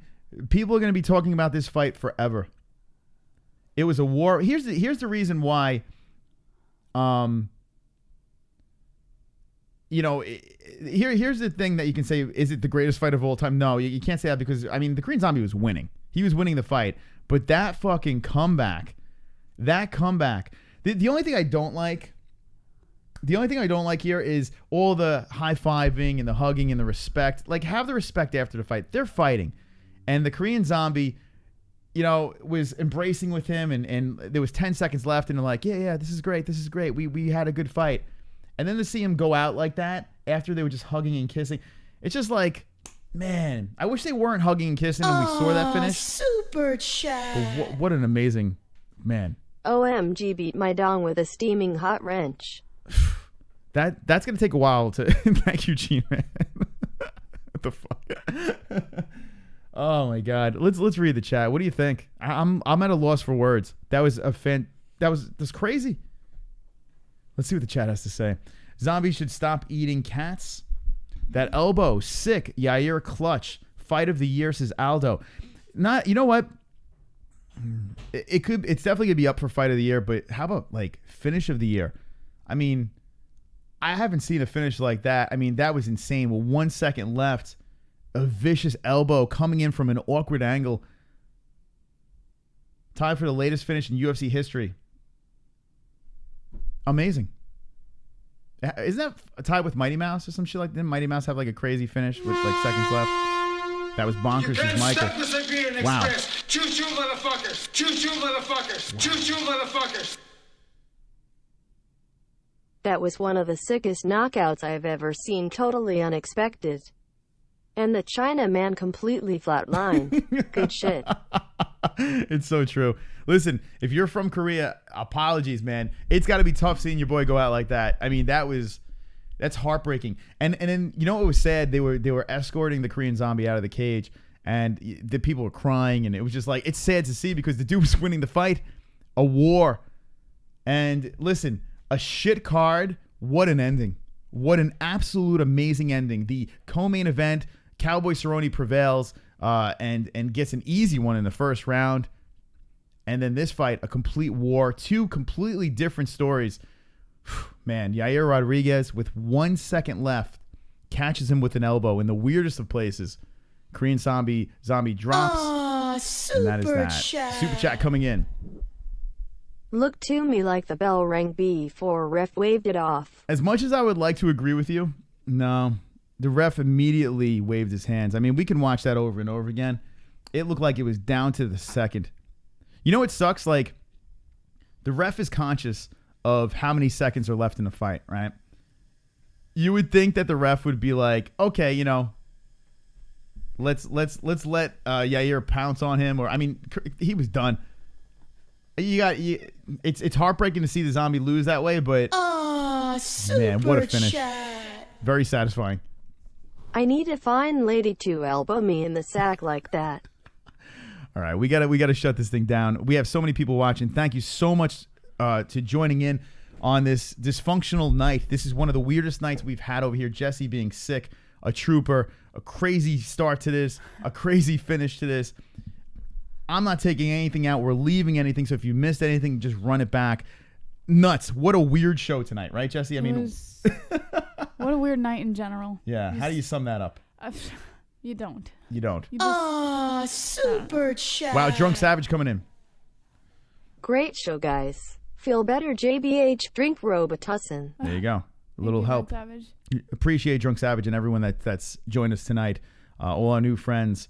people are going to be talking about this fight forever. It was a war. Here's the reason why. You know, here's the thing that you can say: is it the greatest fight of all time? No, you can't say that because I mean the Korean Zombie was winning. He was winning the fight, but that fucking comeback, The only thing I don't like. The only thing I don't like here is all the high-fiving and the hugging and the respect. Like, have the respect after the fight. They're fighting. And the Korean Zombie, you know, was embracing with him, and there was 10 seconds left, and they're like, yeah, this is great. We had a good fight. And then to see him go out like that after they were just hugging and kissing, it's just like, man, I wish they weren't hugging and kissing when we saw that finish. Super chat. But what an amazing, man. OMG beat my dong with a steaming hot wrench. That's gonna take a while to. Thank you, G-Man. What the fuck? Oh my God. Let's read the chat. What do you think? I'm at a loss for words. That was that's crazy. Let's see what the chat has to say. Zombie should stop eating cats. That elbow, sick. Yair clutch. Fight of the year, says Aldo. Not. You know what? It's definitely gonna be up for fight of the year, but how about like finish of the year? I mean, I haven't seen a finish like that. I mean, that was insane. With 1 second left, a vicious elbow coming in from an awkward angle. Tied for the latest finish in UFC history. Amazing. Isn't that tied with Mighty Mouse or some shit like that? Didn't Mighty Mouse have like a crazy finish with like seconds left? That was bonkers. You're Is Michael. stuck with Siberian Wow. Express. Choo-choo, motherfuckers. Choo-choo, motherfuckers. Choo-choo, motherfuckers. That was one of the sickest knockouts I've ever seen, totally unexpected. And the Chinaman completely flatlined. Good shit. It's so true. Listen, if you're from Korea, apologies, man. It's got to be tough seeing your boy go out like that. I mean, that's heartbreaking. And then you know what was sad? They were escorting the Korean Zombie out of the cage, and the people were crying, and it was just like, it's sad to see because the dude was winning the fight, a war. And listen, a shit card. What an ending! What an absolute amazing ending. The co-main event, Cowboy Cerone prevails and gets an easy one in the first round. And then this fight, a complete war. Two completely different stories. Man, Yair Rodriguez, with 1 second left, catches him with an elbow in the weirdest of places. Korean Zombie drops. And that is that. Super chat coming in. Looked to me like the bell rang before ref waved it off. As much as I would like to agree with you, no. The ref immediately waved his hands. I mean, we can watch that over and over again. It looked like it was down to the second. You know what sucks? Like, the ref is conscious of how many seconds are left in the fight, right? You would think that the ref would be like, okay, you know, let's let Yair pounce on him, or I mean, he was done. It's heartbreaking to see the Zombie lose that way, but man, what a finish! Very satisfying. I need a fine lady to elbow me in the sack like that. All right, we gotta shut this thing down. We have so many people watching. Thank you so much to joining in on this dysfunctional night. This is one of the weirdest nights we've had over here. Jessie being sick, a trooper, a crazy start to this, a crazy finish to this. I'm not taking anything out. We're leaving anything. So if you missed anything, just run it back. Nuts. What a weird show tonight, right, Jessie? I mean, what a weird night in general. Yeah. How do you sum that up? You don't. You don't. Super chat. Wow, Drunk Savage coming in. Great show, guys. Feel better, JBH. Drink Robitussin. There you go. A little help. Savage. Appreciate Drunk Savage and everyone that's joined us tonight. All our new friends.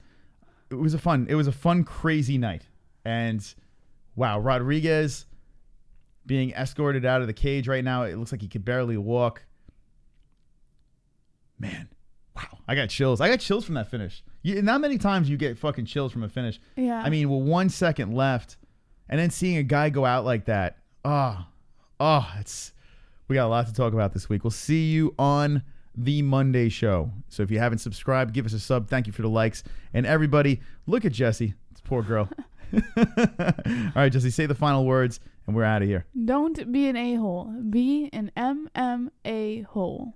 It was a fun, crazy night. And wow, Rodriguez being escorted out of the cage right now. It looks like he could barely walk. Man, wow. I got chills. I got chills from that finish. Not many times you get fucking chills from a finish. Yeah. I mean, with 1 second left and then seeing a guy go out like that. We got a lot to talk about this week. We'll see you on the Monday show. So if you haven't subscribed, give us a sub. Thank you for the likes. And everybody, look at Jessie. This poor girl. All right, Jessie, say the final words and we're out of here. Don't be an a-hole. Be an MMA hole.